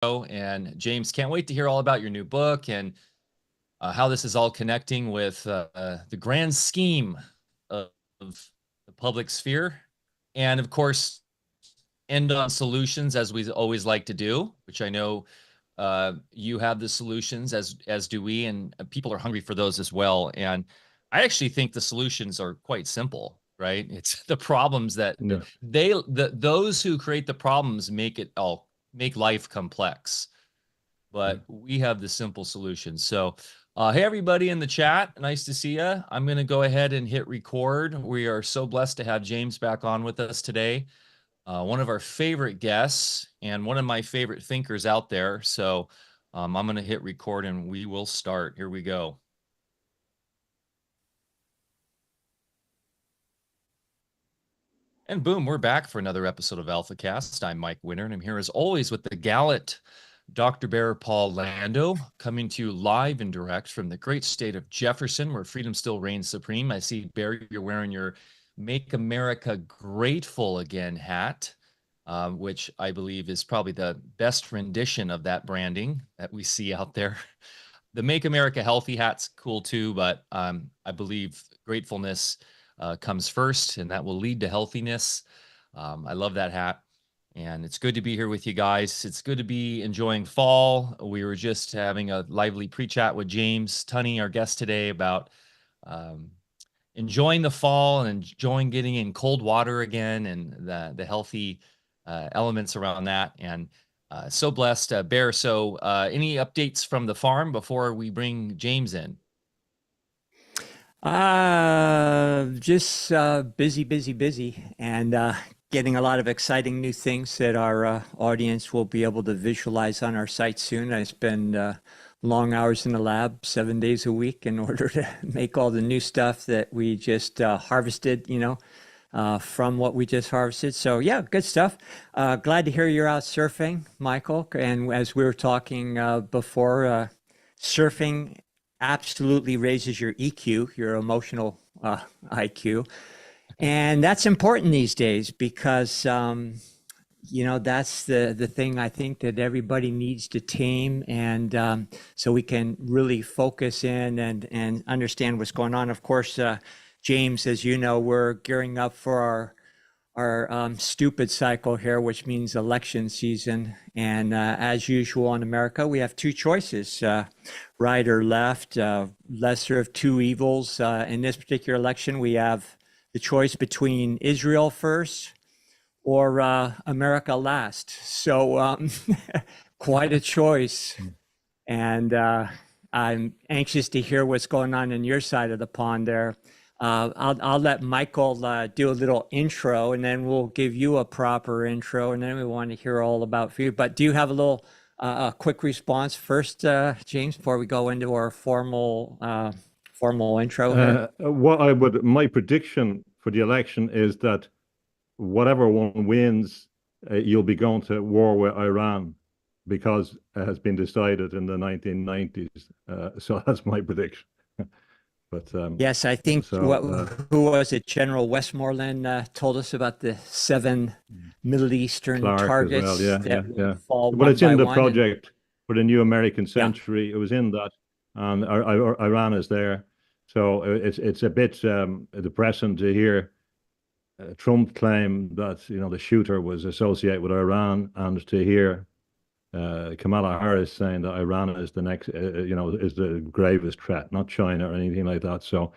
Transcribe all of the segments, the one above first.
And James, can't wait to hear all about your new book and how this is all connecting with the grand scheme of the public sphere. And of course, end on solutions as we always like to do, which I know you have the solutions as do we, and people are hungry for those as well. And I actually think the solutions are quite simple, right? It's the problems that Yeah. those who create the problems make life complex, but we have the simple solution. So, hey, everybody in the chat, nice to see you. I'm going to go ahead and hit record. We are so blessed to have James back on with us today. One of our favorite guests and one of my favorite thinkers out there. So I'm going to hit record and we will start. Here we go. And boom, we're back for another episode of Alfacast. I'm Mike Winter, and I'm here as always with the gallant Dr. Bear Paul Lando, coming to you live and direct from the great state of Jefferson, where freedom still reigns supreme. I see, Bear, you're wearing your Make America Grateful Again hat, which I believe is probably the best rendition of that branding that we see out there. The Make America Healthy hat's cool too, but I believe gratefulness comes first, and that will lead to healthiness. I love that hat. And it's good to be here with you guys. It's good to be enjoying fall. We were just having a lively pre-chat with James Tunney, our guest today, about enjoying the fall and enjoying getting in cold water again and the healthy elements around that. And so blessed, Bear. So any updates from the farm before we bring James in? Just busy, and getting a lot of exciting new things that our audience will be able to visualize on our site soon. I spend long hours in the lab 7 days a week in order to make all the new stuff that we just harvested, from what we just harvested. So yeah, good stuff. Glad to hear you're out surfing, Michael. And as we were talking before, surfing absolutely raises your EQ, your emotional IQ. And that's important these days because, that's the thing I think that everybody needs to tame. And so we can really focus in and understand what's going on. Of course, James, as you know, we're gearing up for our stupid cycle here, which means election season. And as usual in America, we have two choices, right or left, lesser of two evils. In this particular election, we have the choice between Israel first or America last. So quite a choice. And I'm anxious to hear what's going on your side of the pond there. I'll let Michael do a little intro, and then we'll give you a proper intro, and then we want to hear all about you. But do you have a little a quick response first, James, before we go into our formal intro here? My prediction for the election is that whatever one wins, you'll be going to war with Iran because it has been decided in the 1990s. So that's my prediction. But yes, I think who was it? General Westmoreland told us about the 7 Middle Eastern Clark targets as well. that fall Well, it's in the one. project for the new American century. It was in that, and Iran is there. So it's a bit depressing to hear Trump claim that the shooter was associated with Iran, and to hear Kamala Harris saying that Iran is the next, is the gravest threat, not China or anything like that. So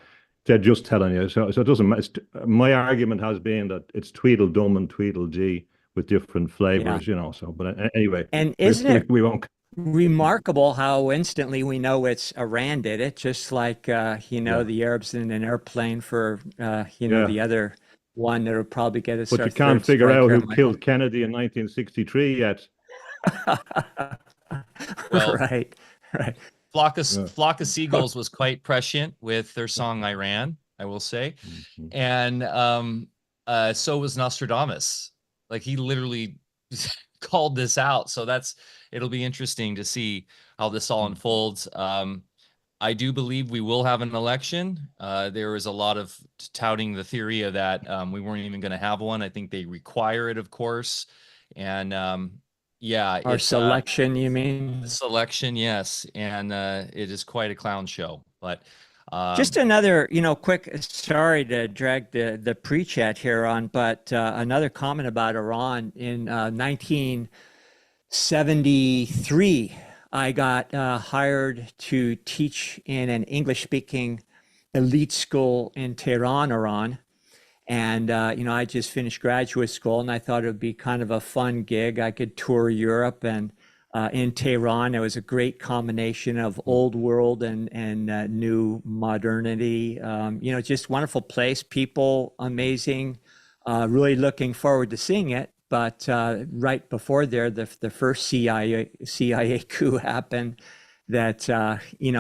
they're just telling you. So it doesn't. My argument has been that it's Tweedledum and Tweedledee with different flavors, So, but anyway, and isn't it we won't. Remarkable how instantly we know it's Iran did it, just like the Arabs in an airplane for the other one that will probably get us. But you can't figure out who killed Kennedy in 1963 yet. Well, right. Flock of Seagulls was quite prescient with their song Iran, I will say. And so was Nostradamus. Like, he literally called this out. So it'll be interesting to see how this all unfolds. I do believe we will have an election. There is a lot of touting the theory of that we weren't even going to have one. I think they require it, of course. And Yeah, Our it's selection, you mean? selection, yes, and it is quite a clown show. But Just another, quick, sorry to drag the pre-chat here on, but another comment about Iran in 1973, I got hired to teach in an English-speaking elite school in Tehran, Iran. And, I just finished graduate school and I thought it would be kind of a fun gig. I could tour Europe and in Tehran, it was a great combination of old world and new modernity. Just wonderful place, people amazing. Really looking forward to seeing it. But right before there, the first CIA coup happened that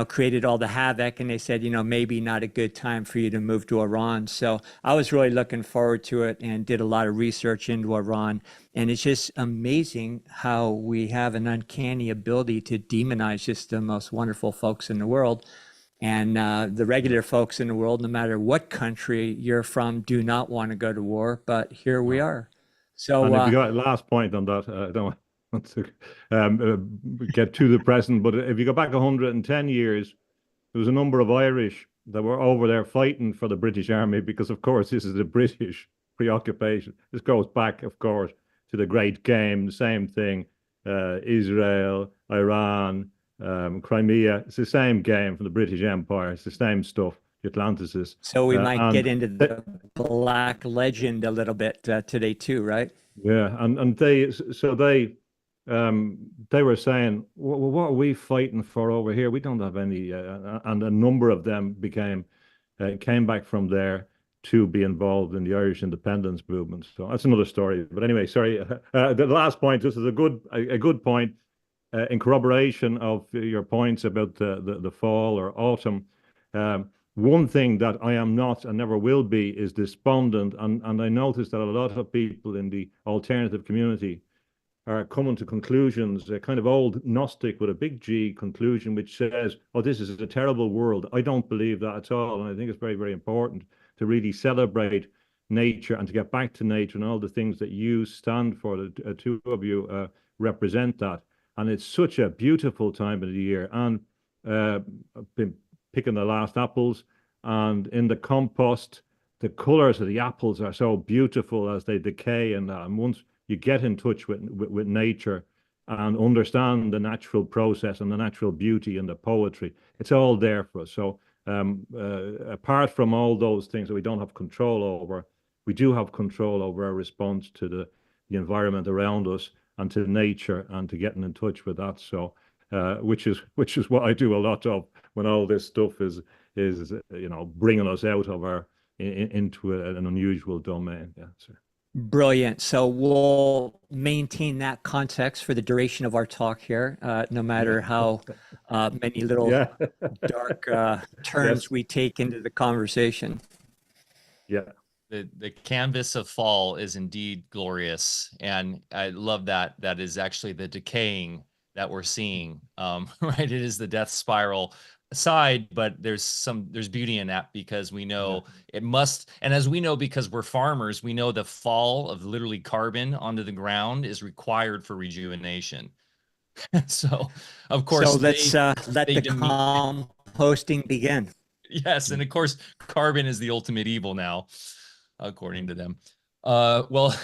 created all the havoc, and they said maybe not a good time for you to move to Iran. So I was really looking forward to it and did a lot of research into Iran, and it's just amazing how we have an uncanny ability to demonize just the most wonderful folks in the world. And the regular folks in the world, no matter what country you're from, do not want to go to war, but here we are. So And if you got last point on that, I don't want to get to the present, but if you go back 110 years, there was a number of Irish that were over there fighting for the British Army because, of course, this is the British preoccupation. This goes back, of course, to the Great Game, the same thing, Israel, Iran, Crimea. It's the same game from the British Empire. It's the same stuff. Atlanticists. So we might get into the Black Legend a little bit today too, right? Yeah, and they were saying, well, what are we fighting for over here? We don't have any, and a number of them came back from there to be involved in the Irish independence movement. So that's another story. But anyway, sorry. The last point, this is a good point in corroboration of your points about the fall or autumn. One thing that I am not and never will be is despondent. And I noticed that a lot of people in the alternative community are coming to conclusions, a kind of old Gnostic with a big G conclusion, which says, oh, this is a terrible world. I don't believe that at all. And I think it's very, very important to really celebrate nature and to get back to nature and all the things that you stand for. The two of you represent that. And it's such a beautiful time of the year. And I've been picking the last apples, and in the compost, the colors of the apples are so beautiful as they decay. And once you get in touch with nature and understand the natural process and the natural beauty and the poetry, it's all there for us. So apart from all those things that we don't have control over, we do have control over our response to the environment around us and to nature and to getting in touch with that. So which is what I do a lot of when all this stuff is bringing us out of our into an unusual domain. Yeah, sir. Brilliant. So we'll maintain that context for the duration of our talk here, no matter how many little dark turns we take into the conversation. Yeah. The canvas of fall is indeed glorious. And I love that. That is actually the decaying that we're seeing, right? It is the death spiral side, but there's beauty in that because we know it must, and as we know, because we're farmers, we know the fall of literally carbon onto the ground is required for rejuvenation. So of course, so let's let the composting begin. Yes, and of course carbon is the ultimate evil now, according to them. Well,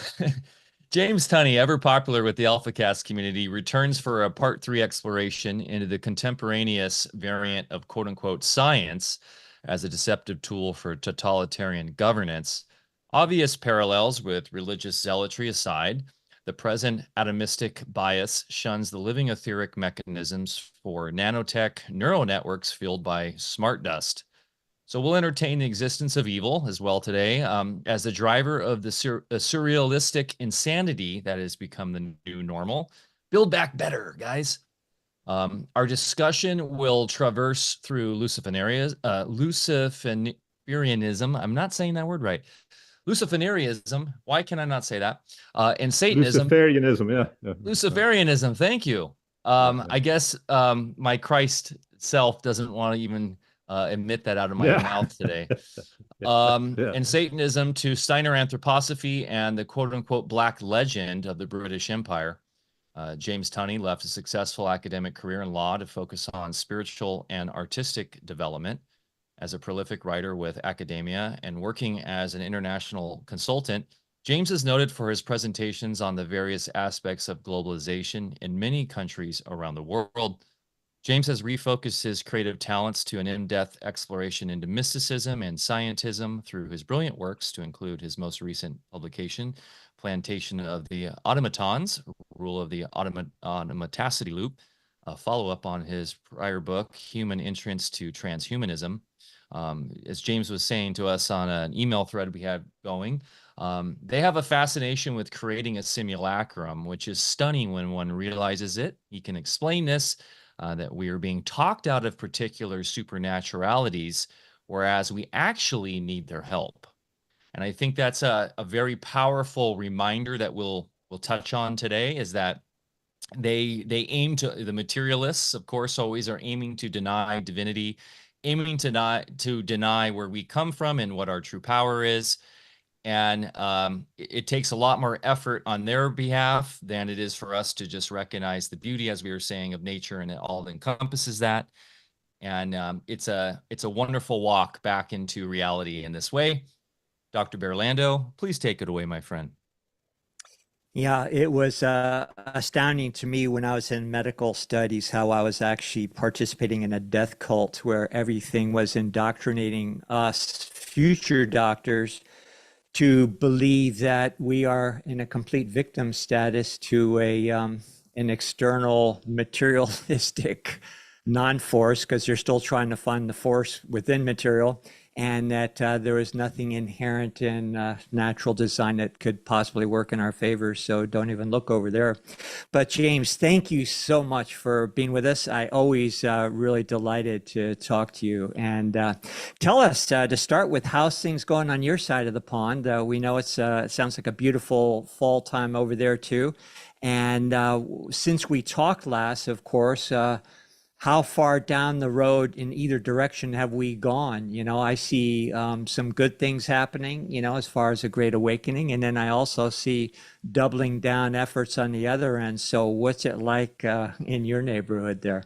James Tunney, ever popular with the Alfacast community, returns for a part 3 exploration into the contemporaneous variant of quote-unquote science as a deceptive tool for totalitarian governance. Obvious parallels with religious zealotry aside, the present atomistic bias shuns the living etheric mechanisms for nano-tech neuro-networks fueled by smart dust. So we'll entertain the existence of evil as well today as the driver of the surrealistic insanity that has become the new normal. Build back better, guys. Our discussion will traverse through Luciferianism. I'm not saying that word right. Luciferianism. Why can I not say that? And Satanism. Luciferianism, yeah. Luciferianism. Thank you. I guess my Christ self doesn't want to even admit that out of my mouth today. And Satanism to Steiner Anthroposophy and the quote-unquote black legend of the British Empire. James Tunney left a successful academic career in law to focus on spiritual and artistic development. As a prolific writer with academia and working as an international consultant, James is noted for his presentations on the various aspects of globalization in many countries around the world. James has refocused his creative talents to an in-depth exploration into mysticism and scientism through his brilliant works, to include his most recent publication, Plantation of the Automatons, Rule of the Automatacity Loop, a follow-up on his prior book, Human Entrance to Transhumanism. As James was saying to us on an email thread we had going, they have a fascination with creating a simulacrum, which is stunning when one realizes it. He can explain this, that we are being talked out of particular supernaturalities, whereas we actually need their help. And I think that's a very powerful reminder that we'll touch on today, is that they aim to, the materialists, of course, always are aiming to deny divinity, aiming to deny where we come from and what our true power is. And it takes a lot more effort on their behalf than it is for us to just recognize the beauty, as we were saying, of nature, and it all encompasses that. And it's a wonderful walk back into reality in this way. Dr. Bear Lando, please take it away, my friend. Yeah, it was astounding to me when I was in medical studies how I was actually participating in a death cult where everything was indoctrinating us future doctors to believe that we are in a complete victim status to an external materialistic non-force, because you're still trying to find the force within material, and that there is nothing inherent in natural design that could possibly work in our favor. So don't even look over there. But James, thank you so much for being with us. I always really delighted to talk to you. And tell us, to start with, how's things going on your side of the pond? We know it sounds like a beautiful fall time over there too. And since we talked last, of course, how far down the road in either direction have we gone? You know, I see some good things happening, you know, as far as a great awakening. And then I also see doubling down efforts on the other end. So what's it like in your neighborhood there?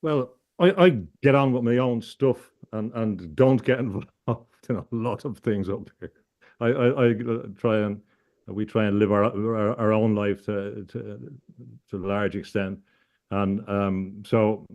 Well, I get on with my own stuff and don't get involved in a lot of things up here. I try and we try and live our own life to a large extent. And so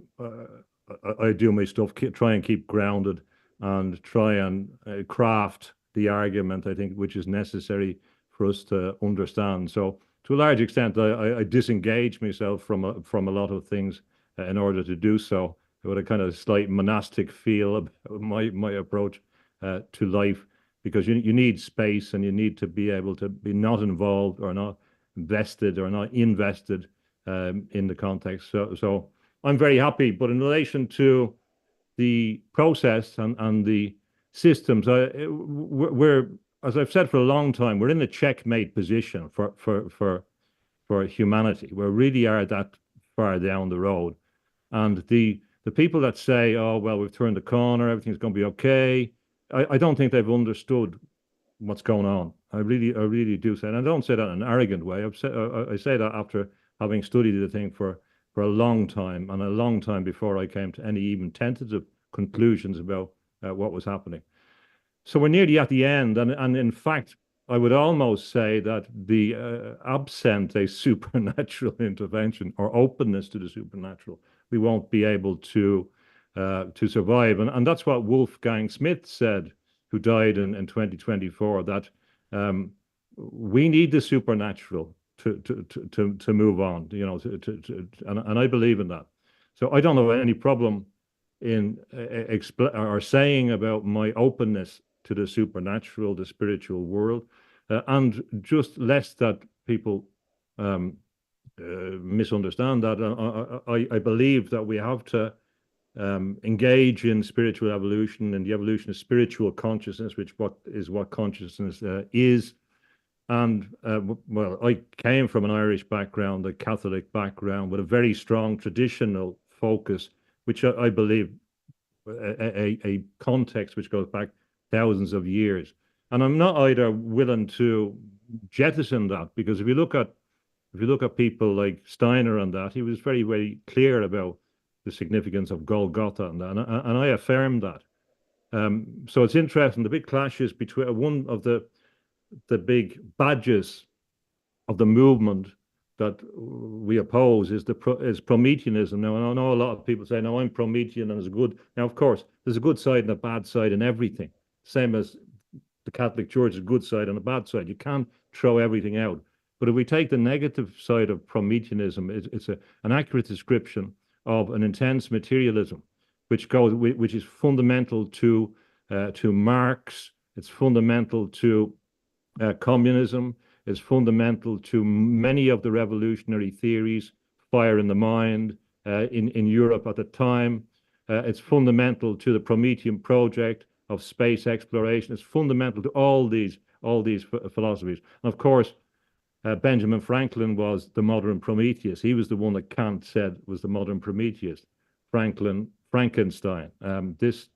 I do my stuff, try and keep grounded, and try and craft the argument, I think, which is necessary for us to understand. So to a large extent, I disengage myself from a lot of things in order to do so, with a kind of slight monastic feel about my approach to life, because you need space, and you need to be able to be not involved or not vested or not invested in the context. So I'm very happy. But in relation to the process and the systems, we're, as I've said for a long time, we're in a checkmate position for humanity. We really are that far down the road. And the people that say, oh, well, we've turned the corner, everything's going to be okay, I don't think they've understood what's going on. I really do say, and I don't say that in an arrogant way. I say that after having studied the thing for a long time, and a long time before I came to any even tentative conclusions about what was happening. So we're nearly at the end, and in fact, I would almost say that the absent a supernatural intervention or openness to the supernatural, we won't be able to survive. And that's what Wolfgang Smith said, who died in 2024, that we need the supernatural to move on, you know, and I believe in that. So I don't have any problem in saying about my openness to the supernatural, the spiritual world, and just lest that people misunderstand that. I believe that we have to engage in spiritual evolution and the evolution of spiritual consciousness, which is what consciousness is. And well, I came from an Irish background, a Catholic background, with a very strong traditional focus, which I believe a context which goes back thousands of years. And I'm not either willing to jettison that, because if you look at If you look at people like Steiner and that, he was very, very clear about the significance of Golgotha and that, and I affirm that. So it's interesting, the big clashes between one of the big badges of the movement that we oppose is Prometheanism. Now, I know a lot of people say, no, I'm Promethean and it's good. Now, of course, there's a good side and a bad side in everything. Same as the Catholic Church is a good side and a bad side. You can't throw everything out. But if we take the negative side of Prometheanism, it's an accurate description of an intense materialism, which is fundamental to Marx. It's fundamental to communism. It's fundamental to many of the revolutionary theories, fire in the mind in Europe at the time. It's fundamental to the Promethean project of space exploration. It's fundamental to all these philosophies. And of course, Benjamin Franklin was the modern Prometheus. He was the one that Kant said was the modern Prometheus. Frankenstein. This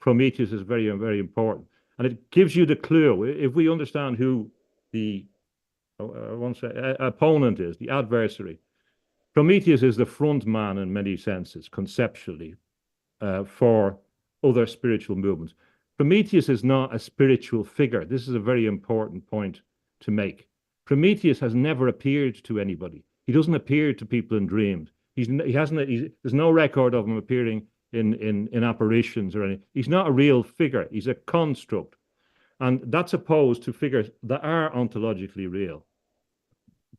Prometheus is very, very important. And it gives you the clue. If we understand who the opponent is, the adversary, Prometheus is the front man in many senses, conceptually, for other spiritual movements. Prometheus is not a spiritual figure. This is a very important point to make. Prometheus has never appeared to anybody. He doesn't appear to people in dreams. There's no record of him appearing in apparitions or anything. He's not a real figure. He's a construct. And that's opposed to figures that are ontologically real.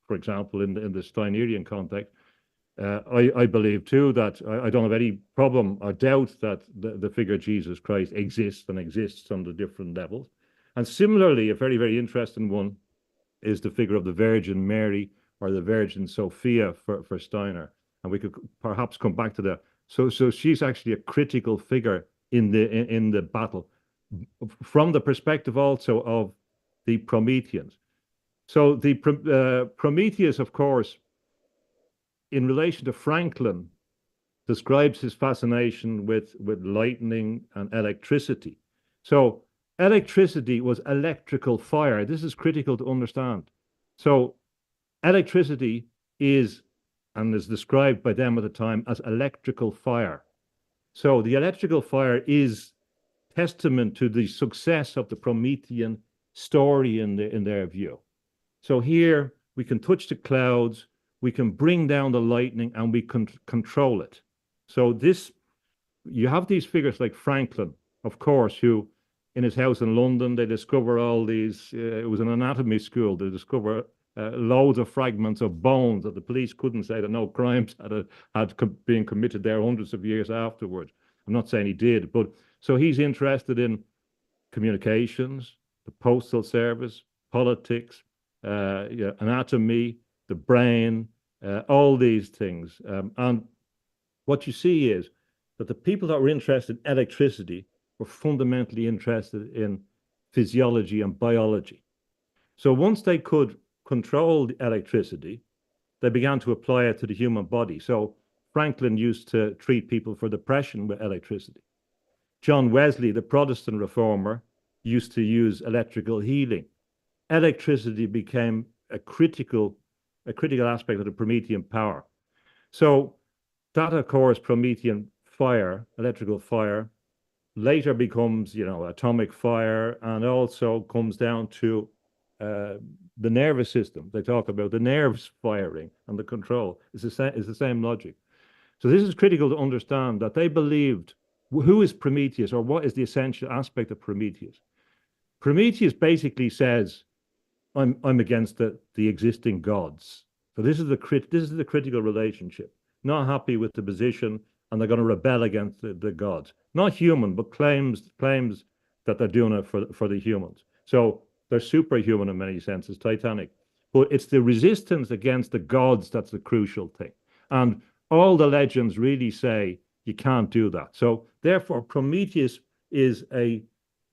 For example, in the Steinerian context, I believe too that I don't have any problem or doubt that the figure Jesus Christ exists and exists on the different levels. And similarly, a very, very interesting one is the figure of the Virgin Mary or the Virgin Sophia for Steiner. And we could perhaps come back to that. So she's actually a critical figure in the battle from the perspective also of the Prometheans. So the Prometheus, of course, in relation to Franklin, describes his fascination with lightning and electricity. So electricity was electrical fire. This is critical to understand. So electricity is, and is described by them at the time, as electrical fire. So the electrical fire is testament to the success of the Promethean story in their view. So here we can touch the clouds, we can bring down the lightning, and we can control it. So you have these figures like Franklin, of course, who in his house in London, they discover all these, it was an anatomy school, they discover loads of fragments of bones that the police couldn't say that no crimes had been committed there hundreds of years afterwards. I'm not saying he did, but so he's interested in communications, the postal service, politics, anatomy, the brain, all these things. And what you see is that the people that were interested in electricity were fundamentally interested in physiology and biology. So once they could control the electricity, they began to apply it to the human body. So Franklin used to treat people for depression with electricity. John Wesley, the Protestant reformer, used to use electrical healing. Electricity became a critical aspect of the Promethean power. So that, of course, Promethean fire, electrical fire, later becomes, atomic fire, and also comes down to the nervous system. They talk about the nerves firing and the control. It's the same logic. So this is critical to understand that they believed, who is Prometheus, or what is the essential aspect of Prometheus? Prometheus basically says, I'm against the existing gods. So this is the critical relationship. Not happy with the position, and they're going to rebel against the gods. Not human, but claims that they're doing it for the humans. So they're superhuman in many senses, titanic. But it's the resistance against the gods that's the crucial thing. And all the legends really say you can't do that. So therefore, Prometheus is a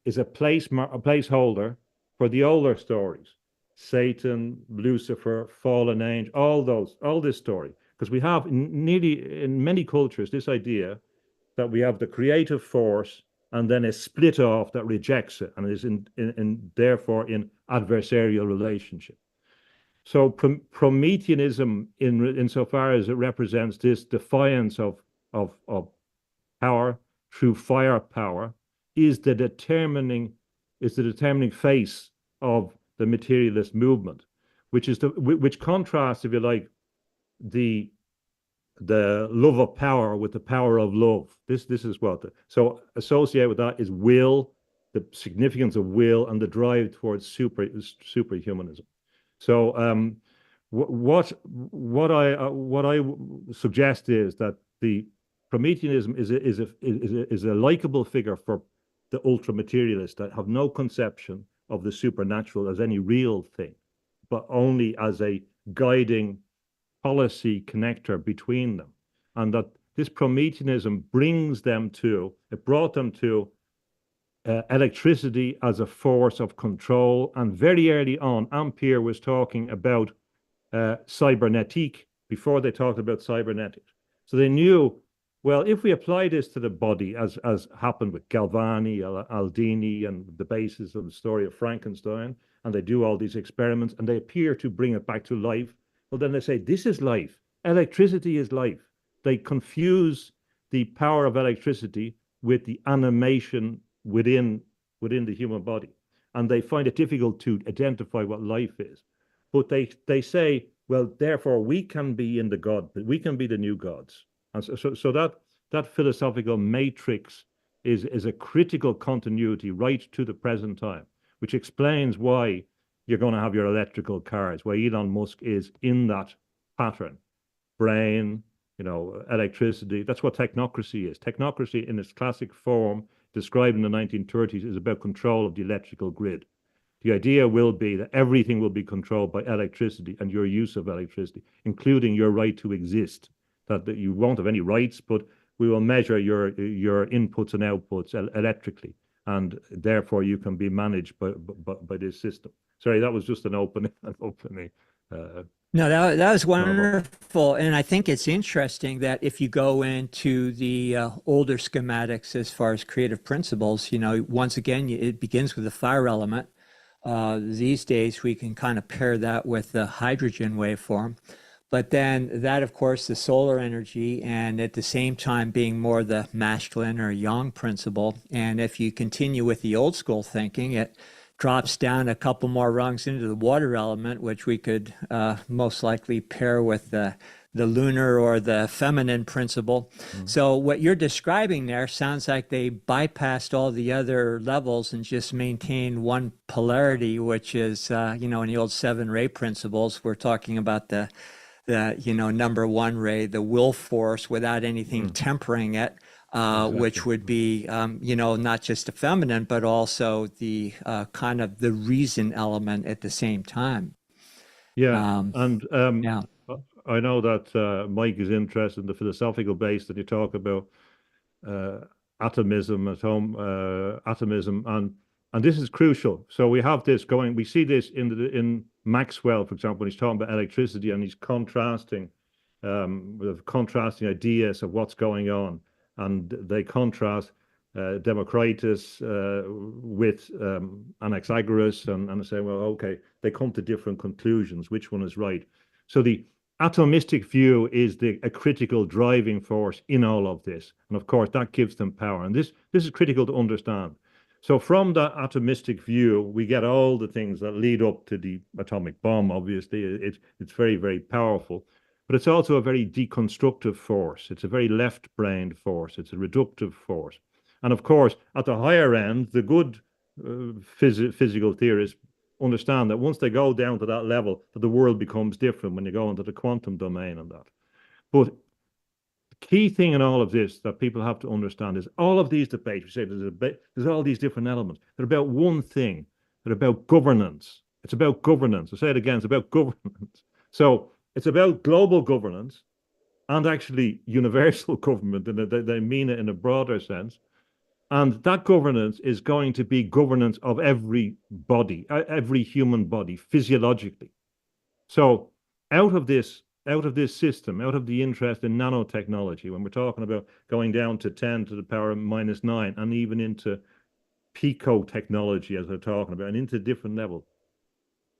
placeholder for the older stories. Satan, Lucifer, fallen angel, all this story. Because we have in many cultures this idea that we have the creative force and then a split off that rejects it and is therefore in adversarial relationship. So Prometheanism, insofar as it represents this defiance of power through firepower, is the determining face of the materialist movement, which contrasts, if you like, the love of power with the power of love. This is what so associated with that is will, the significance of will, and the drive towards superhumanism. So what I suggest is that the Prometheanism is a likable figure for the ultra materialists that have no conception of the supernatural as any real thing, but only as a guiding policy connector between them, and that this Prometheanism brought them to electricity as a force of control. And very early on, Ampere was talking about cybernetique before they talked about cybernetics. So they knew, well, if we apply this to the body, as happened with Galvani, Aldini, and the basis of the story of Frankenstein, and they do all these experiments, and they appear to bring it back to life, well, then they say, this is life. Electricity is life. They confuse the power of electricity with the animation within the human body. And they find it difficult to identify what life is. But they say, well, therefore we can be in the God, we can be the new gods. And so that philosophical matrix is a critical continuity right to the present time, which explains why you're going to have your electrical cars, why Elon Musk is in that pattern. Brain, electricity. That's what technocracy is. Technocracy in its classic form, described in the 1930s, is about control of the electrical grid. The idea will be that everything will be controlled by electricity and your use of electricity, including your right to exist. That you won't have any rights, but we will measure your inputs and outputs electrically, and therefore you can be managed by this system. Sorry, that was just an opening. No, that was wonderful. And I think it's interesting that if you go into the older schematics as far as creative principles, once again, it begins with the fire element. These days, we can kind of pair that with the hydrogen waveform. But then that, of course, the solar energy, and at the same time being more the masculine or yang principle. And if you continue with the old school thinking, it drops down a couple more rungs into the water element, which we could most likely pair with the lunar or the feminine principle. Mm-hmm. So what you're describing there sounds like they bypassed all the other levels and just maintained one polarity, which is, in the old 7 ray principles, we're talking about the number 1 ray, the will force without anything tempering it. Exactly. Which would be, not just the feminine, but also the kind of the reason element at the same time. Yeah. Yeah. I know that Mike is interested in the philosophical base that you talk about, atomism, and this is crucial. So we have this going. We see this in Maxwell, for example, when he's talking about electricity, and he's contrasting ideas of what's going on. And they contrast Democritus with Anaxagoras, and say, well, okay, they come to different conclusions. Which one is right? So the atomistic view is a critical driving force in all of this. And of course, that gives them power. And this is critical to understand. So from that atomistic view, we get all the things that lead up to the atomic bomb, obviously. It's very, very powerful. But it's also a very deconstructive force. It's a very left-brained force. It's a reductive force. And of course, at the higher end, the good physical theorists understand that once they go down to that level, that the world becomes different when you go into the quantum domain and that. But the key thing in all of this that people have to understand is all of these debates, we say there's all these different elements. They're about one thing. They're about governance. It's about governance. I'll say it again. It's about governance. So it's about global governance and actually universal government, and they mean it in a broader sense. And that governance is going to be governance of every body, every human body, physiologically. So out of this system, out of the interest in nanotechnology, when we're talking about going down to 10 to the power of -9, and even into pico technology, as we're talking about, and into different levels,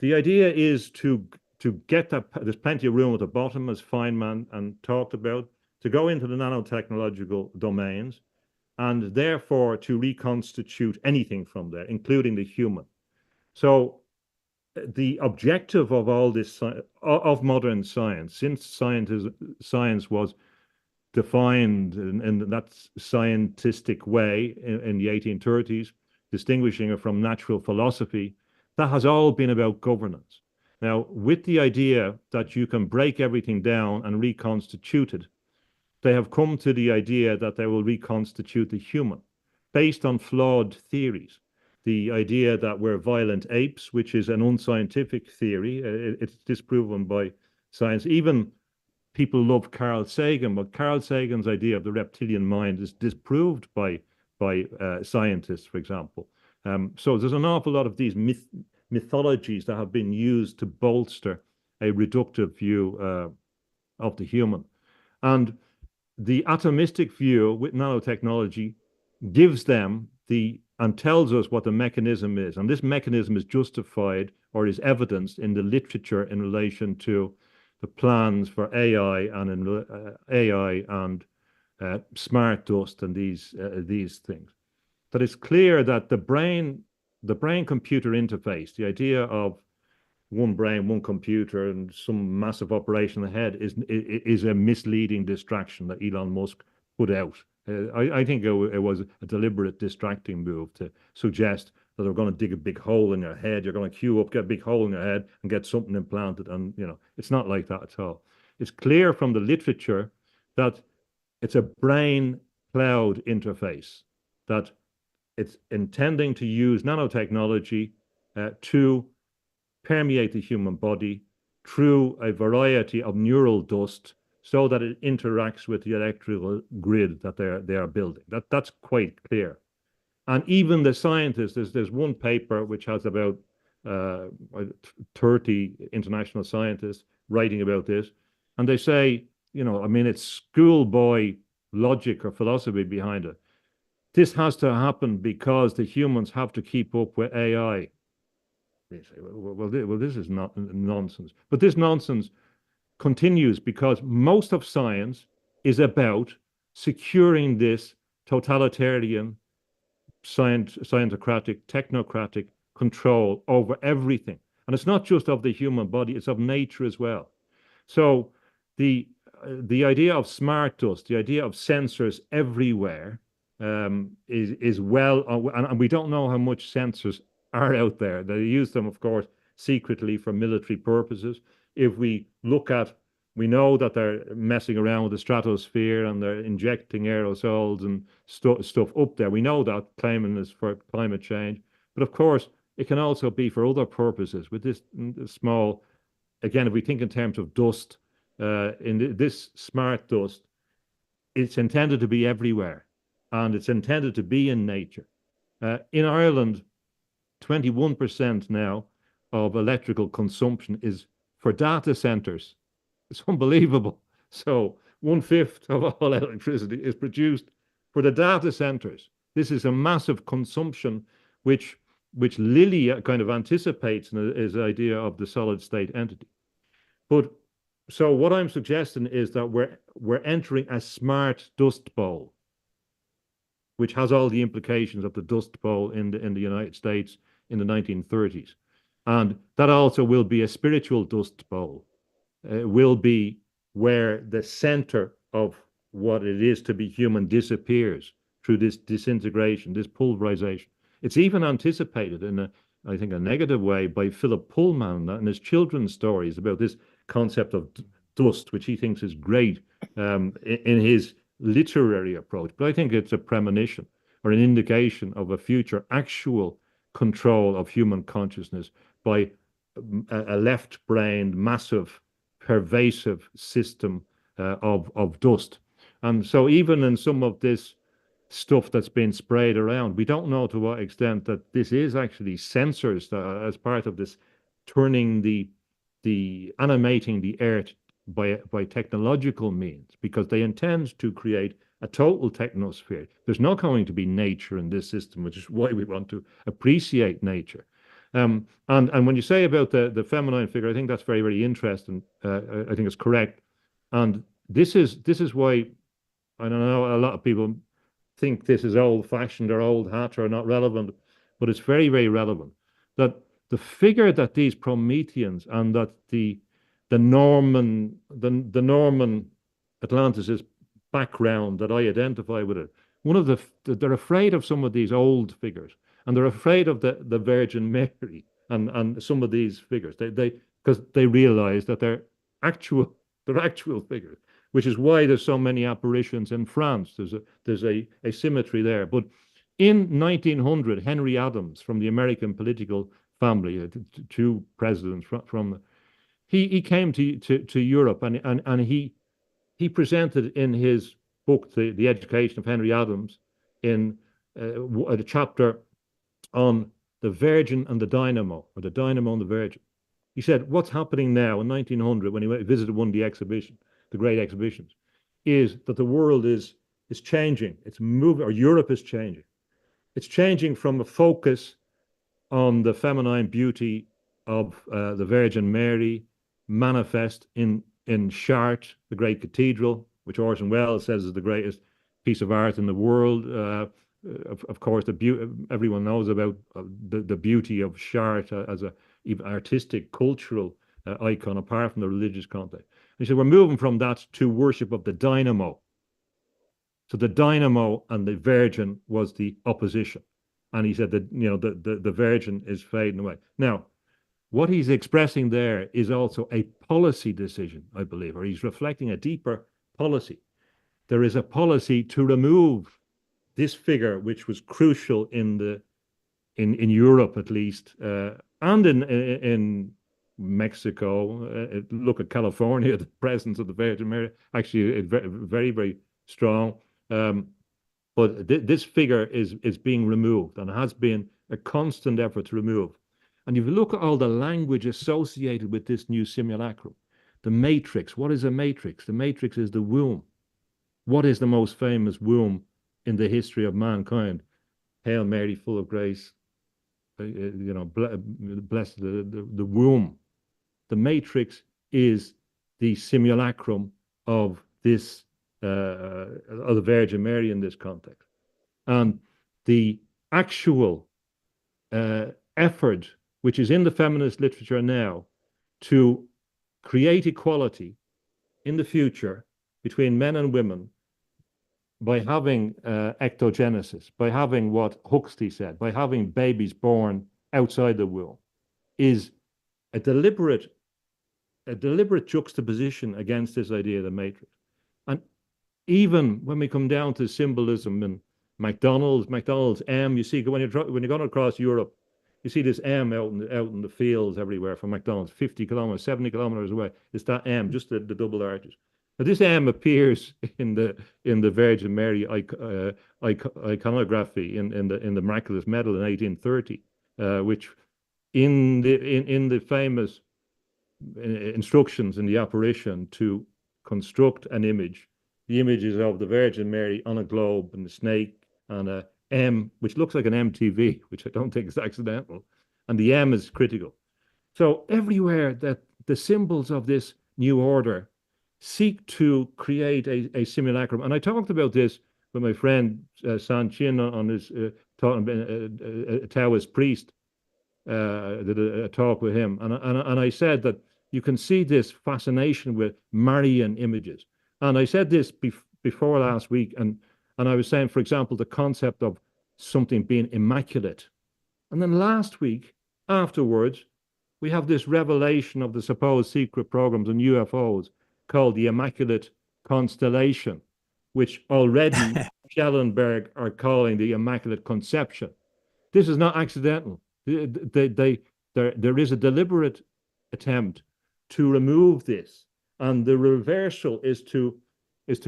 the idea is to to get that, there's plenty of room at the bottom, as Feynman and talked about, to go into the nanotechnological domains, and therefore to reconstitute anything from there, including the human. So the objective of all this, of modern science, since science was defined in that scientistic way in the 1830s, distinguishing it from natural philosophy, that has all been about governance. Now, with the idea that you can break everything down and reconstitute it, they have come to the idea that they will reconstitute the human based on flawed theories. The idea that we're violent apes, which is an unscientific theory, it's disproven by science. Even people love Carl Sagan, but Carl Sagan's idea of the reptilian mind is disproved by scientists, for example. So there's an awful lot of these mythologies that have been used to bolster a reductive view of the human. And the atomistic view with nanotechnology gives them and tells us what the mechanism is. And this mechanism is justified or is evidenced in the literature in relation to the plans for AI and smart dust and these things. That it's clear that the brain-computer interface, the idea of one brain, one computer, and some massive operation ahead is a misleading distraction that Elon Musk put out. I think it was a deliberate distracting move to suggest that they're going to dig a big hole in your head. You're going to queue up, get a big hole in your head, and get something implanted. And it's not like that at all. It's clear from the literature that it's a brain cloud interface, that it's intending to use nanotechnology to permeate the human body through a variety of neural dust so that it interacts with the electrical grid that they are building. That's quite clear. And even the scientists, there's one paper which has about 30 international scientists writing about this, and they say, it's schoolboy logic or philosophy behind it. This has to happen because the humans have to keep up with AI. They say, well, this is not nonsense. But this nonsense continues because most of science is about securing this totalitarian, scientocratic, technocratic control over everything. And it's not just of the human body, it's of nature as well. So the idea of smart dust, the idea of sensors everywhere is well, and we don't know how much sensors are out there. They use them, of course, secretly for military purposes. If we look at, we know that they're messing around with the stratosphere and they're injecting aerosols and stuff up there. We know that, claiming it's for climate change. But of course, it can also be for other purposes. With this small, again, if we think in terms of dust, this smart dust, it's intended to be everywhere, and it's intended to be in nature. In Ireland, 21% now of electrical consumption is for data centers. It's unbelievable. So 1/5 of all electricity is produced for the data centers. This is a massive consumption, which Lilly kind of anticipates in his idea of the solid state entity. But so what I'm suggesting is that we're entering a smart dust bowl, which has all the implications of the dust bowl in the United States in the 1930s. And that also will be a spiritual dust bowl. It will be where the center of what it is to be human disappears through this disintegration, this pulverization. It's even anticipated in I think, a negative way by Philip Pullman in his children's stories about this concept of dust, which he thinks is great in his literary approach. But I think it's a premonition or an indication of a future actual control of human consciousness by a left-brained, massive, pervasive system of dust. And so even in some of this stuff that's been sprayed around, we don't know to what extent that this is actually sensors as part of this turning the animating the earth by technological means, because they intend to create a total technosphere. There's not going to be nature in this system, which is why we want to appreciate nature. And when you say about the feminine figure, I think that's very, very interesting. I think it's correct. And this is why I don't know, a lot of people think this is old-fashioned or old hat or not relevant, but it's very, very relevant. That the figure that these Prometheans and that the Norman Atlanticist background that I identify with it, they're afraid of some of these old figures, and they're afraid of the Virgin Mary and some of these figures. Because they realize that they're actual figures, which is why there's so many apparitions in France. There's a symmetry there. But in 1900, Henry Adams, from the American political family, two presidents from he came to Europe, and he presented in his book, The Education of Henry Adams, in a chapter on the Virgin and the Dynamo, or the Dynamo and the Virgin. He said, what's happening now in 1900, when he visited one of the great exhibitions, is that the world is changing. It's moving, or Europe is changing. It's changing from a focus on the feminine beauty of the Virgin Mary, manifest in Chartres, the great cathedral, which Orson Welles says is the greatest piece of art in the world. Of course, everyone knows about the beauty of Chartres as a even artistic, cultural icon, apart from the religious context. And he said, we're moving from that to worship of the dynamo. So the dynamo and the Virgin was the opposition. And he said that, the Virgin is fading away. Now, what he's expressing there is also a policy decision, I believe, or he's reflecting a deeper policy. There is a policy to remove this figure, which was crucial in Europe, at least, and in Mexico. Look at California, the presence of the Virgin Mary, actually very, very strong. But this figure is being removed, and has been a constant effort to remove. And if you look at all the language associated with this new simulacrum, the matrix, what is a matrix? The matrix is the womb. What is the most famous womb in the history of mankind? Hail Mary, full of grace, blessed the womb. The matrix is the simulacrum of this, of the Virgin Mary in this context. And the actual effort, which is in the feminist literature now, to create equality in the future between men and women by having ectogenesis, by having what Huxley said, by having babies born outside the womb, is a deliberate juxtaposition against this idea of the matrix. And even when we come down to symbolism and McDonald's M, you see when you're going across Europe, you see this M out in the fields everywhere from McDonald's, 50 kilometers, 70 kilometers away. It's that M, just the double arches. Now, this M appears in the Virgin Mary iconography in the miraculous medal in 1830, which in the famous instructions in the apparition to construct an image, the images of the Virgin Mary on a globe and the snake and a M, which looks like an MTV, which I don't think is accidental, and the M is critical. So everywhere that the symbols of this new order seek to create a simulacrum, and I talked about this with my friend San Chin on his talking about a Taoist priest, did a talk with him, and I said that you can see this fascination with Marian images, and I said this before last week, and I was saying, for example, the concept of something being immaculate. And then last week, afterwards, we have this revelation of the supposed secret programs on UFOs called the Immaculate Constellation, which already Schellenberg are calling the Immaculate Conception. This is not accidental. There is a deliberate attempt to remove this. And the reversal is to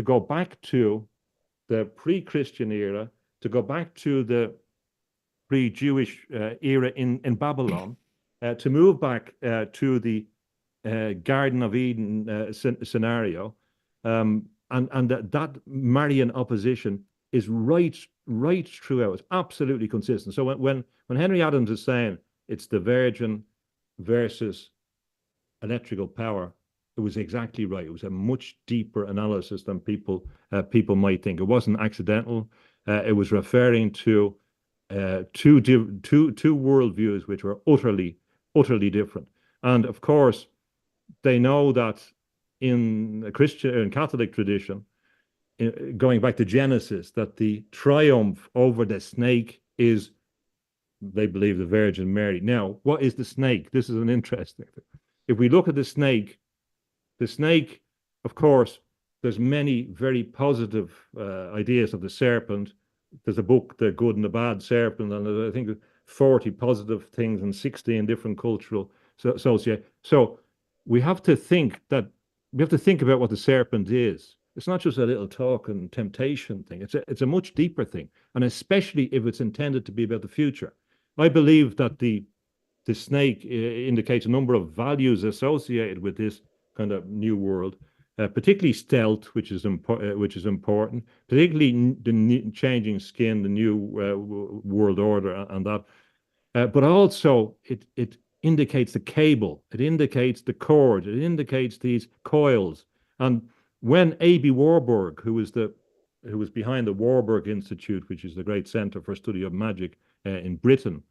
go back to the pre-Christian era, to go back to the pre-Jewish era in Babylon, to move back to the Garden of Eden scenario, and that Marian opposition is right throughout. It's absolutely consistent. So when Henry Adams is saying it's the Virgin versus electrical power, it was exactly right. It was a much deeper analysis than people might think. It wasn't accidental. It was referring to two worldviews which were utterly different. And of course, they know that in a Christian and Catholic tradition, going back to Genesis, that the triumph over the snake is, they believe, the Virgin Mary. Now, what is the snake? This is an interesting thing. If we look at the snake, of course, there's many very positive ideas of the serpent. There's a book, The Good and the Bad Serpent, and I think 40 positive things and 16 different cultural associations. So we have to think about what the serpent is. It's not just a little talk and temptation thing. It's a much deeper thing, and especially if it's intended to be about the future. I believe that the snake indicates a number of values associated with this kind of new world, particularly stealth, which is important, particularly the changing skin, the new world order, and that. But also, it indicates the cable, it indicates the cord, it indicates these coils. And when A.B. Warburg, who was behind the Warburg Institute, which is the great center for study of magic in Britain,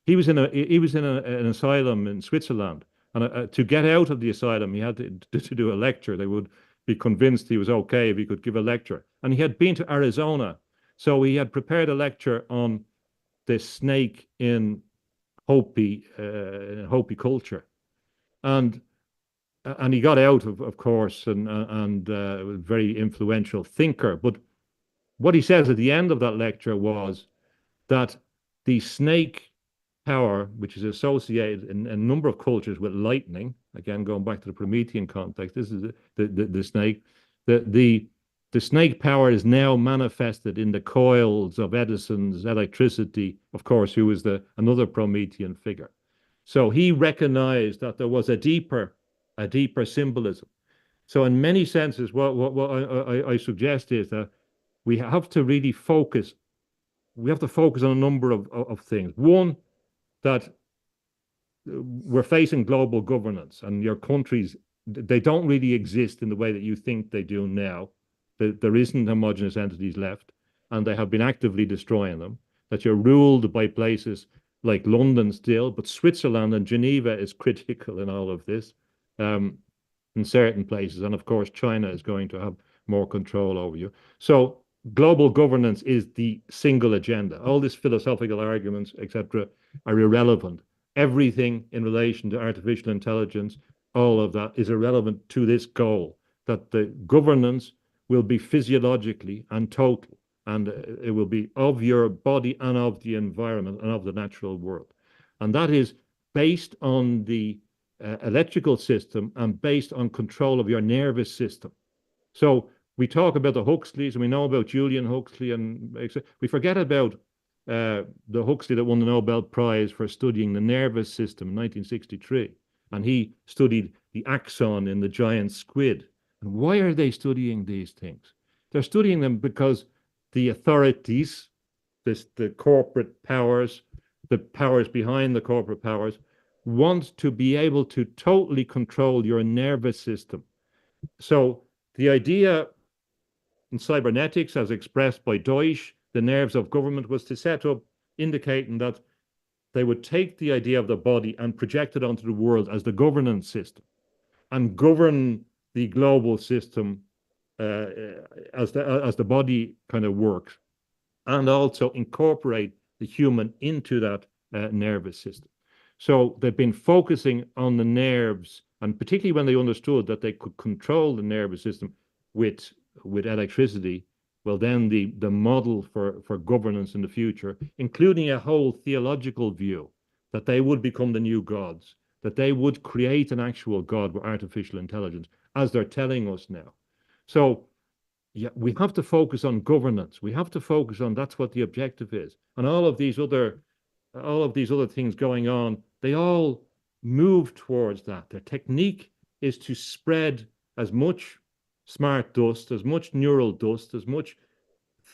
he was in an asylum in Switzerland, and to get out of the asylum, he had to do a lecture. They would be convinced he was okay if he could give a lecture. And he had been to Arizona, so he had prepared a lecture on the snake in Hopi culture, and he got out of course, and a very influential thinker. But what he says at the end of that lecture was that the snake power, which is associated in a number of cultures with lightning, again going back to the Promethean context, this is the snake. The snake power is now manifested in the coils of Edison's electricity, of course, who is another Promethean figure. So he recognized that there was a deeper symbolism. So in many senses, what I suggest is that we have to really focus. We have to focus on a number of things. One, that we're facing global governance, and your countries, they don't really exist in the way that you think they do now. There isn't homogenous entities left, and they have been actively destroying them. That you're ruled by places like London still, but Switzerland and Geneva is critical in all of this, in certain places. And of course, China is going to have more control over you. So global governance is the single agenda. All these philosophical arguments, etc., are irrelevant. Everything in relation to artificial intelligence, all of that is irrelevant to this goal, that the governance will be physiologically and total, and it will be of your body and of the environment and of the natural world. And that is based on the electrical system and based on control of your nervous system. So we talk about the Huxleys, and we know about Julian Huxley, and we forget about the Huxley that won the Nobel Prize for studying the nervous system in 1963. And he studied the axon in the giant squid. And why are they studying these things? They're studying them because the authorities, the corporate powers, the powers behind the corporate powers, want to be able to totally control your nervous system. So the idea in cybernetics, as expressed by Deutsch, the nerves of government, was to set up indicating that they would take the idea of the body and project it onto the world as the governance system and govern the global system as the body kind of works, and also incorporate the human into that nervous system. So they've been focusing on the nerves, and particularly when they understood that they could control the nervous system with electricity, well, then the model for governance in the future, including a whole theological view that they would become the new gods, that they would create an actual god with artificial intelligence, as they're telling us now. So yeah, we have to focus on governance. We have to focus on, that's what the objective is. And all of these other things going on, they all move towards that. Their technique is to spread as much smart dust, as much neural dust, as much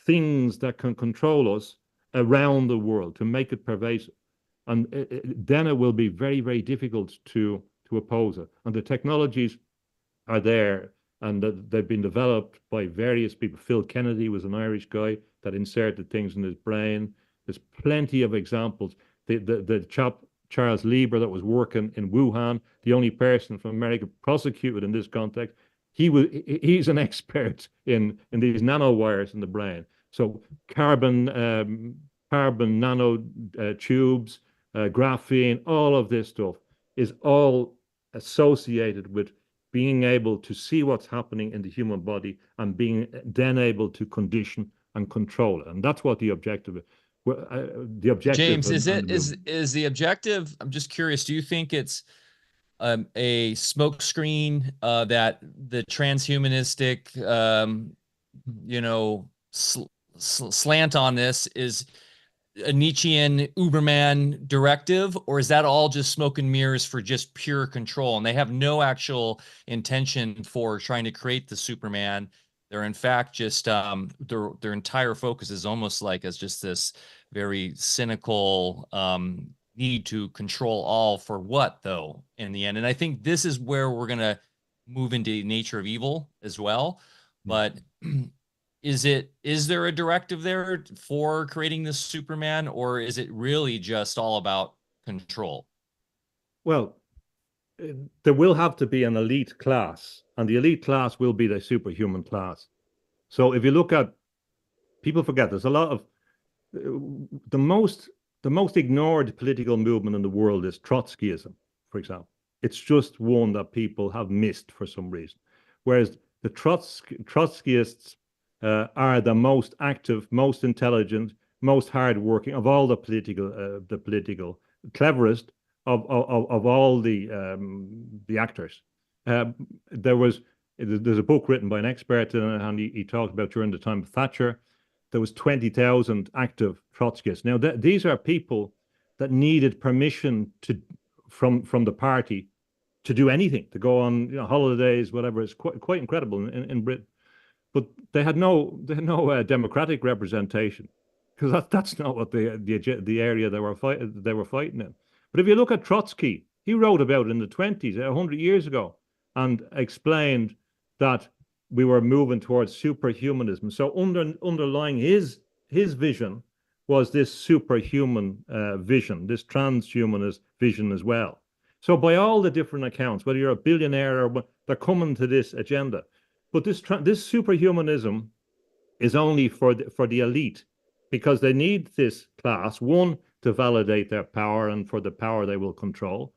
things that can control us around the world, to make it pervasive. and then it will be very, very difficult to oppose it. And the technologies are there, and they've been developed by various people. Phil Kennedy was an Irish guy that inserted things in his brain. There's plenty of examples. The chap Charles Lieber that was working in Wuhan, the only person from America prosecuted in this context, he's an expert in these nanowires in the brain. So carbon nano tubes, graphene, all of this stuff is all associated with being able to see what's happening in the human body and being then able to condition and control it. And that's what the objective is. The objective, James, is the objective? I'm just curious. Do you think it's a smokescreen that the transhumanistic, slant on this is a Nietzschean Uberman directive, or is that all just smoke and mirrors for just pure control? And they have no actual intention for trying to create the Superman. They're in fact just their entire focus is almost like as just this very cynical need to control all for what, though, in the end. And I think this is where we're going to move into the nature of evil as well. But is there a directive there for creating this Superman, or is it really just all about control? Well, there will have to be an elite class, and the elite class will be the superhuman class. So if you look at, people forget there's a lot of the most ignored political movement in the world is Trotskyism, for example. It's just one that people have missed for some reason. Whereas the Trotskyists are the most active, most intelligent, most hardworking of all the political cleverest of all the actors. There's a book written by an expert, and he talked about during the time of Thatcher, there was 20,000 active Trotskyists. Now, these are people that needed permission from the party to do anything, to go on holidays, whatever. It's quite incredible in Britain. But they had no democratic representation, because that's not what the area they were fighting in. But if you look at Trotsky, he wrote about it in the 20s, 100 years ago, and explained that we were moving towards superhumanism. So underlying his vision was this superhuman vision, this transhumanist vision as well. So by all the different accounts, whether you're a billionaire or they're coming to this agenda. But this superhumanism is only for the elite, because they need this class, one, to validate their power and for the power they will control.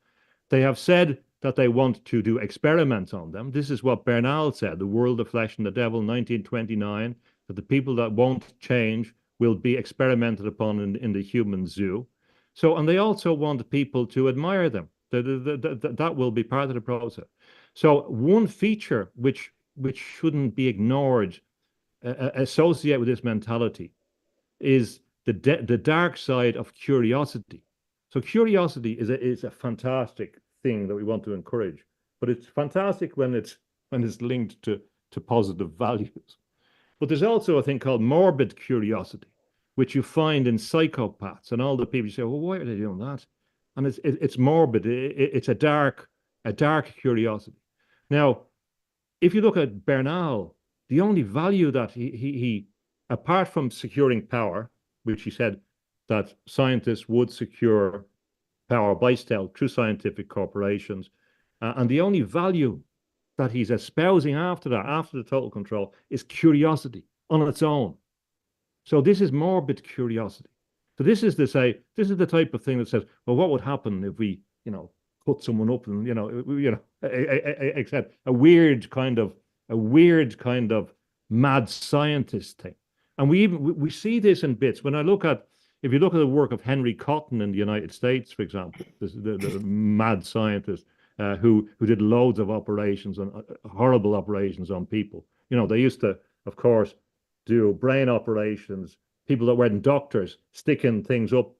They have said that they want to do experiments on them. This is what Bernal said, The World, the Flesh, and the Devil, 1929, that the people that won't change will be experimented upon in the human zoo. So, and they also want people to admire them. That will be part of the process. So one feature which shouldn't be ignored, associated with this mentality, is the dark side of curiosity. So curiosity is a fantastic thing that we want to encourage, but it's fantastic when it's linked to positive values. But there's also a thing called morbid curiosity, which you find in psychopaths and all the people. You say, well, why are they doing that? And it's morbid. It's a dark curiosity. Now, if you look at Bernal, the only value that he apart from securing power, which he said that scientists would secure power by stealth through scientific corporations, and the only value that he's espousing after that, after the total control, is curiosity on its own. So this is morbid curiosity. So this is the type of thing that says, well, what would happen if we, put someone up and, except a weird kind of mad scientist thing. And we see this in bits. If you look at the work of Henry Cotton in the United States, for example, the mad scientist who did loads of operations, on horrible operations on people. They used to, of course, do brain operations, people that weren't doctors, sticking things up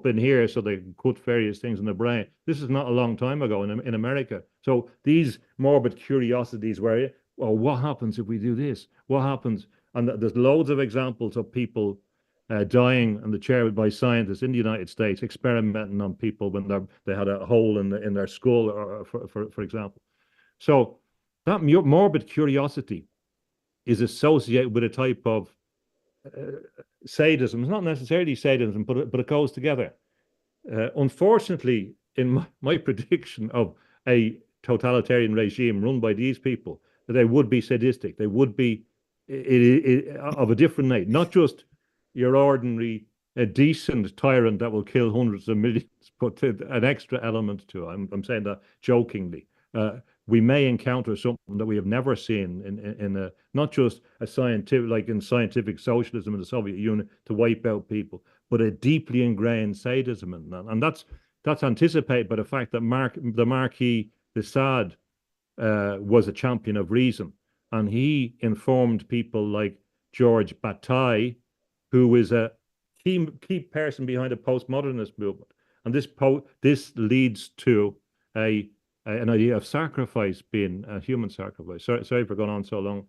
in here so they could cut various things in the brain. This is not a long time ago in America. So these morbid curiosities where, well, what happens if we do this? What happens? And there's loads of examples of people dying in the chair by scientists in the United States, experimenting on people when they had a hole in their skull, or, for example. So that morbid curiosity is associated with a type of sadism. It's not necessarily sadism, but it goes together. Unfortunately, in my prediction of a totalitarian regime run by these people, that they would be sadistic. They would be of a different nature, not just your ordinary, a decent tyrant that will kill hundreds of millions, but an extra element to it. I'm saying that jokingly. We may encounter something that we have never seen in a, not just a scientific, like in scientific socialism in the Soviet Union to wipe out people, but a deeply ingrained sadism in that. And that's anticipated by the fact that the Marquis de Sade was a champion of reason. And he informed people like George Bataille, who is a key person behind the postmodernist movement. And this leads to an idea of sacrifice being a human sacrifice. Sorry for going on so long.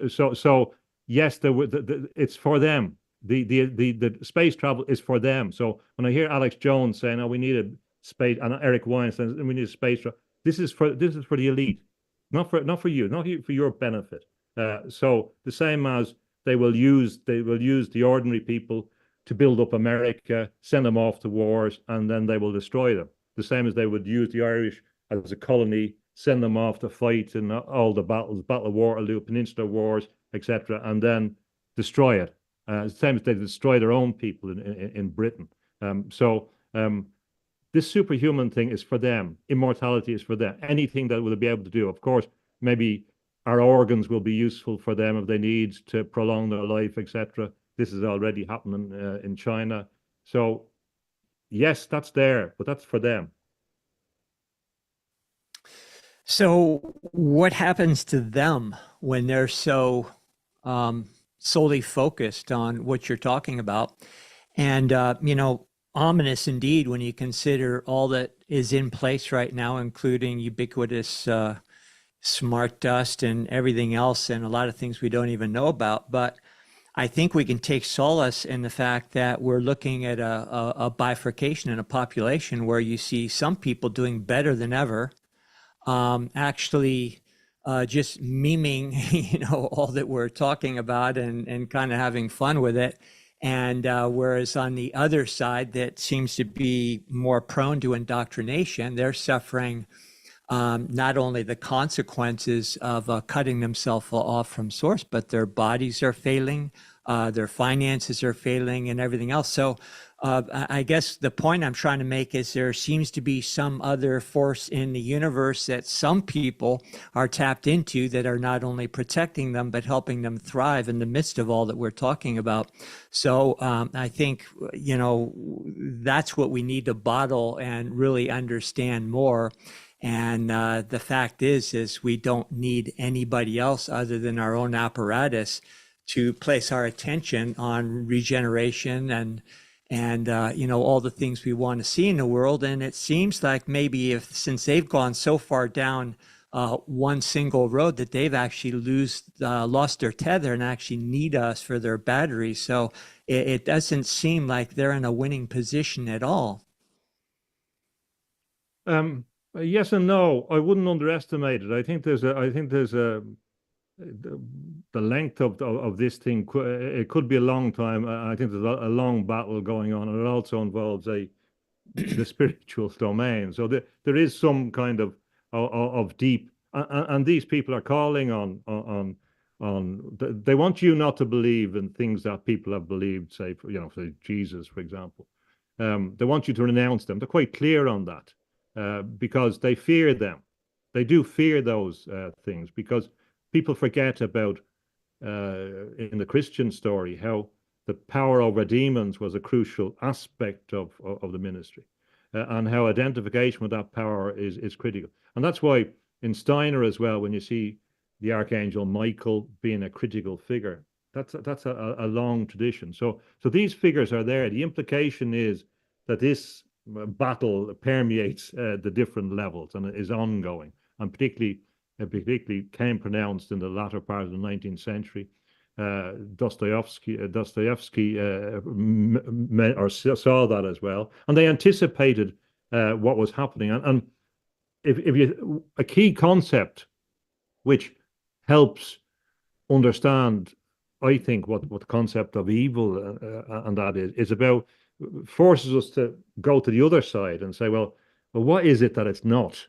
So yes, it's for them. The space travel is for them. So when I hear Alex Jones saying, "Oh, we need a space," and Eric Weinstein, "We need a space travel," this is for the elite, not for you, not for your benefit. So the same as they will use the ordinary people to build up America, send them off to wars, and then they will destroy them. The same as they would use the Irish as a colony, send them off to fight in all the battles, Battle of Waterloo, Peninsular Wars, etc., and then destroy it. The same as they destroy their own people in Britain. This superhuman thing is for them. Immortality is for them. Anything that we'll be able to do. Of course, maybe our organs will be useful for them if they need to prolong their life, etc. This is already happening in China. So yes, that's there, but that's for them. So what happens to them when they're so solely focused on what you're talking about? And, ominous indeed when you consider all that is in place right now, including ubiquitous smart dust and everything else, and a lot of things we don't even know about. But I think we can take solace in the fact that we're looking at a bifurcation in a population where you see some people doing better than ever, actually just memeing, all that we're talking about and kind of having fun with it. And whereas on the other side, that seems to be more prone to indoctrination, they're suffering not only the consequences of cutting themselves off from source, but their bodies are failing, their finances are failing, and everything else. So I guess the point I'm trying to make is there seems to be some other force in the universe that some people are tapped into that are not only protecting them, but helping them thrive in the midst of all that we're talking about. So I think, that's what we need to bottle and really understand more. And the fact is we don't need anybody else other than our own apparatus to place our attention on regeneration and all the things we want to see in the world. And it seems like maybe since they've gone so far down one single road that they've actually lost their tether and actually need us for their batteries. So it doesn't seem like they're in a winning position at all. Yes and no. I wouldn't underestimate it. I think there's the length of this thing. It could be a long time. I think there's a long battle going on, and it also involves the spiritual domain. So there is some kind of deep, and these people are calling on. They want you not to believe in things that people have believed. Say, say Jesus, for example. They want you to renounce them. They're quite clear on that. Because they fear them. They do fear those things because people forget about, in the Christian story, how the power over demons was a crucial aspect of the ministry, and how identification with that power is critical. And that's why in Steiner as well, when you see the Archangel Michael being a critical figure, that's a long tradition. So these figures are there. The implication is that this battle permeates the different levels and is ongoing, and particularly came pronounced in the latter part of the 19th century. Dostoevsky saw that as well, and they anticipated what was happening. And if you a key concept which helps understand, I think, what the concept of evil and that is about, forces us to go to the other side and say, well, what is it that it's not?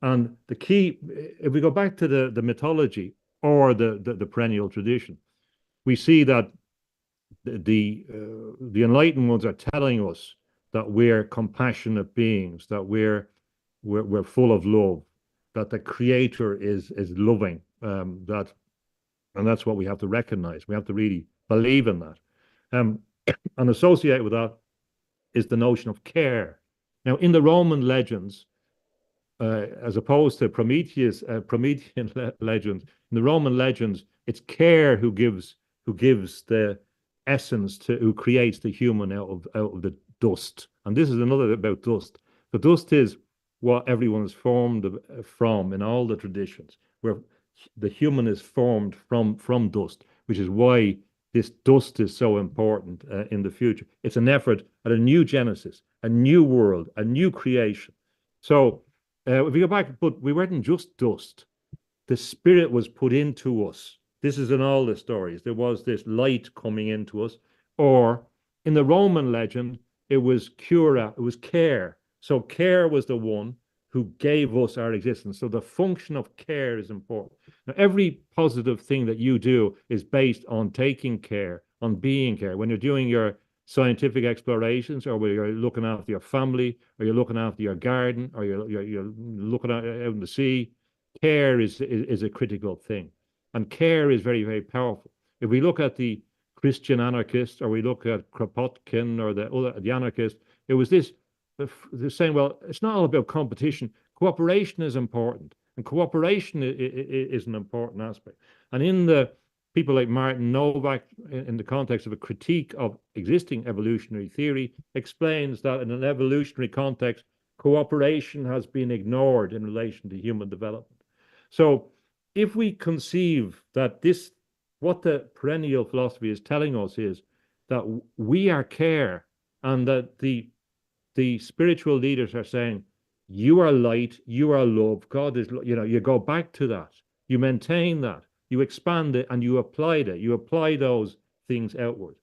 And the key, if we go back to the mythology or the perennial tradition, we see that the enlightened ones are telling us that we're compassionate beings, that we're full of love, that the Creator is loving, and that's what we have to recognize. We have to really believe in that, and associated with that is the notion of care. Now, in the Roman legends, as opposed to Promethean legends, in the Roman legends, it's care who gives the essence who creates the human out of the dust. And this is another about dust. The dust is what everyone is formed from in all the traditions, where the human is formed from dust, which is why this dust is so important in the future. It's an effort at a new genesis, a new world, a new creation. So if we go back, but we weren't just dust. The spirit was put into us. This is in all the stories. There was this light coming into us. Or in the Roman legend, it was cura, it was care. So care was the one who gave us our existence. So the function of care is important. Now, every positive thing that you do is based on taking care, on being care. When you're doing your scientific explorations, or where you're looking after your family, or you're looking after your garden, or you're looking out in the sea, care is a critical thing. And care is very, very powerful. If we look at the Christian anarchists, or we look at Kropotkin or the anarchists, it was this, they're saying, well, it's not all about competition. Cooperation is important, and cooperation is an important aspect. And in the people like Martin Novak, in the context of a critique of existing evolutionary theory, explains that in an evolutionary context, cooperation has been ignored in relation to human development. So if we conceive that what the perennial philosophy is telling us is that we are care, and that the spiritual leaders are saying, you are light, you are love, God is, you go back to that, you maintain that, you expand it, and you apply those things outward.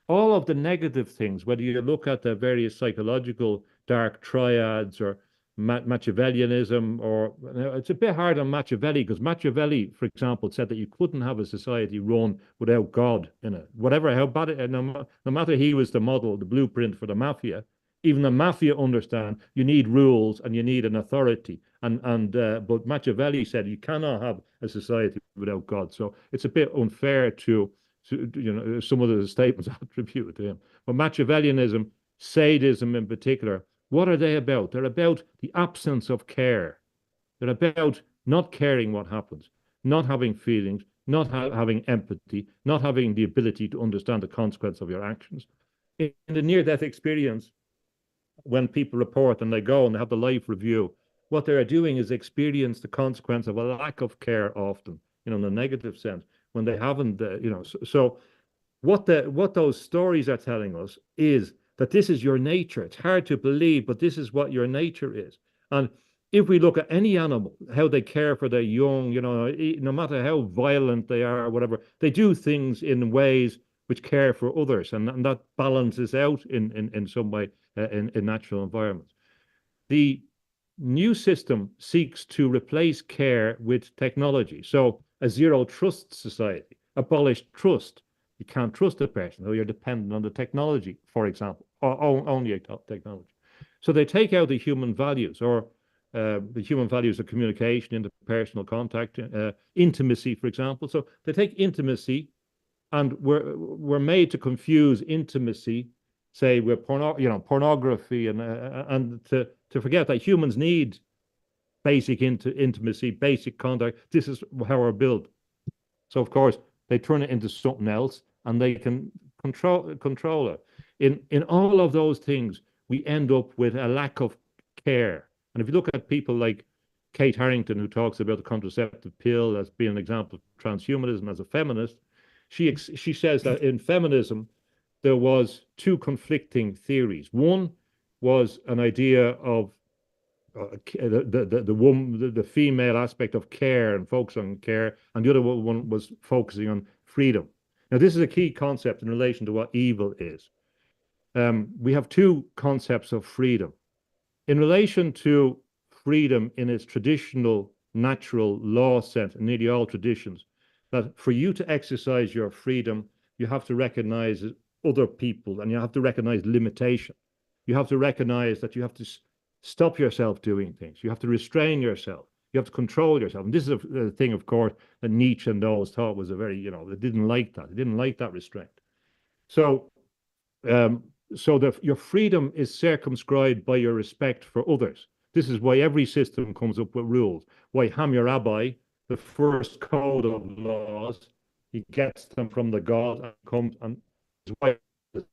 All of the negative things, whether you look at the various psychological dark triads or Machiavellianism, or it's a bit hard on Machiavelli, because Machiavelli, for example, said that you couldn't have a society run without God in it. Whatever, how bad it, no matter he was the model, the blueprint for the mafia, even the mafia understand you need rules and you need an authority. But Machiavelli said you cannot have a society without God. So it's a bit unfair to some of the statements attributed to him. But Machiavellianism, sadism in particular, what are they about? They're about the absence of care. They're about not caring what happens, not having feelings, not having empathy, not having the ability to understand the consequence of your actions. In the near-death experience, when people report and they go and they have the life review, what they're doing is experience the consequence of a lack of care often, in the negative sense, when they haven't, So what those stories are telling us is that this is your nature. It's hard to believe, but this is what your nature is. And if we look at any animal, how they care for their young, no matter how violent they are or whatever, they do things in ways which care for others, and that balances out in some way in natural environments. The new system seeks to replace care with technology. So a zero trust society, abolish trust. You can't trust a person, so you're dependent on the technology, for example, or only technology. So they take out the human values, or the human values of communication, interpersonal contact, intimacy, for example. So they take intimacy, and we're made to confuse intimacy, say, with pornography, and to forget that humans need basic intimacy, basic contact. This is how we're built. So of course they turn it into something else, and they can control it. In all of those things, we end up with a lack of care. And if you look at people like Kate Harrington, who talks about the contraceptive pill as being an example of transhumanism as a feminist, She says that in feminism, there was two conflicting theories. One was an idea of the woman, the female aspect of care and focus on care, and the other one was focusing on freedom. Now, this is a key concept in relation to what evil is. We have two concepts of freedom. In relation to freedom in its traditional, natural law sense, in nearly all traditions, that for you to exercise your freedom, you have to recognize other people and you have to recognize limitation. You have to recognize that you have to stop yourself doing things. You have to restrain yourself. You have to control yourself. And this is a thing, of course, that Nietzsche and those thought was a very, they didn't like that. They didn't like that restraint. So, your freedom is circumscribed by your respect for others. This is why every system comes up with rules. Why Hammurabi, the first code of laws, he gets them from the God and comes and why the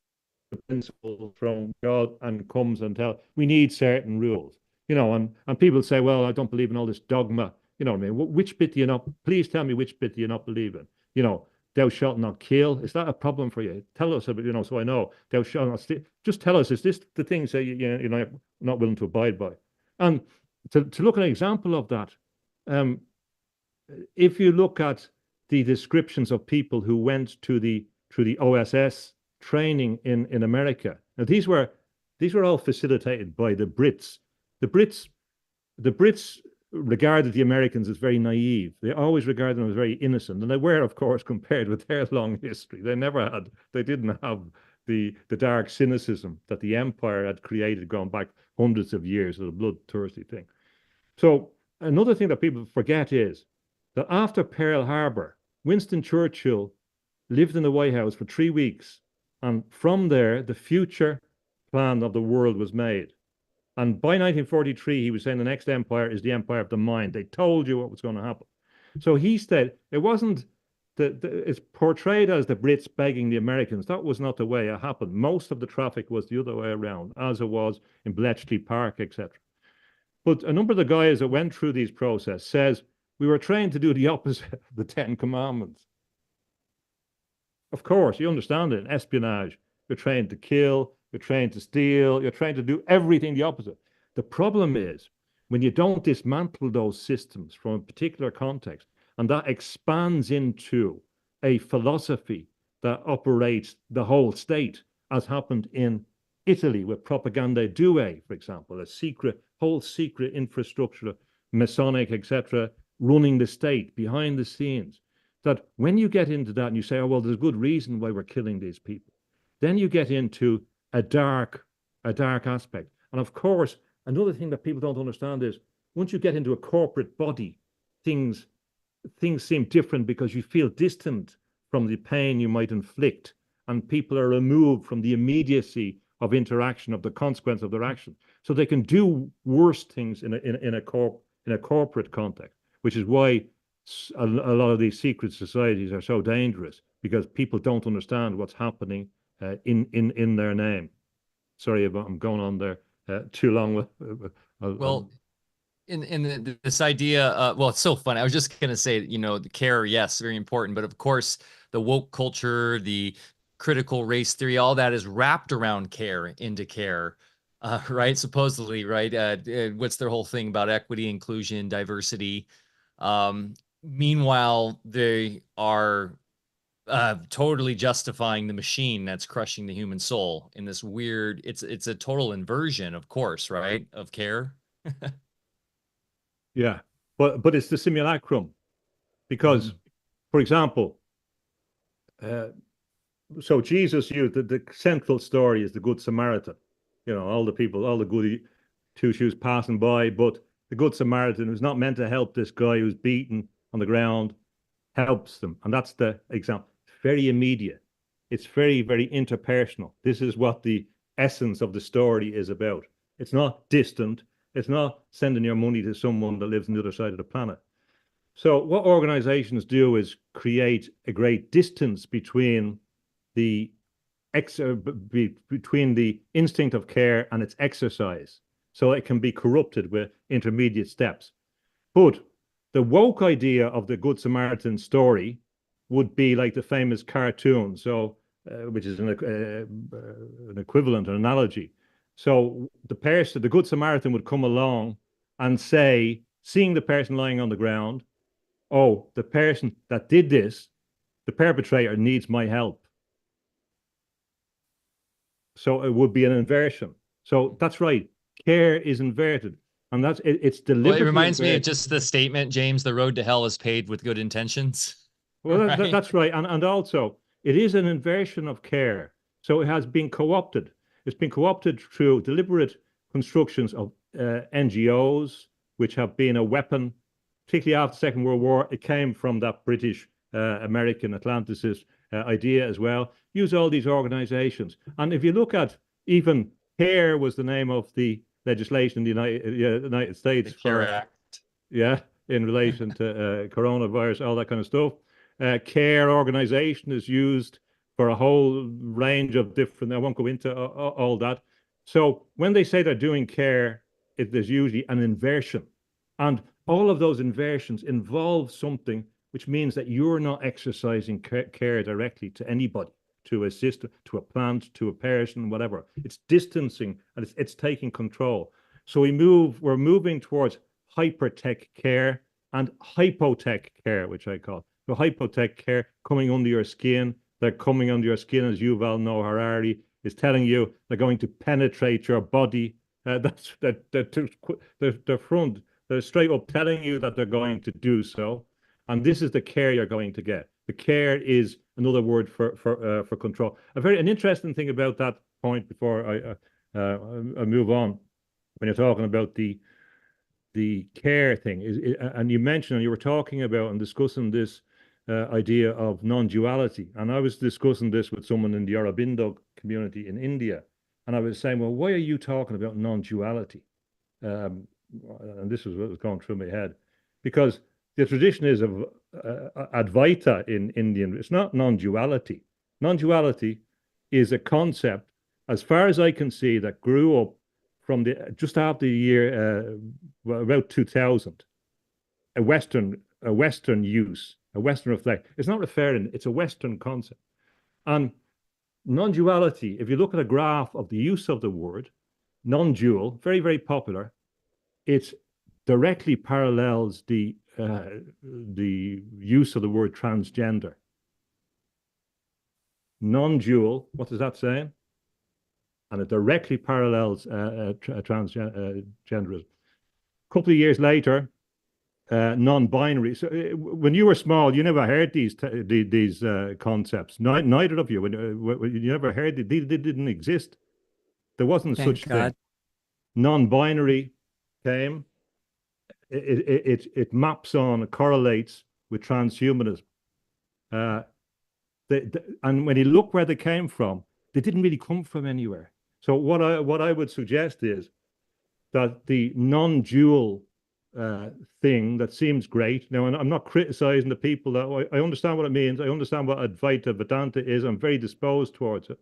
principle from God and comes and tells we need certain rules. And people say, well, I don't believe in all this dogma. You know what I mean? Which bit do you not? Please tell me which bit do you not believe in? Thou shalt not kill. Is that a problem for you? Tell us about, so I know. Thou shalt not steal. Just tell us, is this the things that you're not willing to abide by? And to look at an example of that, if you look at the descriptions of people who went through the OSS training in America, now these were all facilitated by the Brits. The Brits regarded the Americans as very naive. They always regarded them as very innocent, and they were, of course, compared with their long history. They didn't have the dark cynicism that the empire had created going back hundreds of years, of a bloodthirsty thing. So another thing that people forget is that after Pearl Harbor, Winston Churchill lived in the White House for 3 weeks, and from there, the future plan of the world was made. And by 1943, he was saying the next empire is the empire of the mind. They told you what was going to happen. So he said it wasn't it's portrayed as the Brits begging the Americans. That was not the way it happened. Most of the traffic was the other way around, as it was in Bletchley Park, etc. But a number of the guys that went through these processes says we were trained to do the opposite of the Ten Commandments. Of course, you understand it in espionage. You're trained to kill, you're trained to steal, you're trained to do everything the opposite. The problem is when you don't dismantle those systems from a particular context, and that expands into a philosophy that operates the whole state, as happened in Italy with Propaganda Due, for example, whole secret infrastructure, Masonic, etc., running the state behind the scenes. That when you get into that and you say, oh, well, there's a good reason why we're killing these people, then you get into a dark aspect. And of course, another thing that people don't understand is once you get into a corporate body, things seem different because you feel distant from the pain you might inflict, and people are removed from the immediacy of interaction, of the consequence of their action. So they can do worse things in a corporate context, which is why a lot of these secret societies are so dangerous, because people don't understand what's happening in their name. Sorry, I'm going on there too long. Well, in this idea, well, it's so funny. I was just gonna say, the care, yes, very important, but of course, the woke culture, the critical race theory, all that is wrapped around care, into care, right? Supposedly, right? What's their whole thing about equity, inclusion, diversity? Meanwhile, they are totally justifying the machine that's crushing the human soul in this weird. It's a total inversion, of course, right? Of care. Yeah, but it's the simulacrum, because, for example, so Jesus used the central story is the Good Samaritan. All the people, all the goody two shoes passing by, but the Good Samaritan, who's not meant to help this guy who's beaten on the ground, helps them, and that's the example. Very immediate. It's very, very interpersonal. This is what the essence of the story is about. It's not distant. It's not sending your money to someone that lives on the other side of the planet. So what organizations do is create a great distance between the instinct of care and its exercise, so it can be corrupted with intermediate steps. But the woke idea of the Good Samaritan story would be like the famous cartoon, so which is an equivalent, an analogy. So the Good Samaritan would come along and say, seeing the person lying on the ground, oh, the person that did this, the perpetrator needs my help. So it would be an inversion. So that's right. Care is inverted. And it's deliberately Well, it reminds me of inverted. just the statement, James, the road to hell is paved with good intentions. Well, Right? that's right. And also, it is an inversion of care. So it has been co-opted. It's been co-opted through deliberate constructions of NGOs, which have been a weapon, particularly after the Second World War. It came from that British American Atlanticist idea as well. Use all these organizations. And if you look at even CARE was the name of the legislation in the United States CARE Act. Yeah, in relation to coronavirus, all that kind of stuff. CARE organization is used for a whole range of different, I won't go into all that. So when they say they're doing CARE, there's usually an inversion. And all of those inversions involve something which means that you're not exercising care directly to anybody, to a system, to a plant, to a person, whatever. It's distancing and it's taking control. So we're moving towards hypertech care and hypotech care, which I call. So hypotech care coming under your skin. They're coming under your skin, as Yuval Noah Harari is telling you. They're going to penetrate your body. They're straight up telling you that they're going to do so. And this is the care you're going to get. The care is another word for control. An interesting thing about that point before I move on, when you're talking about the care thing is, and you mentioned, and you were talking about and discussing this idea of non-duality. And I was discussing this with someone in the Aurobindo community in India. And I was saying, well, why are you talking about non-duality? And this was what was going through my head. Because the tradition is of Advaita in Indian. It's not non-duality. Non-duality is a concept, as far as I can see, that grew up from just after the year about 2000, a Western use, a Western reflect. It's not referring, it's a Western concept. And non-duality, if you look at a graph of the use of the word, non-dual, very, very popular, it directly parallels the use of the word transgender. Non-dual, what is that saying? And it directly parallels transgenderism. A couple of years later, non-binary. So when you were small, you never heard these concepts. Neither of you. When you never heard it, they didn't exist. There wasn't such thing. Non-binary came. It maps on, it correlates with transhumanism. And when you look where they came from, they didn't really come from anywhere. So what I would suggest is that the non-dual thing that seems great. Now, and I'm not criticizing the people that I understand what it means. I understand what Advaita Vedanta is. I'm very disposed towards it.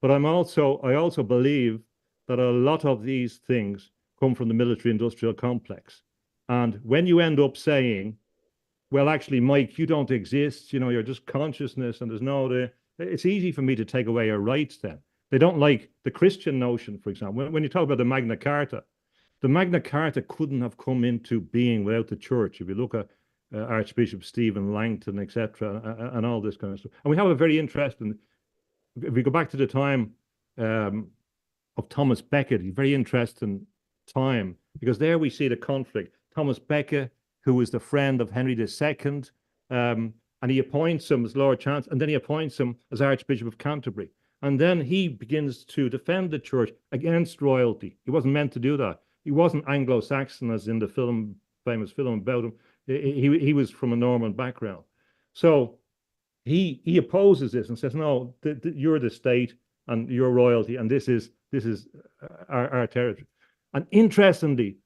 But I also believe that a lot of these things come from the military-industrial complex. And when you end up saying, well, actually, Mike, you don't exist, you're just consciousness and there's no, it's easy for me to take away your rights then. They don't like the Christian notion, for example. When you talk about the Magna Carta couldn't have come into being without the church. If you look at Archbishop Stephen Langton, etc., and all this kind of stuff. And we have a very interesting, if we go back to the time of Thomas Becket, a very interesting time, because there we see the conflict. Thomas Becket, who was the friend of Henry II, and he appoints him as Lord Chancellor, and then he appoints him as Archbishop of Canterbury. And then he begins to defend the church against royalty. He wasn't meant to do that. He wasn't Anglo-Saxon, as in the famous film about him. He was from a Norman background. So he opposes this and says, no, you're the state and you're royalty, and this is our territory. And interestingly,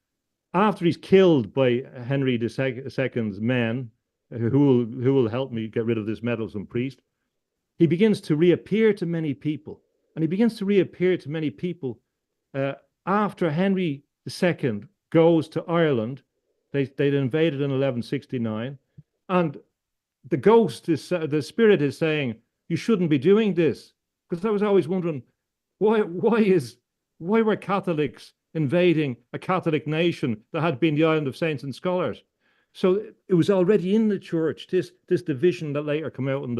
after he's killed by Henry II's men, who will help me get rid of this meddlesome priest, he begins to reappear to many people. And he begins to reappear to many people after Henry II goes to Ireland. They'd invaded in 1169. And the ghost is, the spirit is saying, you shouldn't be doing this. Because I was always wondering, why were Catholics invading a Catholic nation that had been the island of saints and scholars? So it was already in the church, this division that later came out in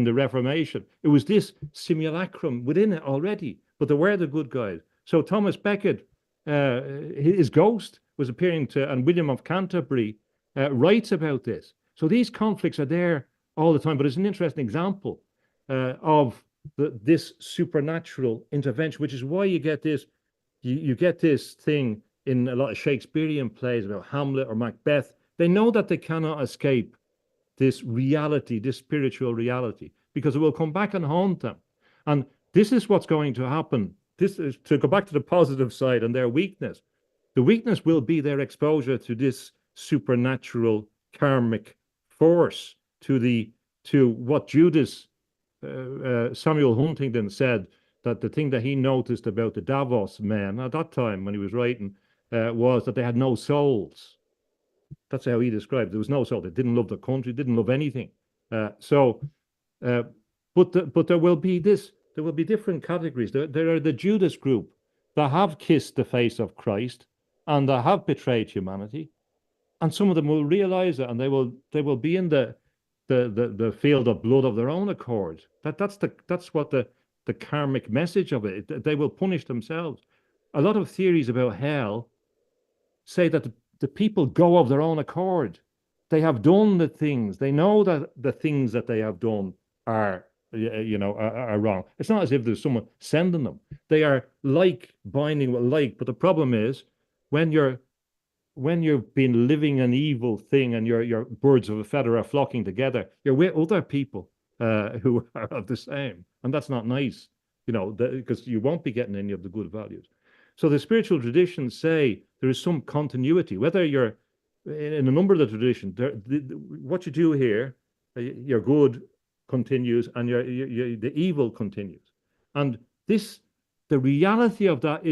the Reformation. It was this simulacrum within it already, but they were the good guys. So Thomas Becket, his ghost was appearing to, and William of Canterbury writes about this. So these conflicts are there all the time, but it's an interesting example of this supernatural intervention, which is why you get this, you get this thing in a lot of Shakespearean plays about Hamlet or Macbeth. They know that they cannot escape this reality, this spiritual reality, because it will come back and haunt them. And this is what's going to happen. This is to go back to the positive side and their weakness. The weakness will be their exposure to this supernatural karmic force, to what Judas Samuel Huntington said, that the thing that he noticed about the Davos men at that time when he was writing was that they had no souls. That's how he described it. There was no soul. They didn't love the country, didn't love anything. But there will be this. There will be different categories. There are the Judas group that have kissed the face of Christ and that have betrayed humanity, and some of them will realize it, and they will be in the field of blood of their own accord. That's what the karmic message of it. They will punish themselves. A lot of theories about hell say that the people go of their own accord. They have done the things. They know that the things that they have done are wrong. It's not as if there's someone sending them. They are like binding with like. But the problem is when you've been living an evil thing and your birds of a feather are flocking together, you're with other people who are of the same, and that's not nice, because you won't be getting any of the good values. So the spiritual traditions say there is some continuity, whether you're in a number of the traditions. What you do here, your good continues, and the evil continues. And the reality of that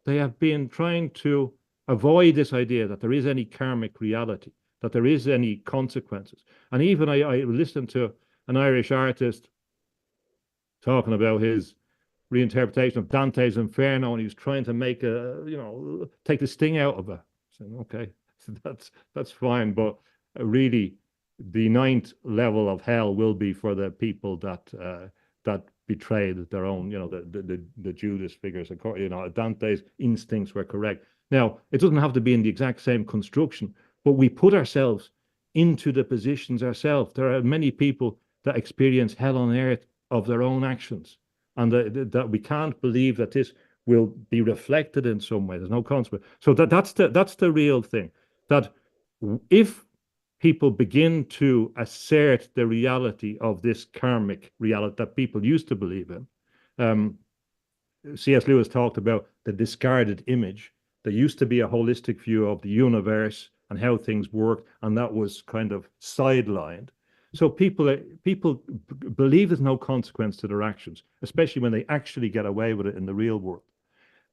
they have been trying to avoid this idea that there is any karmic reality, that there is any consequences. And even I listened to an Irish artist talking about his reinterpretation of Dante's Inferno, and he was trying to make take the sting out of it. Saying, okay, that's fine, but really, the ninth level of hell will be for the people that betrayed their own, the Judas figures. Dante's instincts were correct. Now, it doesn't have to be in the exact same construction, but we put ourselves into the positions ourselves. There are many people that experience hell on earth of their own actions, and that we can't believe that this will be reflected in some way. There's no consequence. So that's the real thing. That if people begin to assert the reality of this karmic reality that people used to believe in, C.S. Lewis talked about the discarded image. There used to be a holistic view of the universe and how things work, and that was kind of sidelined. So people believe there's no consequence to their actions, especially when they actually get away with it in the real world.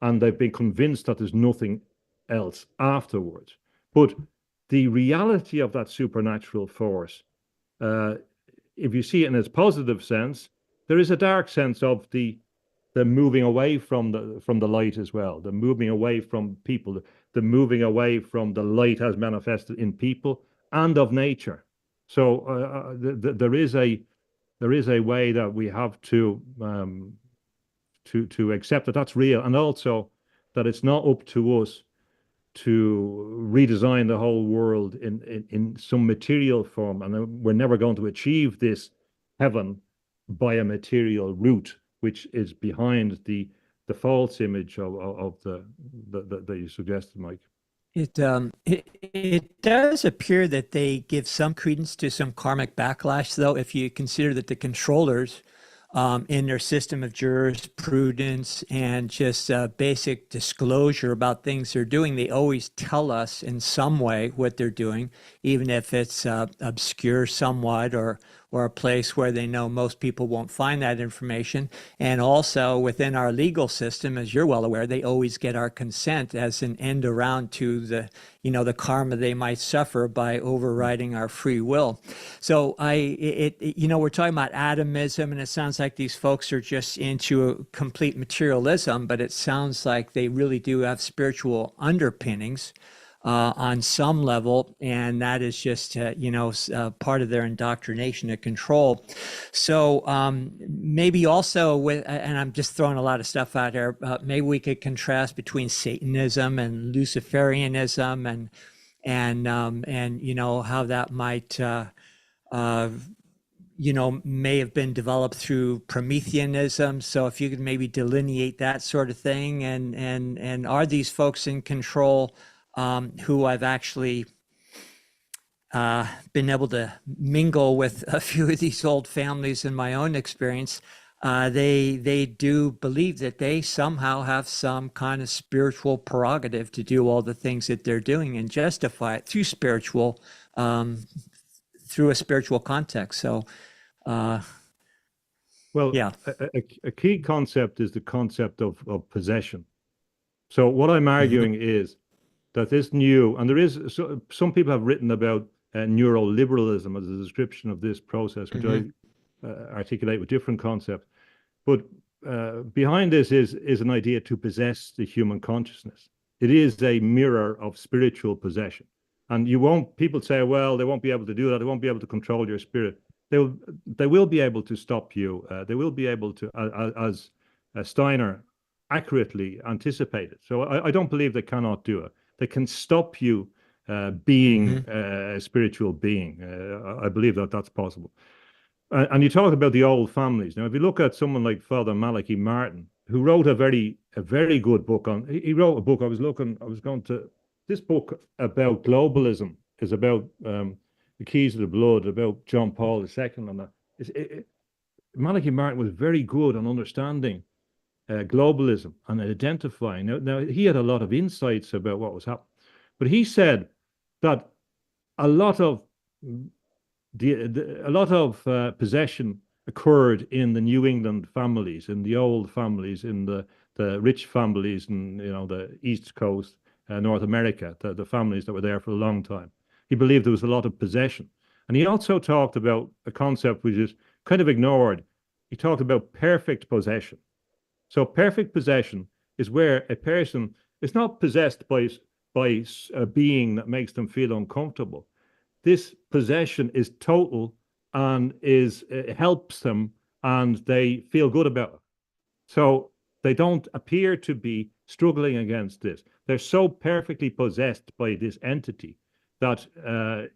And they've been convinced that there's nothing else afterwards. But the reality of that supernatural force, if you see it in its positive sense, there is a dark sense of the moving away from the light as well, the moving away from people, the moving away from the light as manifested in people and of nature. So there is a way that we have to accept that that's real, and also that it's not up to us to redesign the whole world in some material form, and we're never going to achieve this heaven by a material route, which is behind the false image of that you suggested, Mike. It does appear that they give some credence to some karmic backlash, though, if you consider that the controllers in their system of jurisprudence and just basic disclosure about things they're doing, they always tell us in some way what they're doing, even if it's obscure somewhat or or a place where they know most people won't find that information. And also within our legal system, as you're well aware, they always get our consent as an end around to the, the karma they might suffer by overriding our free will. So we're talking about atomism, and it sounds like these folks are just into a complete materialism, but it sounds like they really do have spiritual underpinnings on some level, and that is just part of their indoctrination and control. So maybe also and I'm just throwing a lot of stuff out there, maybe we could contrast between Satanism and Luciferianism, and how that might may have been developed through Prometheanism. So if you could maybe delineate that sort of thing, and are these folks in control? Who I've actually been able to mingle with a few of these old families in my own experience. They do believe that they somehow have some kind of spiritual prerogative to do all the things that they're doing and justify it through a spiritual context. So, yeah, a key concept is the concept of possession. So what I'm arguing is that this new, and there is, some people have written about neuroliberalism as a description of this process, which I articulate with different concepts. But behind this is an idea to possess the human consciousness. It is a mirror of spiritual possession. And people say, well, they won't be able to do that. They won't be able to control your spirit. They will be able to stop you. They will be able to, as Steiner accurately anticipated. So I don't believe they cannot do it. They can stop you being a spiritual being. I believe that that's possible. And you talk about the old families. Now, if you look at someone like Father Malachi Martin, who wrote a very good book on, he wrote a book, this book about globalism is about the keys of the blood, about John Paul II and that. Malachi Martin was very good on understanding globalism and identifying. Now, he had a lot of insights about what was happening, but he said that a lot of possession occurred in the New England families, in the old families, in the rich families, in the East Coast, North America, the families that were there for a long time. He believed there was a lot of possession, and he also talked about a concept which is kind of ignored. He talked about perfect possession. So perfect possession is where a person is not possessed by a being that makes them feel uncomfortable. This possession is total and it helps them, and they feel good about it. So they don't appear to be struggling against this. They're so perfectly possessed by this entity that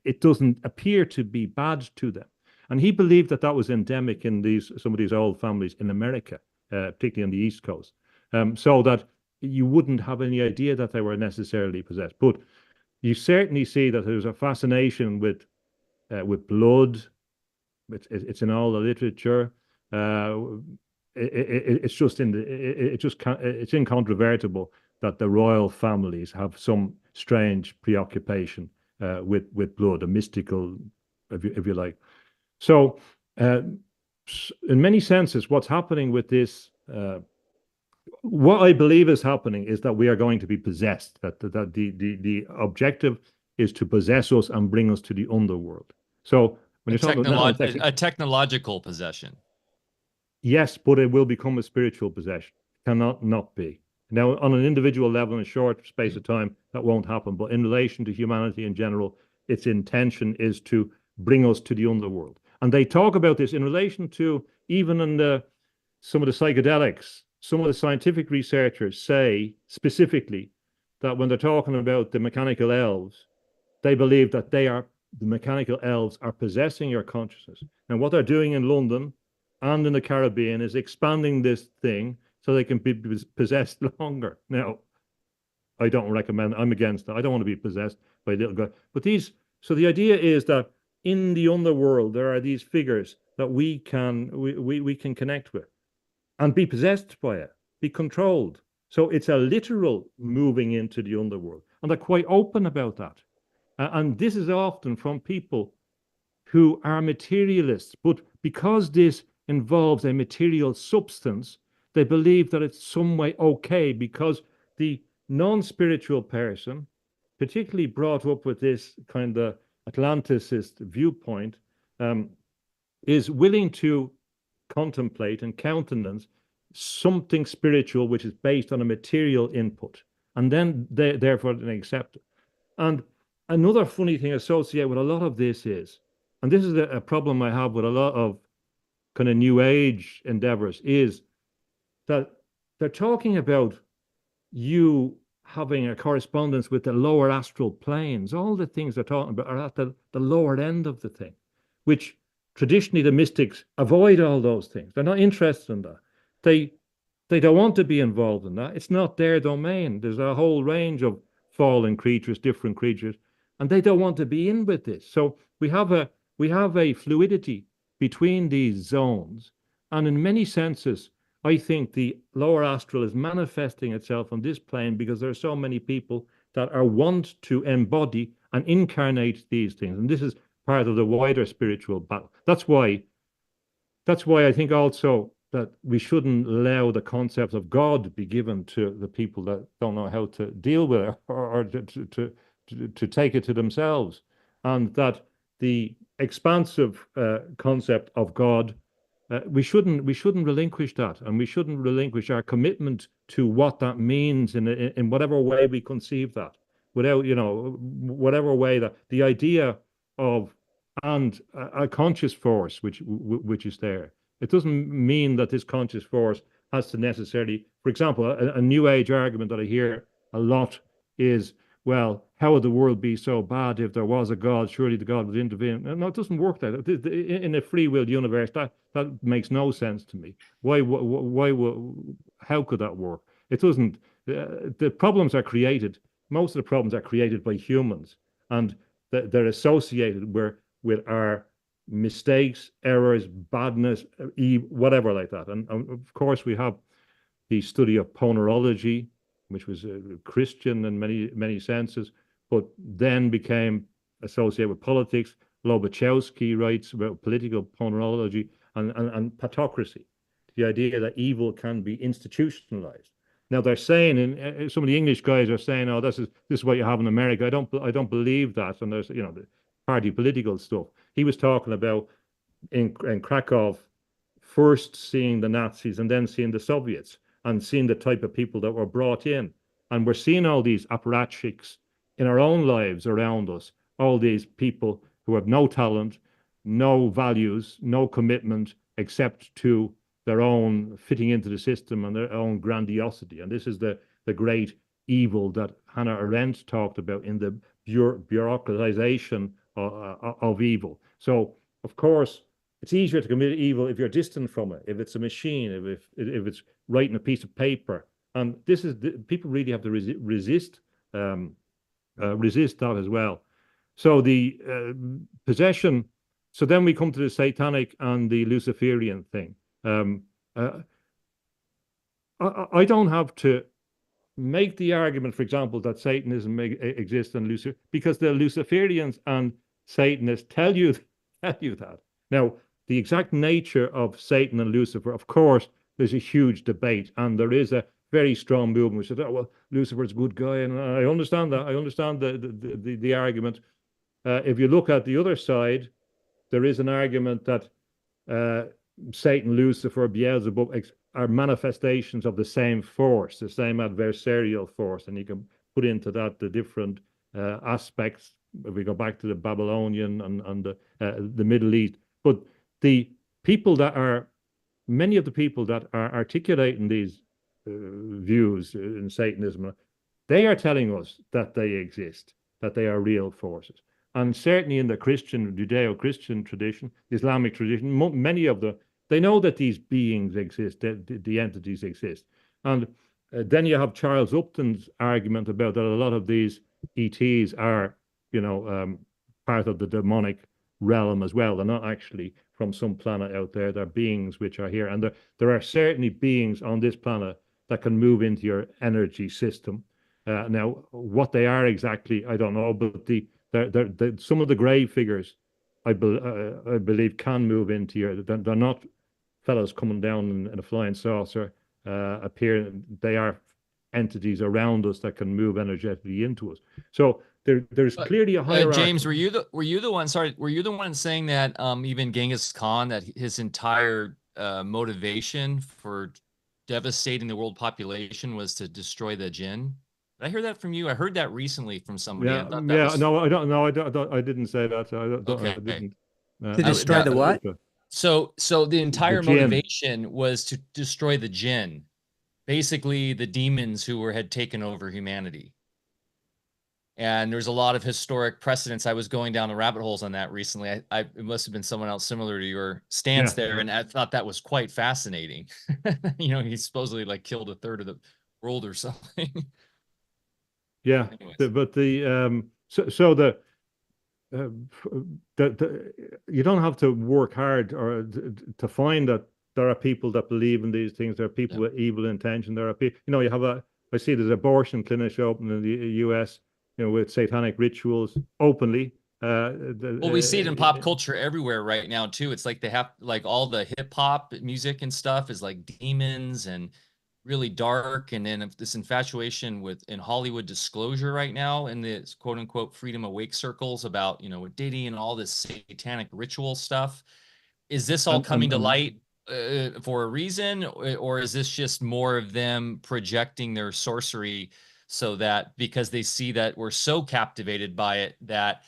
it doesn't appear to be bad to them. And he believed that was endemic in some of these old families in America, particularly on the East Coast, so that you wouldn't have any idea that they were necessarily possessed. But you certainly see that there's a fascination with blood. It's in all the literature. It's incontrovertible that the royal families have some strange preoccupation with blood, a mystical, if you like. So, in many senses, what's happening with this, what I believe is happening is that we are going to be possessed. That the objective is to possess us and bring us to the underworld. So when you're talking about a technological possession. Yes, but it will become a spiritual possession. Cannot not be. Now, on an individual level, in a short space of time, that won't happen. But in relation to humanity in general, its intention is to bring us to the underworld. And they talk about this in relation to, even in some of the psychedelics, some of the scientific researchers say specifically that when they're talking about the mechanical elves, they believe that the mechanical elves are possessing your consciousness. And what they're doing in London and in the Caribbean is expanding this thing so they can be possessed longer. Now, I don't recommend, I'm against that. I don't want to be possessed by little guys. But so the idea is that in the underworld, there are these figures that we can connect with and be possessed by it, be controlled. So it's a literal moving into the underworld. And they're quite open about that. And this is often from people who are materialists, but because this involves a material substance, they believe that it's some way okay, because the non-spiritual person, particularly brought up with this kind of Atlanticist viewpoint, is willing to contemplate and countenance something spiritual which is based on a material input, and then therefore they accept it. And another funny thing associated with a lot of this is, and this is a problem I have with a lot of kind of New Age endeavors, is that they're talking about you having a correspondence with the lower astral planes. All the things they're talking about are at the lower end of the thing, which traditionally the mystics avoid all those things. They're not interested in that. They don't want to be involved in that. It's not their domain. There's a whole range of fallen creatures, different creatures, and they don't want to be in with this. So we have a fluidity between these zones, and in many senses, I think the lower astral is manifesting itself on this plane because there are so many people that are want to embody and incarnate these things, and this is part of the wider spiritual battle. That's why I think also that we shouldn't allow the concept of God be given to the people that don't know how to deal with it, or to take it to themselves, and that the expansive concept of God, we shouldn't relinquish that, and we shouldn't relinquish our commitment to what that means in whatever way we conceive that, without, whatever way that the idea of and a conscious force which is there. It doesn't mean that this conscious force has to necessarily, for example, a New Age argument that I hear a lot is, well, how would the world be so bad if there was a God? Surely the God would intervene. No, it doesn't work that. In a free will universe, that makes no sense to me. How could that work? It doesn't. The problems are created. Most of the problems are created by humans, and they're associated with our mistakes, errors, badness, whatever like that. And of course, we have the study of ponerology, which was Christian in many senses, but then became associated with politics. Lobachowski writes about political ponerology and pathocracy, the idea that evil can be institutionalized. Now they're saying, and some of the English guys are saying, "Oh, this is what you have in America." I don't believe that. And there's the party political stuff. He was talking about in Krakow, first seeing the Nazis and then seeing the Soviets, and seeing the type of people that were brought in. And we're seeing all these apparatchiks in our own lives around us, all these people who have no talent, no values, no commitment, except to their own fitting into the system and their own grandiosity. And this is the great evil that Hannah Arendt talked about in the bureaucratization of evil. So, of course, it's easier to commit evil if you're distant from it, if it's a machine, if it's writing a piece of paper. And this is people really have to resist that as well. So the possession. So then we come to the satanic and the Luciferian thing. I don't have to make the argument, for example, that Satanism exists and Lucifer, because the Luciferians and Satanists tell you that. Now, the exact nature of Satan and Lucifer, of course, there's a huge debate, and there is a very strong movement which says, "Oh, well, Lucifer's a good guy," and I understand that. I understand the argument. If you look at the other side, there is an argument that Satan, Lucifer, Beelzebub are manifestations of the same force, the same adversarial force, and you can put into that the different aspects. If we go back to the Babylonian and the Middle East, but many of the people that are articulating these views in Satanism, they are telling us that they exist, that they are real forces. And certainly in the Christian, Judeo-Christian tradition, Islamic tradition, many of them, they know that these beings exist, the entities exist. And then you have Charles Upton's argument about that a lot of these ETs are, part of the demonic realm as well. They're not actually from some planet out there. They're beings which are here. And there are certainly beings on this planet that can move into your energy system. Now, what they are exactly, I don't know, but some of the grave figures I believe can move into your. They're not fellows coming down in a flying saucer appear. They are entities around us that can move energetically into us. So there's clearly a hierarchy. James, were you the one? Sorry, were you the one saying that even Genghis Khan, that his entire motivation for devastating the world population was to destroy the jinn? Did I hear that from you? I heard that recently from somebody. Yeah, I thought that was... No, I don't know. I didn't say that. Okay. I didn't. To destroy the what? So the entire jinn. motivation was to destroy the jinn, basically the demons who had taken over humanity. And there's a lot of historic precedents. I was going down the rabbit holes on that recently. It must have been someone else similar to your stance there, and I thought that was quite fascinating. You know, he supposedly like killed a third of the world or something. Yeah, but you don't have to work hard or to find that there are people that believe in these things. There are people with evil intention. There are people, you know, I see there's abortion clinics open in the US, you know, with satanic rituals openly. Well, we see it in pop culture everywhere right now too. It's like they have like all the hip hop music and stuff is like demons and really dark, and then this infatuation in Hollywood disclosure right now in the quote unquote freedom awake circles about, you know, with Diddy and all this satanic ritual stuff. Is this all coming to light for a reason, or is this just more of them projecting their sorcery so that because they see that we're so captivated by it that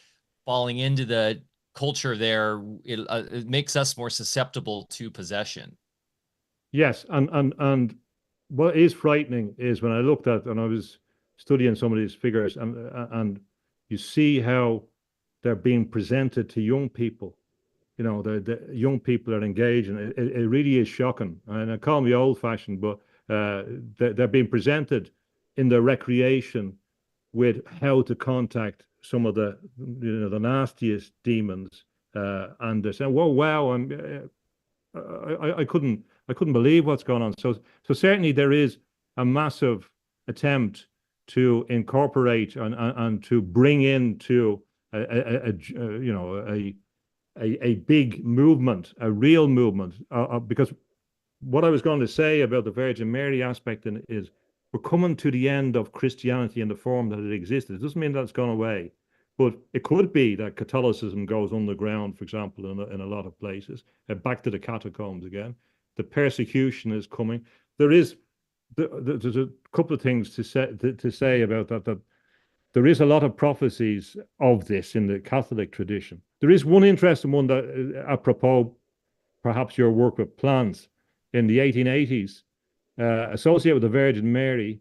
falling into the culture there, it makes us more susceptible to possession? Yes, and what is frightening is when I looked at and I was studying some of these figures, and you see how they're being presented to young people. You know, the young people are engaged, and it really is shocking. And I call me old-fashioned, but they're being presented in their recreation with how to contact some of the, you know, the nastiest demons, and they're saying, "Whoa, wow!" I couldn't believe what's going on. So certainly there is a massive attempt to incorporate and to bring into a big movement, a real movement, because what I was going to say about the Virgin Mary aspect is we're coming to the end of Christianity in the form that it existed. It doesn't mean that's gone away, but it could be that Catholicism goes underground, for example, in a lot of places, back to the catacombs again. The persecution is coming. There's a couple of things to say about that there is a lot of prophecies of this in the Catholic tradition. There is one interesting one that, apropos, perhaps your work with plants, in the 1880s, associated with the Virgin Mary,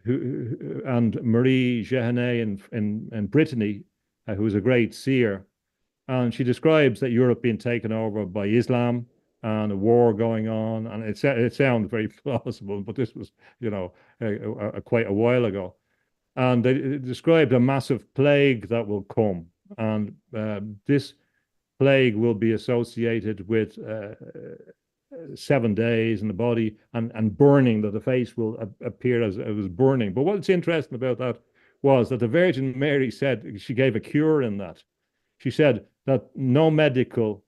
and Marie Gehennet in Brittany, who was a great seer, and she describes that Europe being taken over by Islam and a war going on, and it sounds very plausible, but this was, you know, quite a while ago. And they described a massive plague that will come, and this plague will be associated with 7 days in the body and burning, that the face will appear as it was burning. But what's interesting about that was that the Virgin Mary said she gave a cure in that. She said that no medical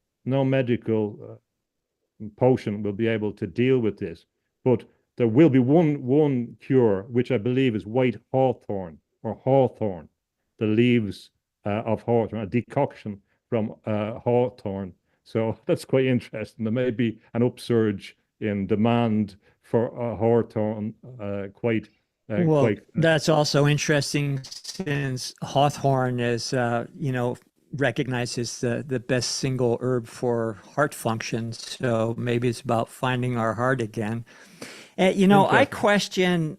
potion will be able to deal with this, but there will be one cure, which I believe is white hawthorn, the leaves of hawthorn, a decoction from hawthorn. So that's quite interesting. There may be an upsurge in demand for hawthorn that's also interesting, since hawthorn is, recognized as the best single herb for heart function. So maybe it's about finding our heart again. I question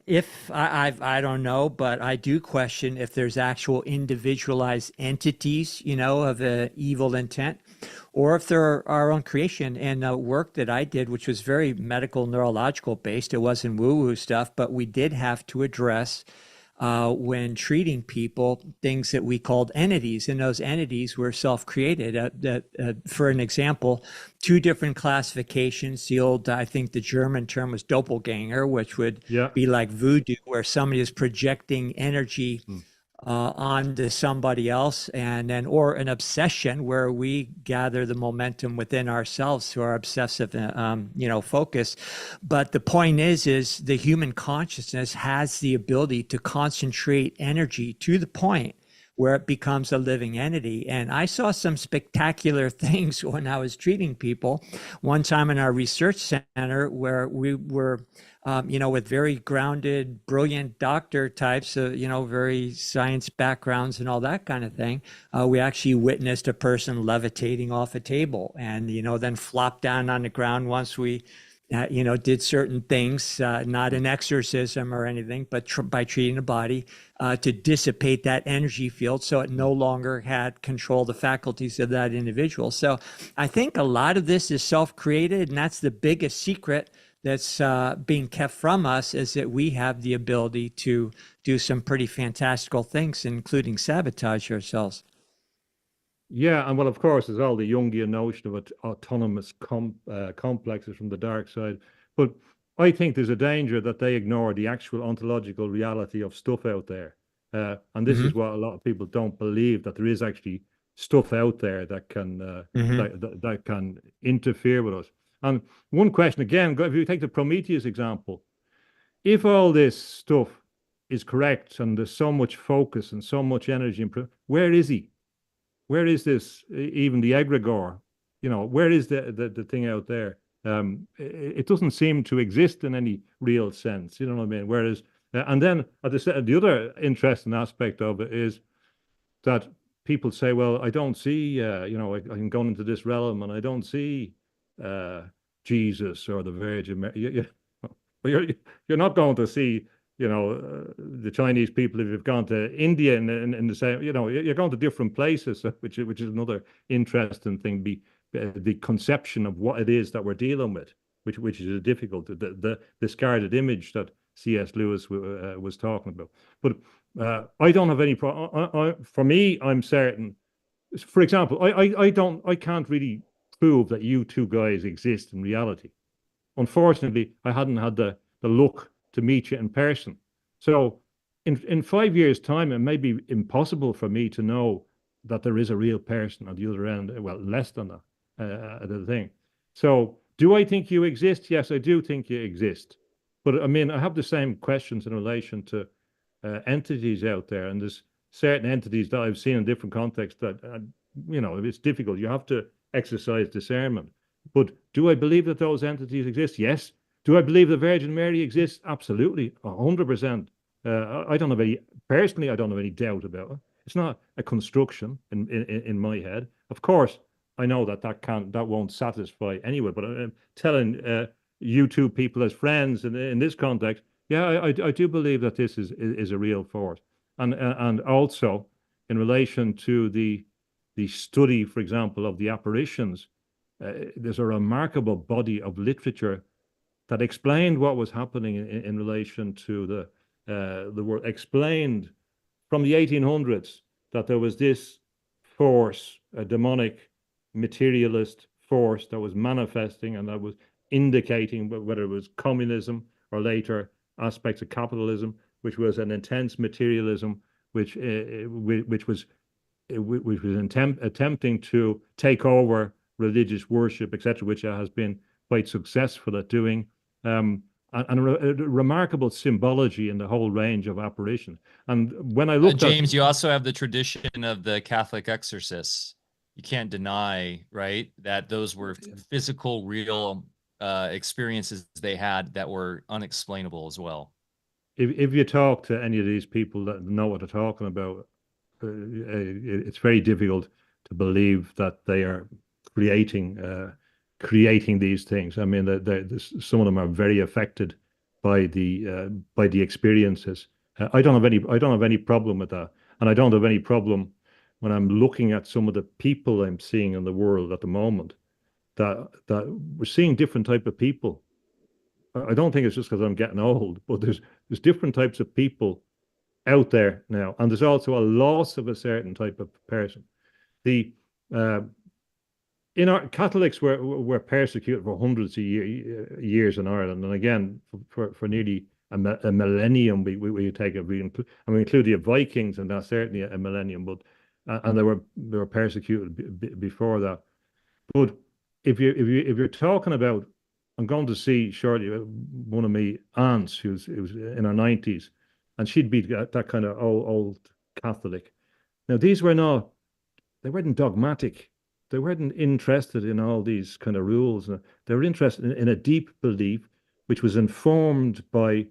if I don't know, but I do question if there's actual individualized entities, of evil intent, or if they're our own creation. And the work that I did, which was very medical, neurological based, it wasn't woo-woo stuff, but we did have to address when treating people, things that we called entities, and those entities were self-created. For an example, 2 different classifications. The old, I think the German term was doppelganger, which would be like voodoo, where somebody is projecting energy onto somebody else, and then or an obsession where we gather the momentum within ourselves through our obsessive focus. But the point is the human consciousness has the ability to concentrate energy to the point where it becomes a living entity. And I saw some spectacular things when I was treating people. One time in our research center where we were with very grounded, brilliant doctor types, very science backgrounds and all that kind of thing. We actually witnessed a person levitating off a table and, then flopped down on the ground once we, did certain things, not an exorcism or anything, but by treating the body to dissipate that energy field so it no longer had control of the faculties of that individual. So I think a lot of this is self-created, and that's the biggest secret that's being kept from us, is that we have the ability to do some pretty fantastical things, including sabotage ourselves. Yeah, and well, of course, there's all the Jungian notion of autonomous complexes from the dark side. But I think there's a danger that they ignore the actual ontological reality of stuff out there. And this is what a lot of people don't believe, that there is actually stuff out there that can that can interfere with us. And one question again, if you take the Prometheus example, if all this stuff is correct and there's so much focus and so much energy, where is he? Where is this, even the egregore? Where is the thing out there? It doesn't seem to exist in any real sense. You know what I mean? Whereas, and then the other interesting aspect of it is that people say, well, I don't see, I can go into this realm and I don't see Jesus or the Virgin Mary. You're not going to see, the Chinese people, if you've gone to India in the same, you're going to different places, which is another interesting thing. The conception of what it is that we're dealing with, which is difficult. The discarded image that C.S. Lewis was talking about. But I don't have any problem. For me, I'm certain. For example, I can't really prove that you two guys exist in reality. Unfortunately, I hadn't had the luck to meet you in person. So in 5 years' time, it may be impossible for me to know that there is a real person at the other end. Well, less than that, the thing. So do I think you exist? Yes, I do think you exist. But I mean, I have the same questions in relation to entities out there. And there's certain entities that I've seen in different contexts that, it's difficult. You have to exercise discernment. But do I believe that those entities exist? Yes. Do I believe the Virgin Mary exists? Absolutely, 100%. I don't have any doubt about it. It's not a construction in my head. Of course, I know that won't satisfy anyone. But I'm telling you two people as friends in this context, yeah, I do believe that this is a real force, and also in relation to the study, for example, of the apparitions. There's a remarkable body of literature that explained what was happening in relation to the world, explained from the 1800s that there was this force, a demonic materialist force that was manifesting and that was indicating whether it was communism or later aspects of capitalism, which was an intense materialism, which was attempting to take over religious worship, etc., which it has been quite successful at doing, and a remarkable symbology in the whole range of apparitions. And when I looked James, you also have the tradition of the Catholic exorcists. You can't deny, right, that those were physical, real experiences they had that were unexplainable as well. If you talk to any of these people that know what they're talking about, it's very difficult to believe that they are creating these things. I mean, some of them are very affected by the experiences. I don't have any problem with that, and I don't have any problem when I'm looking at some of the people I'm seeing in the world at the moment. That we're seeing different type of people. I don't think it's just because I'm getting old, but there's different types of people out there now, and there's also a loss of a certain type of person. In our Catholics were persecuted for hundreds of years in Ireland, and again for nearly a millennium. We take it. We include the Vikings, and that's certainly a millennium. But and they were persecuted before that. But if you're talking about, I'm going to see shortly one of my aunts who's in her 90s, and she'd be that kind of old Catholic. Now these were not, they weren't dogmatic. They weren't interested in all these kind of rules. They were interested in a deep belief, which was informed by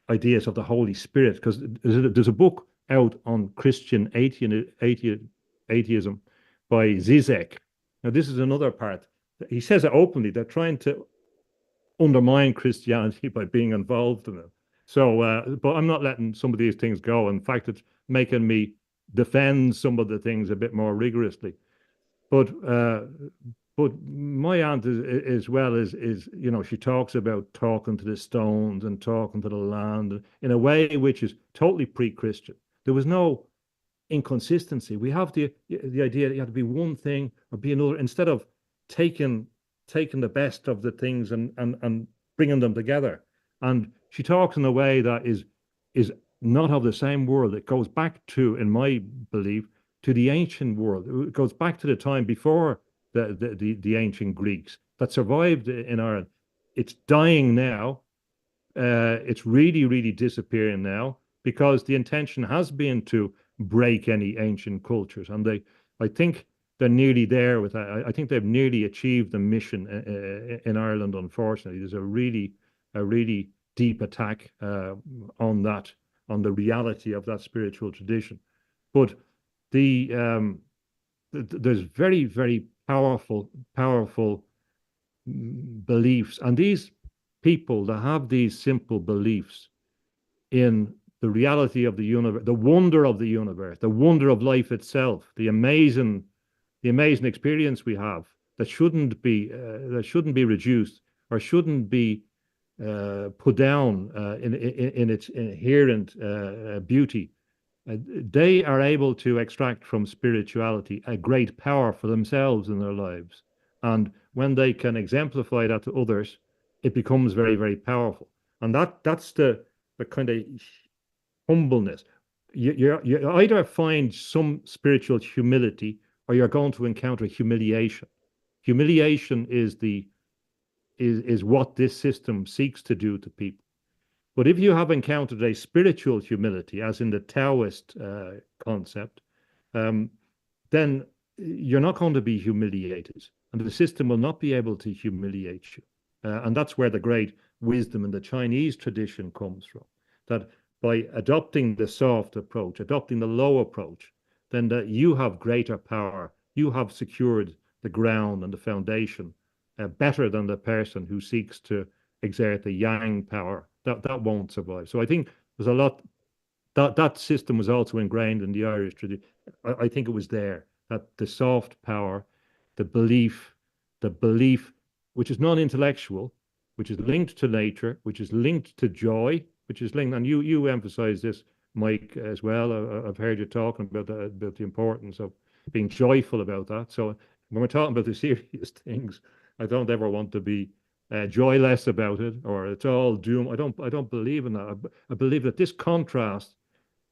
ideas of the Holy Spirit. Because there's a book out on Christian atheism by Zizek. Now, this is another part. He says it openly. They're trying to undermine Christianity by being involved in it. So, but I'm not letting some of these things go. In fact, it's making me defend some of the things a bit more rigorously. But my aunt as well is she talks about talking to the stones and talking to the land in a way which is totally pre-Christian. There was no inconsistency. We have the idea that you have to be one thing or be another, instead of taking the best of the things and bringing them together. And she talks in a way that is not of the same world. It goes back to, in my belief, to the ancient world. It goes back to the time before the ancient Greeks that survived in Ireland. It's dying now. It's really, really disappearing now, because the intention has been to break any ancient cultures. And I think they're nearly there with that. I think they've nearly achieved the mission in Ireland, unfortunately. There's a really deep attack on the reality of that spiritual tradition. But there's very, very powerful beliefs. And these people that have these simple beliefs in the reality of the universe, the wonder of the universe, the wonder of life itself, the amazing experience we have, that shouldn't be reduced or shouldn't be put down in its inherent beauty. They are able to extract from spirituality a great power for themselves in their lives. And when they can exemplify that to others, it becomes very, very powerful. And that's the kind of humbleness. You either find some spiritual humility, or you're going to encounter humiliation. Humiliation is what this system seeks to do to people. But if you have encountered a spiritual humility, as in the Taoist concept, then you're not going to be humiliated, and the system will not be able to humiliate you. And that's where the great wisdom in the Chinese tradition comes from, that by adopting the soft approach, adopting the low approach, then that you have greater power. You have secured the ground and the foundation better than the person who seeks to exert the yang power. That won't survive. So I think there's a lot that system was also ingrained in the Irish tradition. I think it was there, that the soft power, the belief, which is non-intellectual, which is linked to nature, which is linked to joy, which is linked, and you emphasize this, Mike, as well. I've heard you talking about the importance of being joyful about that. So when we're talking about the serious things, I don't ever want to be joyless about it, or it's all doom. I don't believe in that. I believe that this contrast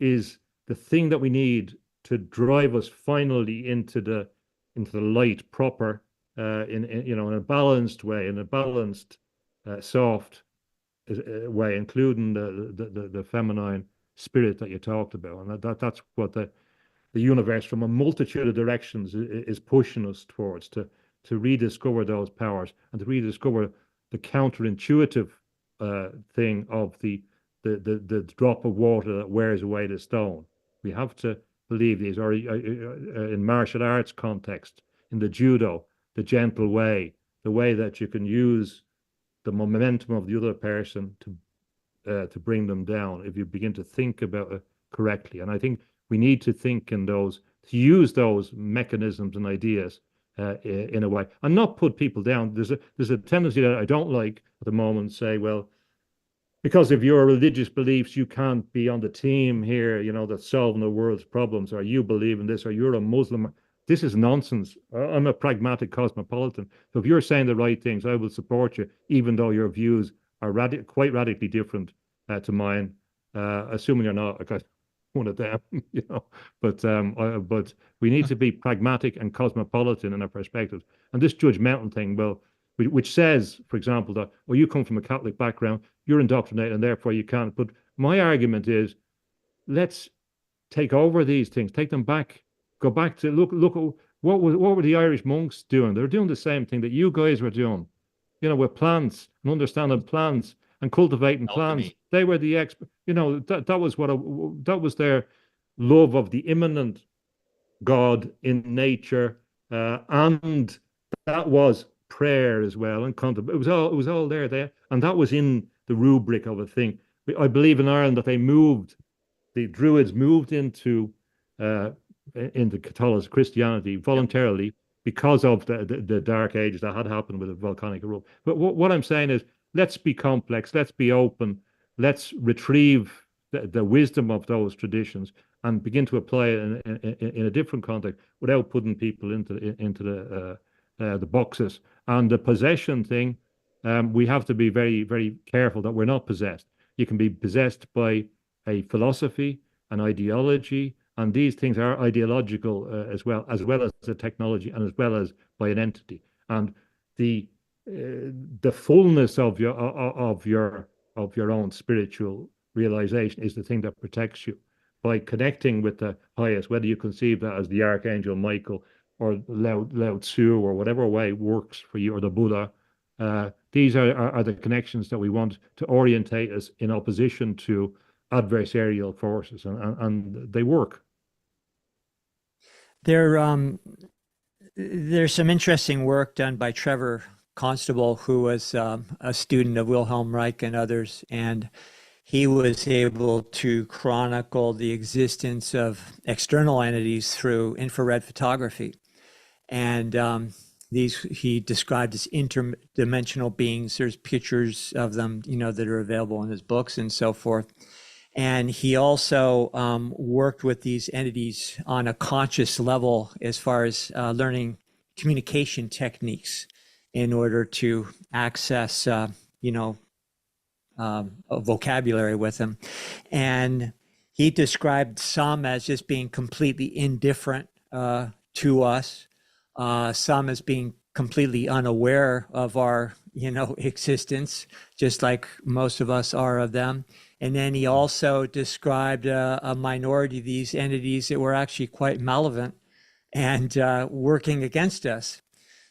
is the thing that we need to drive us finally into the light proper, in a balanced way, in a balanced, soft way, including the feminine spirit that you talked about. And that's what the universe, from a multitude of directions, is pushing us towards, to rediscover those powers and to rediscover the counterintuitive thing of the drop of water that wears away the stone. We have to believe these, or in martial arts context, in the judo, the gentle way, the way that you can use the momentum of the other person to bring them down if you begin to think about it correctly. And I think we need to think in those, to use those mechanisms and ideas in a way, and not put people down. There's a tendency that I don't like at the moment, say, well, because of your religious beliefs, you can't be on the team here, that's solving the world's problems, or you believe in this, or you're a Muslim. This is nonsense. I'm a pragmatic cosmopolitan. So if you're saying the right things, I will support you, even though your views are quite radically different to mind, assuming you're not like one of them, you know. But we need to be pragmatic and cosmopolitan in our perspectives. And this judgmental thing, well, which says, for example, that, well, you come from a Catholic background, you're indoctrinated, and therefore you can't. But my argument is, let's take over these things, take them back, go back to look at what were the Irish monks doing? They were doing the same thing that you guys were doing, you know, with plants and understanding plants and cultivating plants. Alchemy. They were the expert, you know, that was that was their love of the immanent God in nature, and that was prayer as well, and it was all there, and that was in the rubric of a thing. I believe in Ireland that the Druids moved into Catholic Christianity voluntarily because of the Dark Ages that had happened with the volcanic eruption. But what I'm saying is, let's be complex, let's be open, let's retrieve the wisdom of those traditions and begin to apply it in a different context without putting people into the boxes. And the possession thing, we have to be very, very careful that we're not possessed. You can be possessed by a philosophy, an ideology, and these things are ideological as well as the technology, and as well as by an entity. And the fullness of your own spiritual realization is the thing that protects you. By connecting with the highest, whether you conceive that as the Archangel Michael or Lao Tzu or whatever way works for you, or the Buddha, these are the connections that we want to orientate us in opposition to adversarial forces, and they work. There's some interesting work done by Trevor Constable, who was a student of Wilhelm Reich and others, and he was able to chronicle the existence of external entities through infrared photography. And these he described as interdimensional beings. There's pictures of them, you know, that are available in his books and so forth. And he also worked with these entities on a conscious level as far as learning communication techniques in order to access, a vocabulary with them. And he described some as just being completely indifferent to us, some as being completely unaware of our, existence, just like most of us are of them. And then he also described a minority of these entities that were actually quite malevolent and working against us.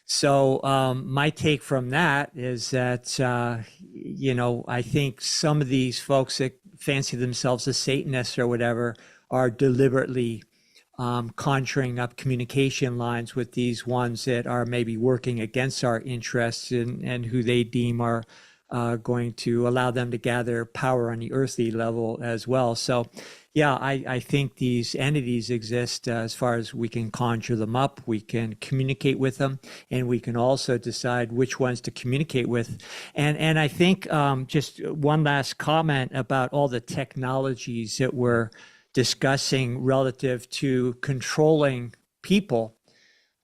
So my take from that is that, I think some of these folks that fancy themselves as Satanists or whatever are deliberately conjuring up communication lines with these ones that are maybe working against our interests and who they deem are going to allow them to gather power on the earthly level as well. So, yeah, I think these entities exist as far as we can conjure them up, we can communicate with them, and we can also decide which ones to communicate with. And I think just one last comment about all the technologies that we're discussing relative to controlling people.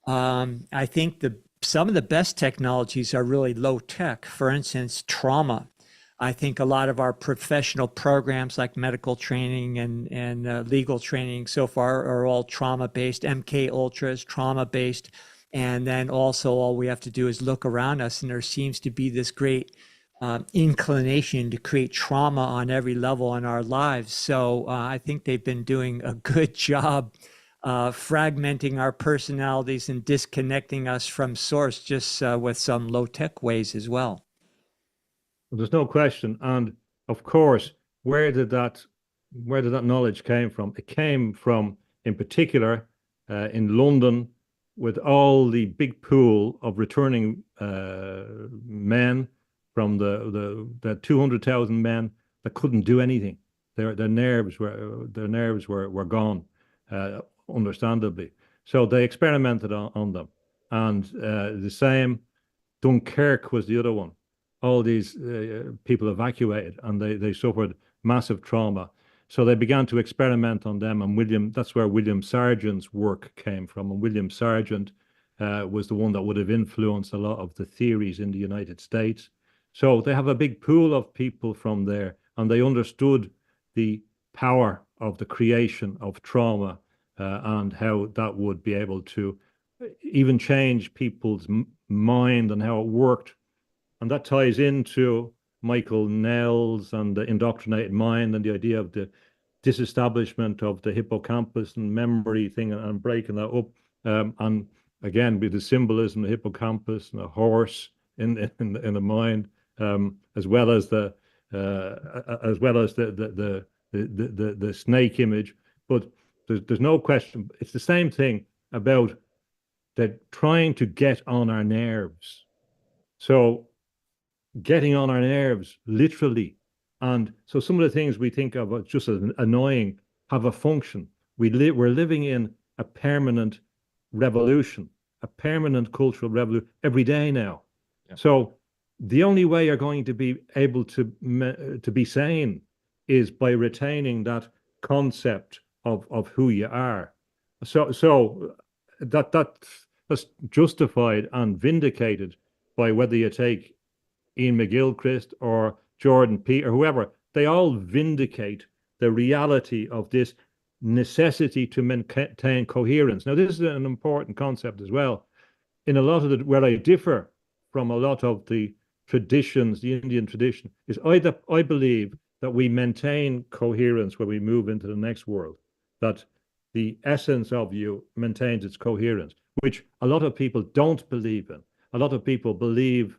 I think some of the best technologies are really low tech. For instance, trauma. I think a lot of our professional programs like medical training and legal training so far are all trauma-based. MK Ultra is trauma-based. And then also all we have to do is look around us, and there seems to be this great inclination to create trauma on every level in our lives. So I think they've been doing a good job fragmenting our personalities and disconnecting us from source, just with some low-tech ways as well. There's no question. And of course, where did that knowledge came from? It came from, in particular, in London, with all the big pool of returning men from the 200,000 men that couldn't do anything. Their nerves were gone, understandably. So they experimented on them. And the same, Dunkirk was the other one. All these people evacuated, and they suffered massive trauma. So they began to experiment on them, and that's where William Sargent's work came from. And William Sargent was the one that would have influenced a lot of the theories in the United States. So they have a big pool of people from there, and they understood the power of the creation of trauma and how that would be able to even change people's mind and how it worked. And that ties into Michael Nell's and the indoctrinated mind and the idea of the disestablishment of the hippocampus and memory thing and breaking that up. And again, with the symbolism, the hippocampus and the horse in the mind, as well as the snake image. But there's no question. It's the same thing about that trying to get on our nerves. So getting on our nerves, literally. And so some of the things we think of as just as annoying have a function. We're living in a permanent revolution, a permanent cultural revolution every day now. Yeah. So the only way you're going to be able to be sane is by retaining that concept of who you are. So that's justified and vindicated by whether you take Ian McGilchrist or Jordan Peterson or whoever. They all vindicate the reality of this necessity to maintain coherence. Now, this is an important concept as well. In a lot of where I differ from a lot of the traditions, the Indian tradition, is I believe that we maintain coherence when we move into the next world, that the essence of you maintains its coherence, which a lot of people don't believe in. A lot of people believe,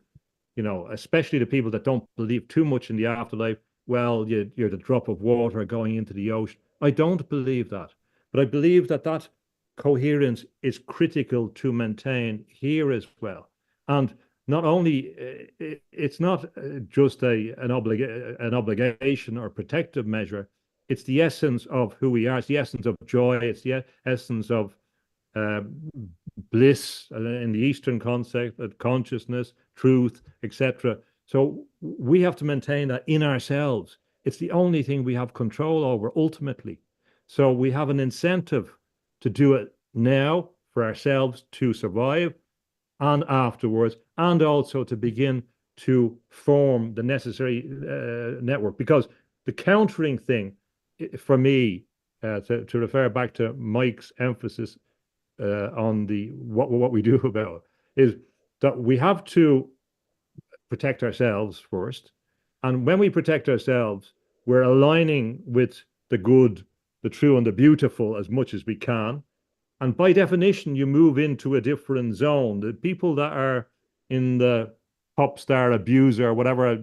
especially the people that don't believe too much in the afterlife, well, you're the drop of water going into the ocean. I don't believe that, but I believe that coherence is critical to maintain here as well. And not only, it's not just an obligation or protective measure, it's the essence of who we are. It's the essence of joy. It's the essence of bliss in the Eastern concept of consciousness, truth, etc. So we have to maintain that in ourselves. It's the only thing we have control over ultimately. So we have an incentive to do it now for ourselves to survive and afterwards, and also to begin to form the necessary network. Because the countering thing, for me, to refer back to Mike's emphasis on what we do about it, is that we have to protect ourselves first. And when we protect ourselves, we're aligning with the good, the true, and the beautiful as much as we can. And by definition, you move into a different zone. The people that are in the pop star abuser, whatever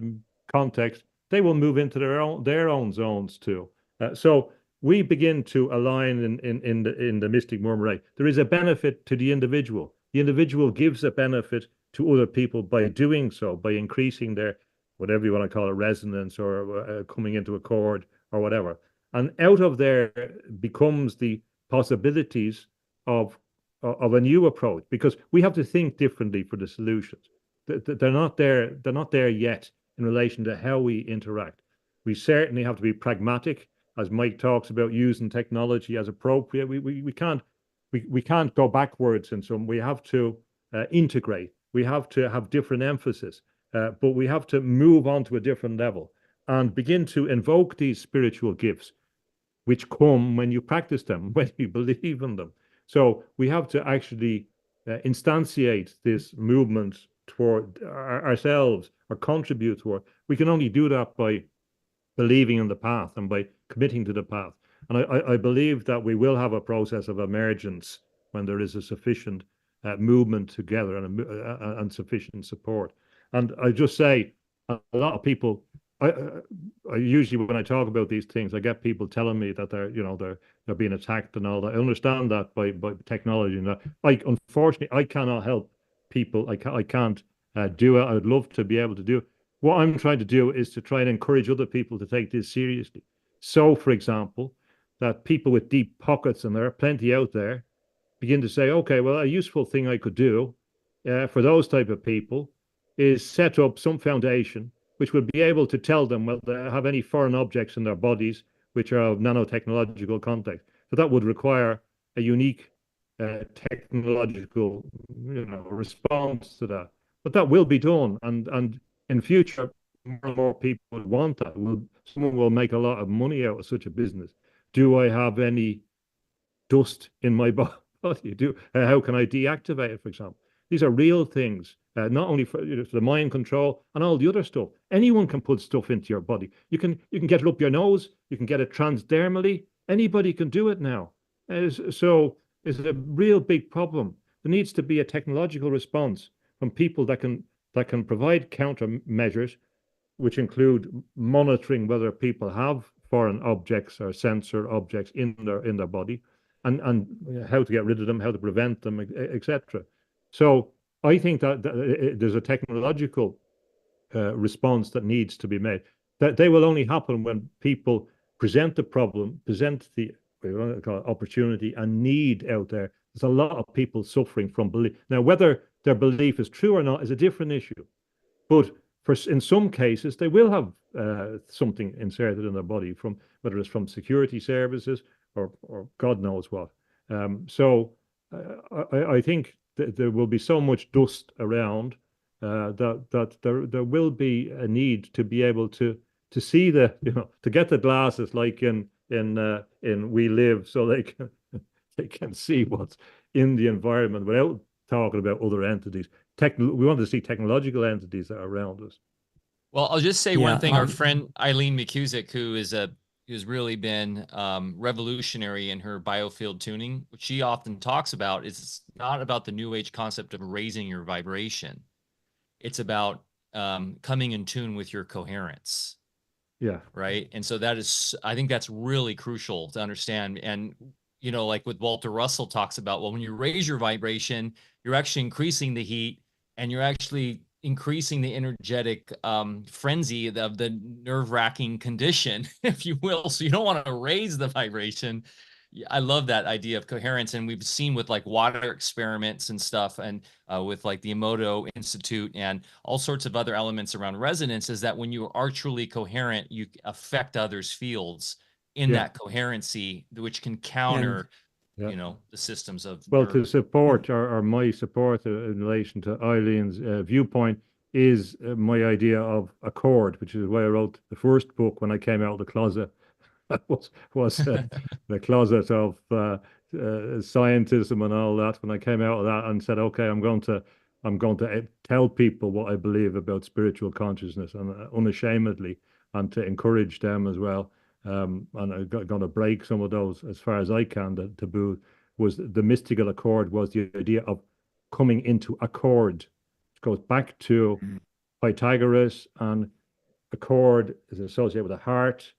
context, they will move into their own zones too. So we begin to align in the mystic murmur. There is a benefit to the individual. The individual gives a benefit to other people by doing so, by increasing their, whatever you want to call it, resonance or coming into accord or whatever. And out of there becomes the possibilities of a new approach, because we have to think differently for the solutions. They're not there yet in relation to how we interact. We certainly have to be pragmatic, as Mike talks about, using technology as appropriate. We can't go backwards in some. We have to integrate. We have to have different emphasis, but we have to move on to a different level and begin to invoke these spiritual gifts, which come when you practice them, when you believe in them. So we have to actually instantiate this movement toward ourselves or contribute toward. We can only do that by believing in the path and by committing to the path. And I believe that we will have a process of emergence when there is a sufficient movement together and sufficient support. And I just say, a lot of people, I usually, when I talk about these things, I get people telling me that they're being attacked and all that. I understand that by technology and that. Unfortunately, I cannot help people. I can't do it. I'd love to be able to do it. What I'm trying to do is to try and encourage other people to take this seriously. So, for example, that people with deep pockets, and there are plenty out there, begin to say, okay, well, a useful thing I could do for those type of people is set up some foundation which would be able to tell them, well, they have any foreign objects in their bodies which are of nanotechnological context. So that would require a unique technological response to that. But that will be done. And in future, more and more people would want that. Someone will make a lot of money out of such a business. Do I have any dust in my body? How can I deactivate it, for example? These are real things, not only for, for the mind control and all the other stuff. Anyone can put stuff into your body. You can get it up your nose. You can get it transdermally. Anybody can do it now. So it's a real big problem. There needs to be a technological response from people that can provide countermeasures, which include monitoring whether people have foreign objects or sensor objects in their body, and how to get rid of them, how to prevent them, etc. So I think that there's a technological response that needs to be made. That they will only happen when people present the problem, present the opportunity and need out there. There's a lot of people suffering from belief. Now, whether their belief is true or not is a different issue. But in some cases, they will have something inserted in their body, from whether it's from security services or God knows what. So I think there will be so much dust around that there will be a need to be able to see to get the glasses like in We Live, so they can see what's in the environment without talking about other entities. We want to see technological entities that are around us. Well, I'll just say one thing. Our friend Eileen McCusick, who's really been revolutionary in her biofield tuning, which she often talks about, is it's not about the new age concept of raising your vibration. It's about coming in tune with your coherence. Yeah. Right. And so I think that's really crucial to understand. And, like what Walter Russell talks about, well, when you raise your vibration, you're actually increasing the heat, and you're actually increasing the energetic frenzy of the nerve-wracking condition, if you will. So you don't want to raise the vibration. I love that idea of coherence. And we've seen with like water experiments and stuff, and with like the Emoto Institute and all sorts of other elements around resonance, is that when you are truly coherent, you affect others' fields in that coherency, which can counter, the systems of to support or my support in relation to Eileen's viewpoint is my idea of accord, which is why I wrote the first book when I came out of the closet. was the closet of scientism and all that. When I came out of that and said, okay, I'm going to tell people what I believe about spiritual consciousness, and unashamedly, and to encourage them as well. And I'm going to break some of those as far as I can. The taboo was the mystical accord, was the idea of coming into accord. It goes back to Pythagoras, and accord is associated with the heart.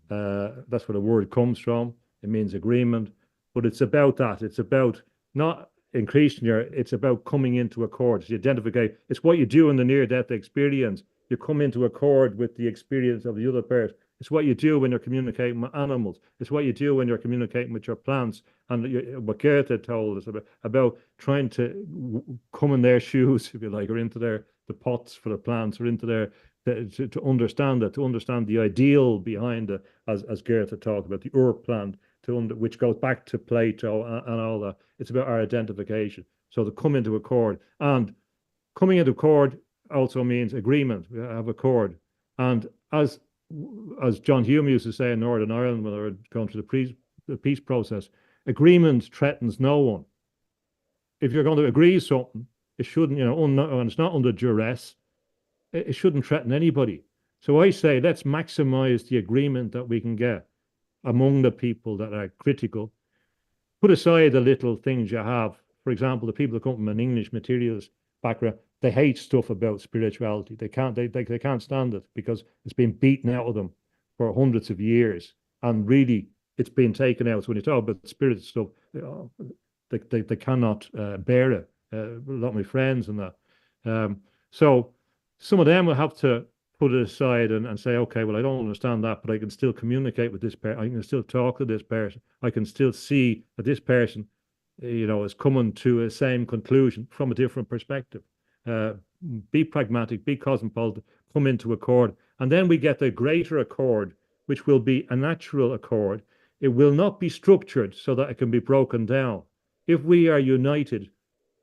That's where the word comes from. It means agreement, but it's about that. It's about not increasing it's about coming into accord. It's the identification. It's what you do in the near-death experience. You come into accord with the experience of the other person. It's what you do when you're communicating with animals. It's what you do when you're communicating with your plants. And what Goethe told us about trying to come in their shoes, if you like, or into the pots for the plants, or into their to understand it, to understand the ideal behind it, as Goethe talked about, the plant, which goes back to Plato and all that. It's about our identification. So to come into accord, and coming into accord also means agreement. We have accord, and as John Hume used to say in Northern Ireland when they were going through the peace process, agreement threatens no one. If you're going to agree something, it shouldn't, and it's not under duress, it shouldn't threaten anybody. So I say, let's maximize the agreement that we can get among the people that are critical. Put aside the little things you have. For example, the people that come from an English materialist background, they hate stuff about spirituality. They can't stand it because it's been beaten out of them for hundreds of years. And really, it's been taken out. So when you talk about spirit stuff, they cannot bear it. A lot of my friends and that. So some of them will have to put it aside and say, okay, well, I don't understand that, but I can still communicate with this person. I can still talk to this person. I can still see that this person, is coming to a same conclusion from a different perspective. Be pragmatic, be cosmopolitan, come into accord. And then we get the greater accord, which will be a natural accord. It will not be structured so that it can be broken down. If we are united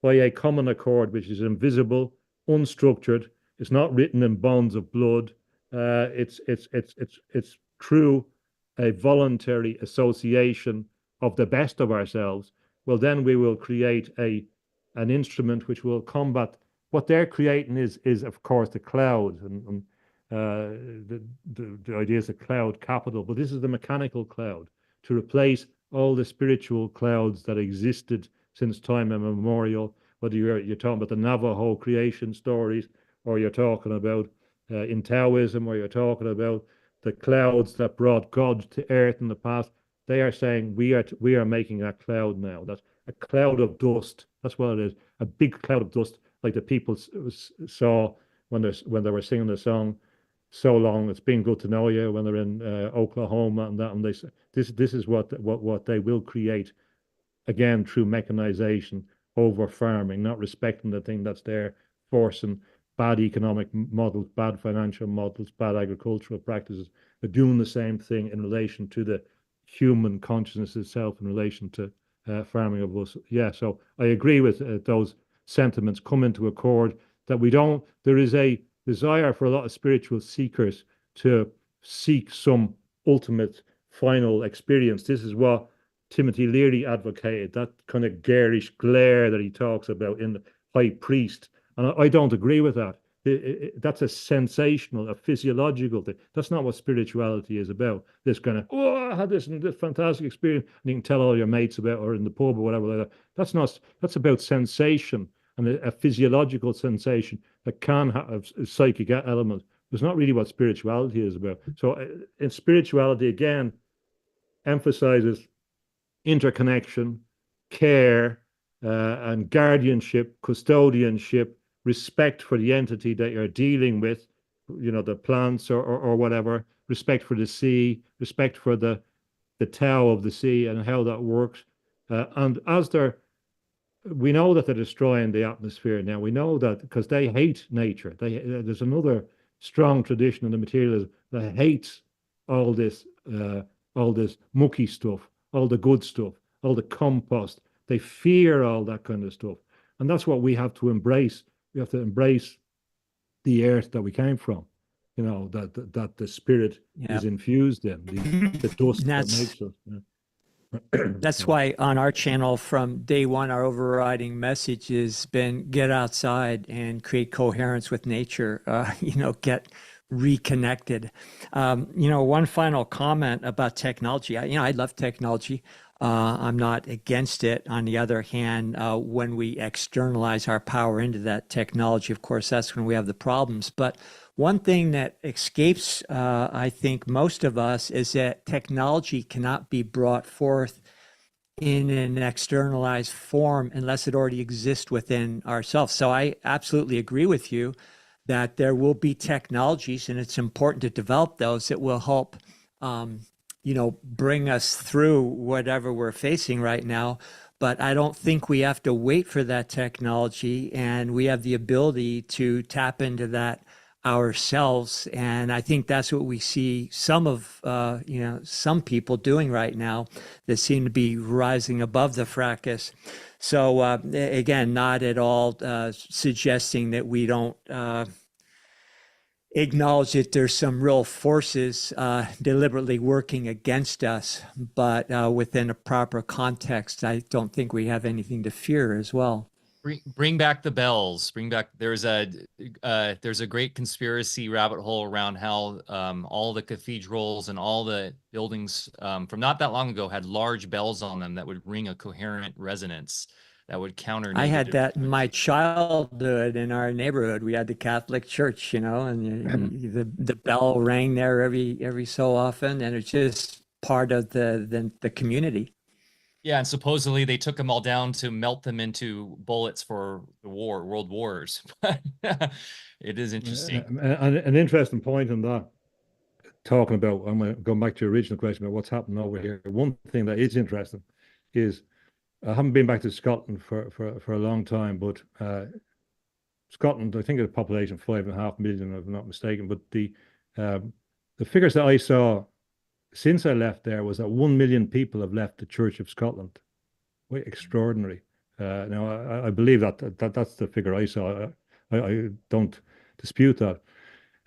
by a common accord, which is invisible, unstructured, it's not written in bonds of blood, It's through a voluntary association of the best of ourselves. Well, then we will create an instrument which will combat what they're creating is of course the cloud and the idea is a cloud capital, but this is the mechanical cloud to replace all the spiritual clouds that existed since time immemorial. Whether you're talking about the Navajo creation stories, or you're talking about in Taoism, or you're talking about the clouds that brought God to earth in the past, they are saying we are making that cloud now. That's a cloud of dust. That's what it is. A big cloud of dust, like the people saw when they were singing the song "So Long It's Been Good to Know You" when they're in Oklahoma and that, and they say this is what they will create again through mechanization, over farming, not respecting the thing that's there, forcing bad economic models, bad financial models, bad agricultural practices. They're doing the same thing in relation to the human consciousness itself, in relation to farming of us. Yeah, so I agree with those sentiments come into accord that we don't, there is a desire for a lot of spiritual seekers to seek some ultimate final experience. This is what Timothy Leary advocated, that kind of garish glare that he talks about in the High Priest. And I don't agree with that. That's a sensational, a physiological thing. That's not what spirituality is about. This kind of, oh, I had this fantastic experience, and you can tell all your mates about, or in the pub or whatever like that. That's not. That's about sensation and a physiological sensation that can have a psychic element. It's not really what spirituality is about. So, in spirituality, again, emphasizes interconnection, care, and guardianship, custodianship, respect for the entity that you're dealing with, the plants or whatever, respect for the sea, respect for the Tao of the sea and how that works. And we know that they're destroying the atmosphere now. We know that because they hate nature. There's another strong tradition in the materialism that hates all this mucky stuff, all the good stuff, all the compost. They fear all that kind of stuff. And that's what we have to embrace. We have to embrace the earth that we came from, that the spirit is infused in, the dust that makes us. That's why on our channel from day one, our overriding message has been get outside and create coherence with nature, get reconnected. One final comment about technology. I love technology. I'm not against it. On the other hand, when we externalize our power into that technology, of course, that's when we have the problems. But one thing that escapes, I think, most of us is that technology cannot be brought forth in an externalized form unless it already exists within ourselves. So I absolutely agree with you that there will be technologies, and it's important to develop those that will help bring us through whatever we're facing right now. But I don't think we have to wait for that technology, and we have the ability to tap into that ourselves. And I think that's what we see some people doing right now that seem to be rising above the fracas. So again, not at all suggesting that we don't acknowledge that there's some real forces deliberately working against us, but within a proper context, I don't think we have anything to fear as well. Bring back the bells. There's a great conspiracy rabbit hole around how all the cathedrals and all the buildings from not that long ago had large bells on them that would ring a coherent resonance that would counter. I had that in my childhood in our neighborhood. We had the Catholic church, and the bell rang there every so often, and it's just part of the community. Yeah, and supposedly they took them all down to melt them into bullets for the world wars. It is interesting. An interesting point in that, talking about, I'm going back to your original question about what's happening over here. One thing that is interesting is, I haven't been back to Scotland for a long time, but Scotland, I think, has a population of 5.5 million, if I'm not mistaken. But the figures that I saw since I left there was that 1 million people have left the Church of Scotland. Quite extraordinary. Now, I believe that's the figure I saw. I don't dispute that.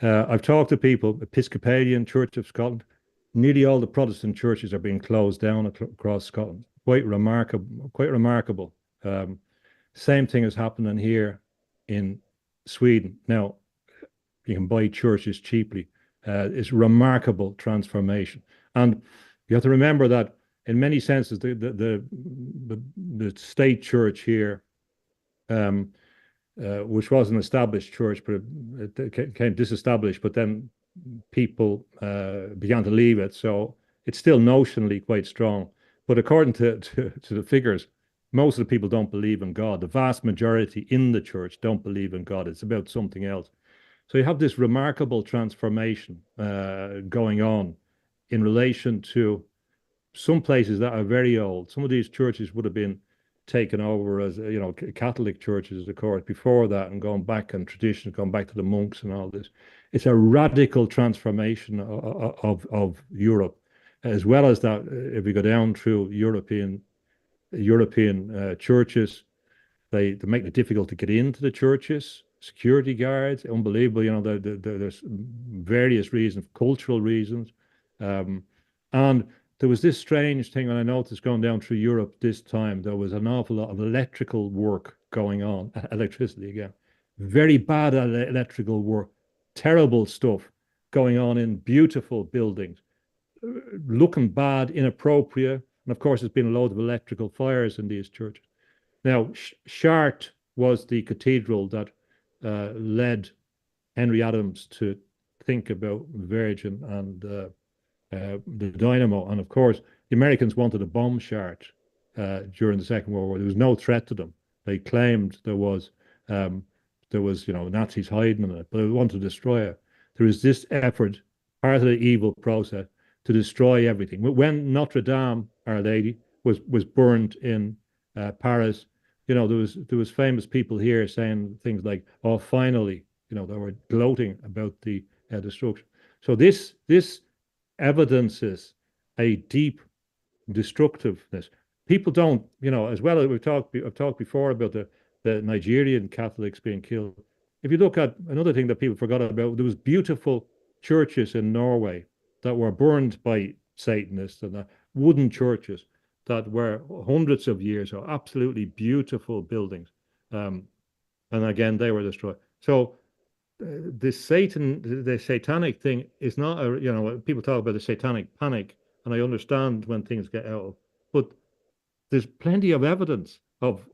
I've talked to people, Episcopalian Church of Scotland. Nearly all the Protestant churches are being closed down across Scotland. Quite remarkable. Quite remarkable. Same thing is happening here in Sweden. Now, you can buy churches cheaply. It's remarkable transformation. And you have to remember that in many senses, the state church here, which was an established church, but it became disestablished, but then people began to leave it. So it's still notionally quite strong. But according to the figures, most of the people don't believe in God. The vast majority in the church don't believe in God. It's about something else. So you have this remarkable transformation going on in relation to some places that are very old. Some of these churches would have been taken over as, Catholic churches, of course, before that, and going back and tradition, going back to the monks and all this. It's a radical transformation of Europe, as well as that. If we go down through European churches, they make it difficult to get into the churches. Security guards, unbelievable. There's various reasons, cultural reasons, and there was this strange thing, and I noticed going down through Europe this time, there was an awful lot of electrical work going on, electricity again, very bad electrical work, terrible stuff going on in beautiful buildings, looking bad, inappropriate, and of course there's been a load of electrical fires in these churches. Now, Chartres was the cathedral that led Henry Adams to think about Virgin and the dynamo. And of course, the Americans wanted to bomb Chartres during the Second World War. There was no threat to them. They claimed there was Nazis hiding in it, but they wanted to destroy it. There was this effort, part of the evil process, to destroy everything. When Notre Dame, Our Lady, was burned in Paris, there was famous people here saying things like, "Oh, finally," they were gloating about the destruction. So this evidences a deep destructiveness. People don't, as well as I've talked before about the Nigerian Catholics being killed. If you look at another thing that people forgot about, there was beautiful churches in Norway that were burned by Satanists, and wooden churches that were hundreds of years old, absolutely beautiful buildings. And again, they were destroyed. So the satanic thing is not people talk about the satanic panic, and I understand when things get out, but there's plenty of evidence of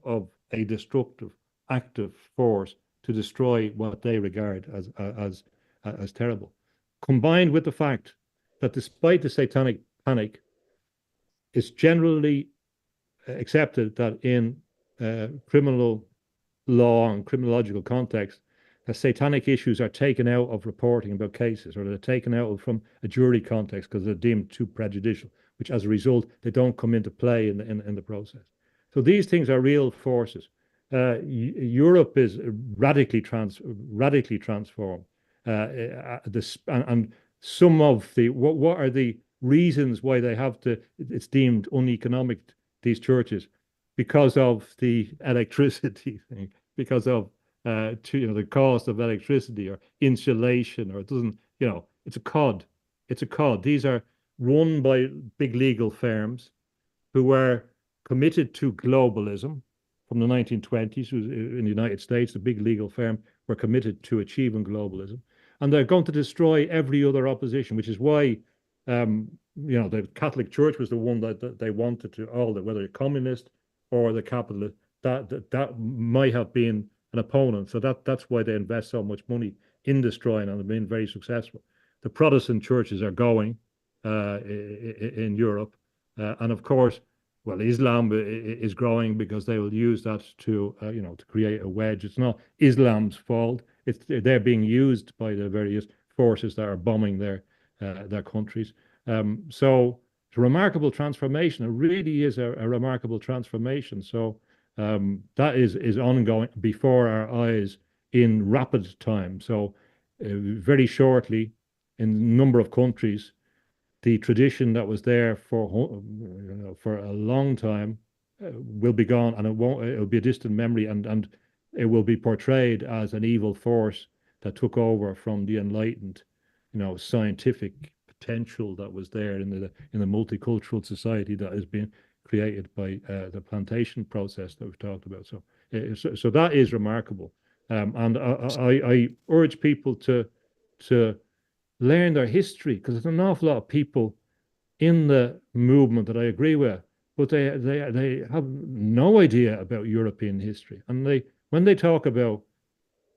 a destructive, active force to destroy what they regard as terrible, combined with the fact that despite the satanic panic, it's generally accepted that in criminal law and criminological context, that satanic issues are taken out of reporting about cases, or they're taken out from a jury context because they're deemed too prejudicial, which as a result, they don't come into play in the process. So these things are real forces. Europe is radically transformed. And some of the, what are the reasons why they have to, it's deemed uneconomic, these churches, because of the electricity thing, because of the cost of electricity or insulation, or it doesn't, it's a cod. It's a cod. These are run by big legal firms who are committed to globalism from the 1920s. In the United States, the big legal firm were committed to achieving globalism. And they're going to destroy every other opposition, which is why the Catholic Church was the one that they wanted to, whether communist or the capitalist, that might have been an opponent. So that's why they invest so much money in destroying, and have been very successful. The Protestant churches are going in Europe, and of course, well, Islam is growing because they will use that to create a wedge. It's not Islam's fault. They're being used by the various forces that are bombing their countries. So it's a remarkable transformation. It really is a remarkable transformation. So that is ongoing before our eyes in rapid time. So very shortly, in a number of countries, the tradition that was there for a long time will be gone, and it'll be a distant memory, and it will be portrayed as an evil force that took over from the enlightened, scientific potential that was there in the multicultural society that has been created by the plantation process that we've talked about. So that is remarkable, and I urge people to learn their history, because there's an awful lot of people in the movement that I agree with, but they have no idea about European history, and when they talk about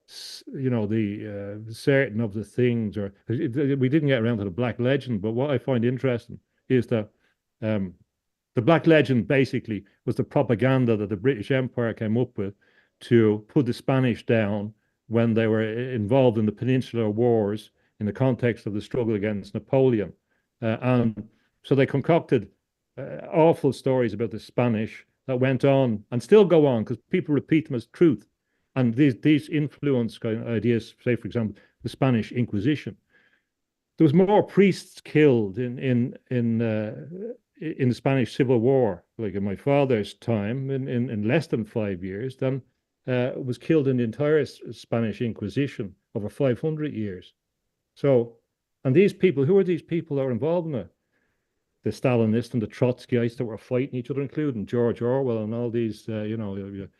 the certain of the things, or we didn't get around to the Black Legend, but what I find interesting is that the Black Legend basically was the propaganda that the British Empire came up with to put the Spanish down when they were involved in the Peninsular Wars in the context of the struggle against Napoleon. And so they concocted awful stories about the Spanish that went on and still go on because people repeat them as truth. And these influence kind of ideas, say, for example, the Spanish Inquisition. There was more priests killed in the Spanish Civil War, like in my father's time, in less than 5 years, than was killed in the entire Spanish Inquisition over 500 years. So, and these people, who are these people that were involved in it? The Stalinists and the Trotskyites that were fighting each other, including George Orwell and all these, the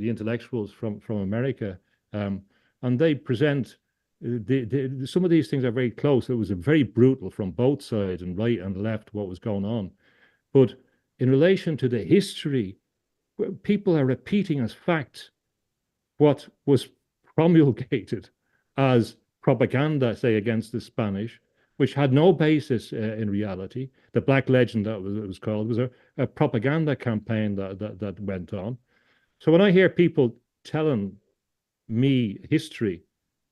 intellectuals from America, and they present some of these things are very close. It was very brutal from both sides, and right and left, what was going on. But in relation to the history, people are repeating as fact what was promulgated as propaganda, say, against the Spanish, which had no basis in reality. The Black Legend, that it was called, was a propaganda campaign that went on. So when I hear people telling me history,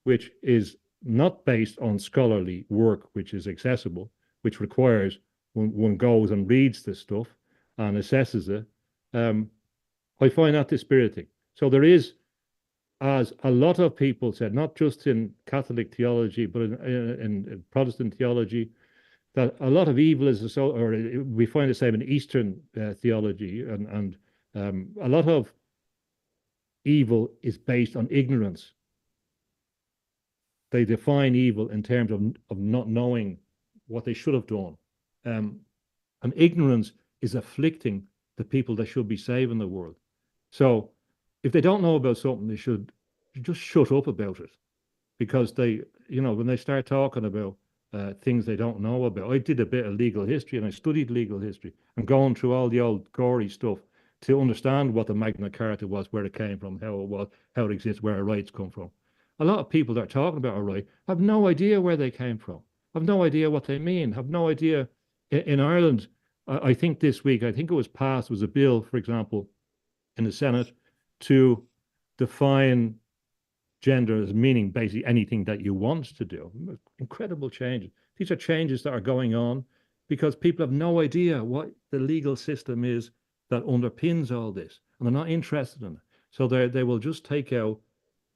which is not based on scholarly work, which is accessible, which requires one goes and reads the stuff and assesses it, I find that dispiriting. So there is, as a lot of people said, not just in Catholic theology, but in Protestant theology, that a lot of evil is or we find the same in Eastern theology, and a lot of evil is based on ignorance. They define evil in terms of not knowing what they should have done. And ignorance is afflicting the people that should be saving the world. So if they don't know about something, they should just shut up about it, because they, when they start talking about things they don't know about. I did a bit of legal history, and I studied legal history, and going through all the old gory stuff to understand what the Magna Carta was, where it came from, how it was, how it exists, where our rights come from. A lot of people that are talking about our right have no idea where they came from, have no idea what they mean, have no idea. In Ireland, I think this week, I think it was passed, was a bill, for example, in the Senate to define gender as meaning basically anything that you want to do. Incredible changes. These are changes that are going on because people have no idea what the legal system is that underpins all this, and they're not interested in it. So they will just take out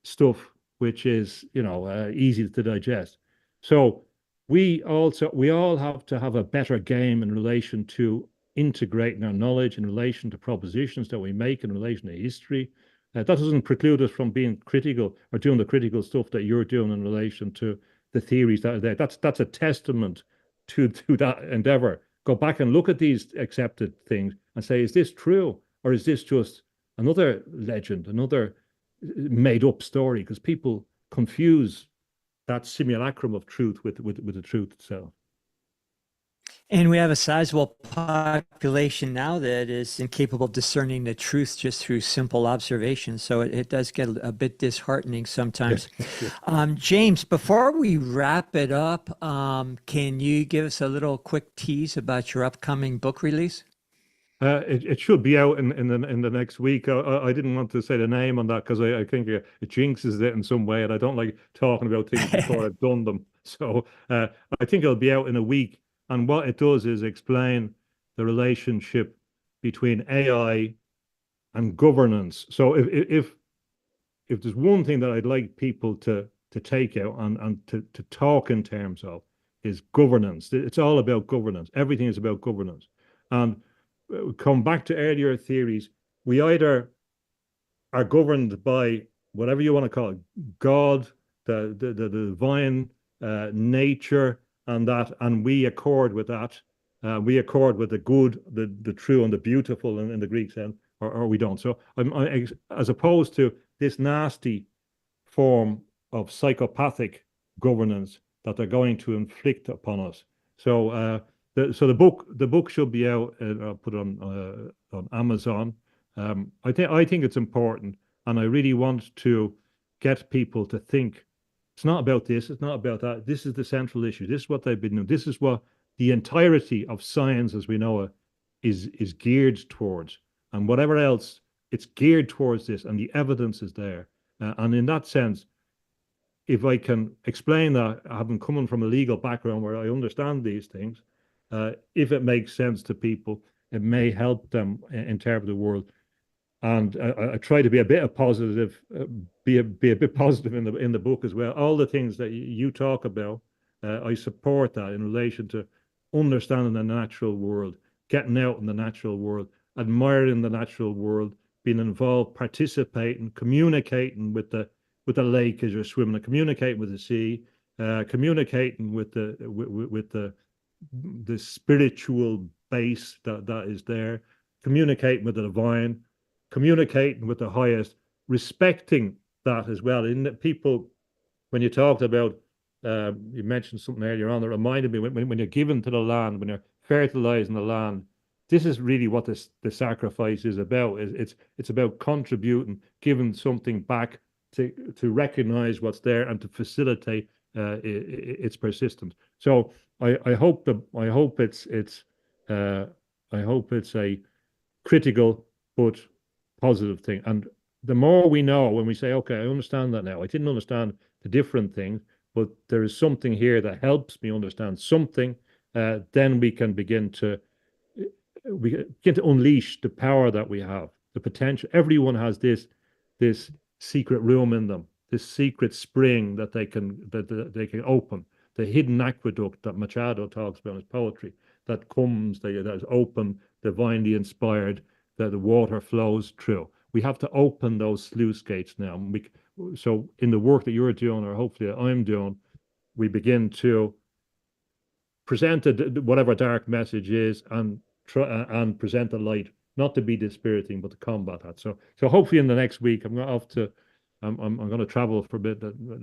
stuff which is, easy to digest. So we all have to have a better game in relation to integrating our knowledge in relation to propositions that we make in relation to history. That doesn't preclude us from being critical or doing the critical stuff that you're doing in relation to the theories that are there. That's a testament to that endeavor. Go back and look at these accepted things and say, is this true, or is this just another legend, another made up story? Because people confuse that simulacrum of truth with the truth itself. And we have a sizable population now that is incapable of discerning the truth just through simple observation. So it does get a bit disheartening sometimes. James, before we wrap it up, can you give us a little quick tease about your upcoming book release? It should be out in the next week. I didn't want to say the name on that because I think it jinxes it in some way, and I don't like talking about things before I've done them. So I think it'll be out in a week. And what it does is explain the relationship between AI and governance. So if there's one thing that I'd like people to take out and to talk in terms of, is governance. It's all about governance. Everything is about governance. And come back to earlier theories, we either are governed by whatever you want to call it, God, the divine nature, and we accord with that. We accord with the good, the true, and the beautiful in the Greek sense, or we don't. So as opposed to this nasty form of psychopathic governance that they're going to inflict upon us. So the book should be out. I'll put it on Amazon. I think it's important, and I really want to get people to think. It's not about this. It's not about that. This is the central issue. This is what they've been doing. This is what the entirety of science, as we know it, is geared towards. And whatever else, it's geared towards this, and the evidence is there. And in that sense, if I can explain that, having come from a legal background where I understand these things, if it makes sense to people, it may help them interpret the world. And I try to be a bit positive, be a bit positive in the book as well. All the things that you talk about, I support that in relation to understanding the natural world, getting out in the natural world, admiring the natural world, being involved, participating, communicating with the lake as you're swimming, communicating with the sea, communicating with the spiritual base that is there, communicating with the divine, communicating with the highest, respecting that as well. In that people, when you talked about, you mentioned something earlier on that reminded me when you're given to the land, when you're fertilizing the land, this is really what the sacrifice is about. It's about contributing, giving something back to recognize what's there and to facilitate its persistence. So I hope it's a critical but positive thing. And the more we know, when we say, okay, I understand that now. I didn't understand the different things, but there is something here that helps me understand something. Then we can begin to unleash the power that we have, the potential. Everyone has this secret room in them, this secret spring that they can open, the hidden aqueduct that Machado talks about in his poetry, that is open, divinely inspired, that the water flows through. We have to open those sluice gates now. So in the work that you're doing, or hopefully I'm doing, we begin to present whatever dark message is and present the light, not to be dispiriting, but to combat that. So hopefully in the next week, I'm going to travel for a bit,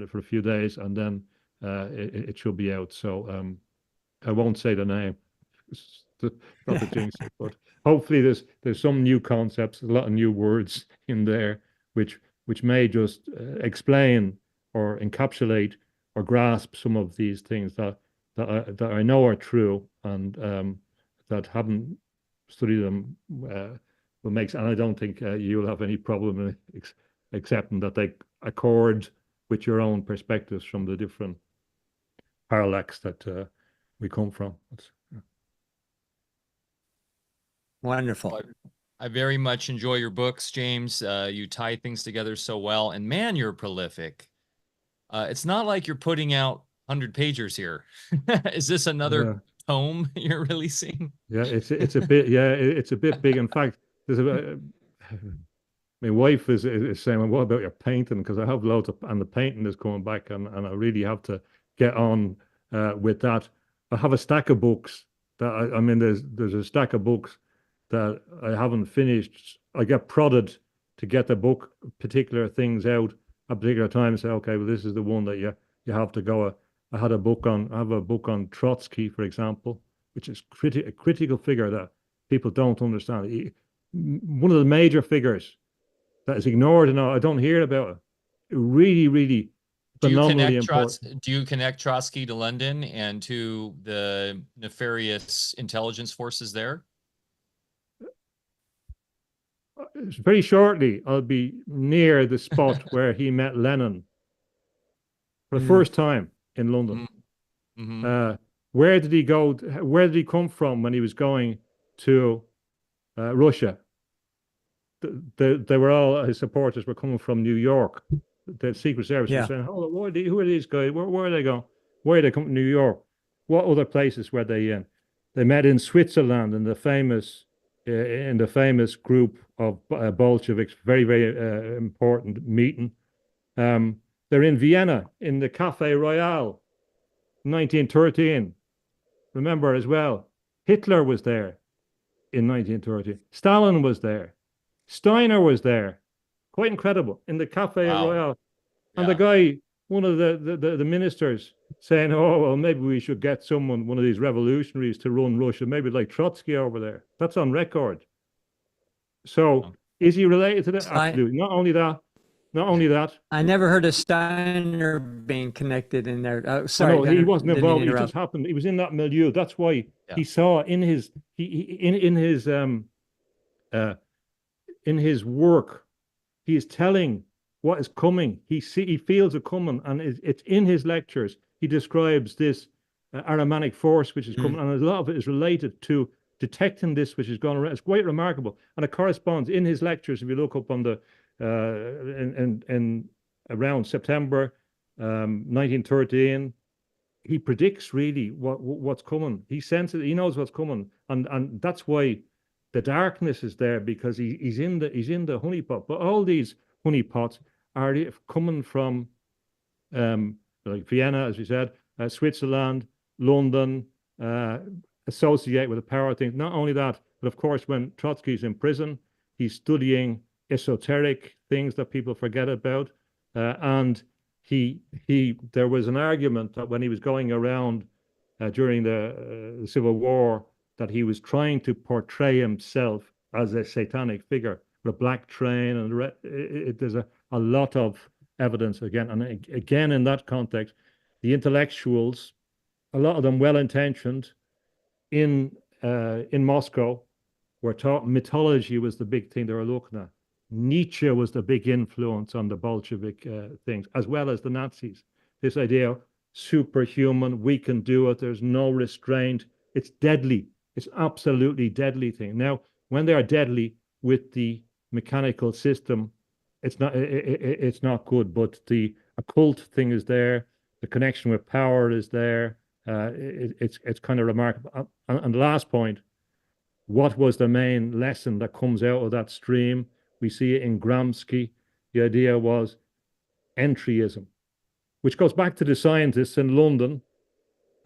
for a few days, and then it should be out. So I won't say the name, not to jinx it, but hopefully there's some new concepts, a lot of new words in there, which may just explain or encapsulate or grasp some of these things that I know are true, and that haven't studied them and I don't think you'll have any problem in accepting that they accord with your own perspectives from the different parallax that we come from. Wonderful. I very much enjoy your books, James. You tie things together so well, and man, you're prolific. It's not like you're putting out 100-pagers here. Is this another tome you're releasing? Yeah, it's a bit. Yeah, it's a bit big. In fact, my wife is saying, well, "What about your painting?" Because I have loads and the painting is coming back, and I really have to get on with that. I have a stack of books that there's a stack of books that I haven't finished. I get prodded to get the book particular things out at particular times. Say, okay, well, this is the one that you have to go. I have a book on Trotsky, for example, which is a critical figure that people don't understand. One of the major figures that is ignored, and I don't hear about it. Really, really phenomenally important. Do you connect Trotsky to London and to the nefarious intelligence forces there? Very shortly, I'll be near the spot where he met Lenin for the first time in London. Mm-hmm. Where did he go? Where did he come from when he was going to Russia? They were all, his supporters were coming from New York. The Secret Service was saying, "Oh, who are these guys? Where are they going? Why are they coming to New York? What other places were they in?" They met in Switzerland in the famous group of Bolsheviks. Very, very important meeting. They're in Vienna in the Café Royal, 1913. Remember as well, Hitler was there in 1913. Stalin was there. Steiner was there. Quite incredible in the Café Wow. Royal. And Yeah. the guy, one of the ministers, saying, "Oh well, maybe we should get someone, one of these revolutionaries, to run Russia, maybe like Trotsky over there." That's on record. So, is he related to that? Absolutely. Not only that. I never heard of Steiner being connected in there. Oh, sorry, No, he wasn't involved. He interrupt. just happened. He was in that milieu. That's why he saw in his in his work, he is telling what is coming. He feels it coming, and it's in his lectures. He describes this Ahrimanic force which is coming, and a lot of it is related to detecting this which is going around. It's quite remarkable, and it corresponds in his lectures. If you look up on the in around September 1913, he predicts really what's coming. He senses, he knows what's coming, and that's why the darkness is there, because he's in the honeypot. But all these honeypots are coming from like Vienna, as we said, Switzerland, London, associate with the power thing. Not only that, but of course, when Trotsky's in prison, he's studying esoteric things that people forget about, and there was an argument that when he was going around during the Civil War, that he was trying to portray himself as a satanic figure with a black train, and there's a lot of evidence again. And again, in that context, the intellectuals, a lot of them well-intentioned in Moscow, were taught mythology was the big thing they were looking at. Nietzsche was the big influence on the Bolshevik things, as well as the Nazis. This idea of superhuman, we can do it, there's no restraint. It's deadly. It's absolutely deadly thing. Now, when they are deadly with the mechanical system, it's not good. But the occult thing is there. The connection with power is there. It's kind of remarkable. And the last point, what was the main lesson that comes out of that stream? We see it in Gramsci. The idea was entryism, which goes back to the scientists in London.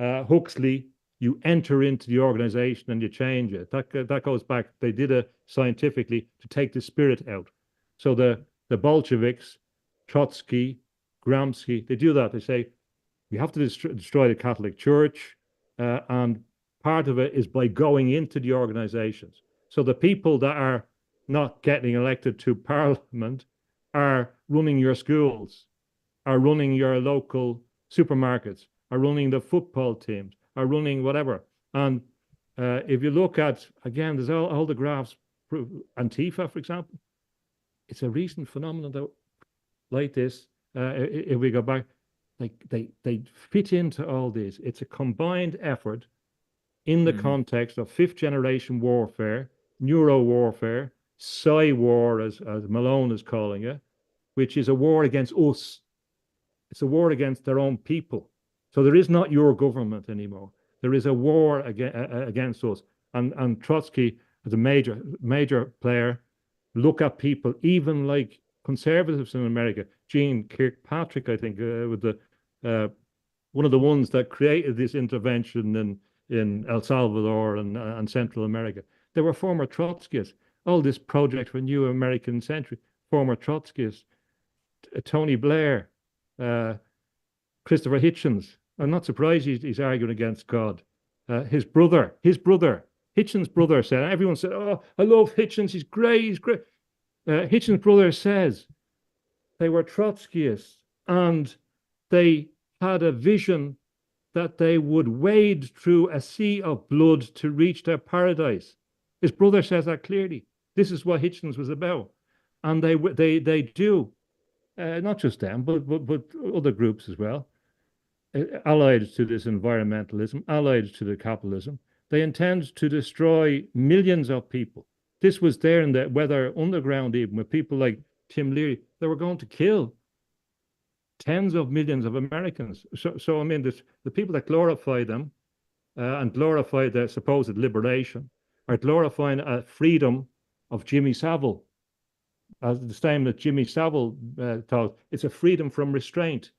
Huxley, you enter into the organization and you change it. That goes back. They did it scientifically to take the spirit out. So the Bolsheviks, Trotsky, Gramsci, they do that. They say, we have to destroy the Catholic Church, and part of it is by going into the organizations. So the people that are not getting elected to parliament are running your schools, are running your local supermarkets, are running the football teams, are running whatever. And if you look at, again, there's all the graphs, Antifa, for example, it's a recent phenomenon that, like this, if we go back, they fit into all this. It's a combined effort in the context of fifth generation warfare, neuro warfare, psi war, as Malone is calling it, which is a war against us. It's a war against their own people. So there is not your government anymore. There is a war against us. And Trotsky, as a major player, look at people, even like conservatives in America. Gene Kirkpatrick, I think, with the one of the ones that created this intervention in El Salvador and Central America. They were former Trotskyists. All this project for New American Century, former Trotskyists. Tony Blair, Christopher Hitchens. I'm not surprised he's arguing against God. His brother, Hitchens' brother said, everyone said, "Oh, I love Hitchens, he's great. Hitchens' brother says they were Trotskyists and they had a vision that they would wade through a sea of blood to reach their paradise." His brother says that clearly. This is what Hitchens was about. And they do, not just them, but other groups as well, allied to this environmentalism, allied to the capitalism. They intend to destroy millions of people. This was there in the Weather Underground, even with people like Tim Leary. They were going to kill tens of millions of Americans. So I mean, the people that glorify them and glorify their supposed liberation are glorifying a freedom of Jimmy Savile. the same that Jimmy Savile thought, it's a freedom from restraint.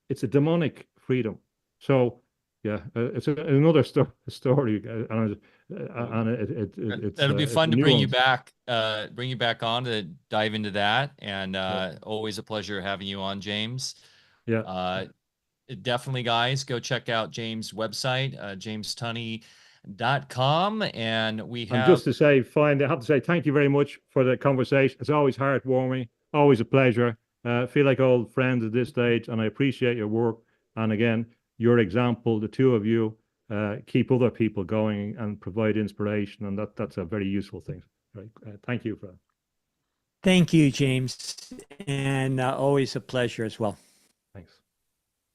It's a demonic freedom. So yeah, it's another story, and That'll be it's fun to nuanced. bring you back on to dive into that. And always a pleasure having you on, James. Yeah. Definitely, guys, go check out James' website, jamestunney.com. And we And have just to say, I have to say thank you very much for the conversation. It's always heartwarming, always a pleasure. Feel like old friends at this stage, and I appreciate your work. And again, your example, the two of you, keep other people going and provide inspiration, and that's a very useful thing. Right? Thank you for that. Thank you, James, and always a pleasure as well. Thanks.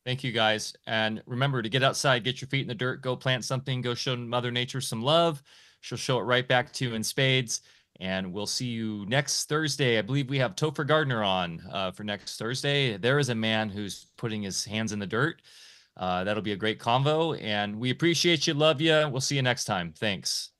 Thank you, guys. And remember to get outside, get your feet in the dirt, go plant something, go show Mother Nature some love. She'll show it right back to you in spades. And we'll see you next Thursday. I believe we have Topher Gardner on for next Thursday. There is a man who's putting his hands in the dirt. That'll be a great convo. And we appreciate you, love you. We'll see you next time. Thanks.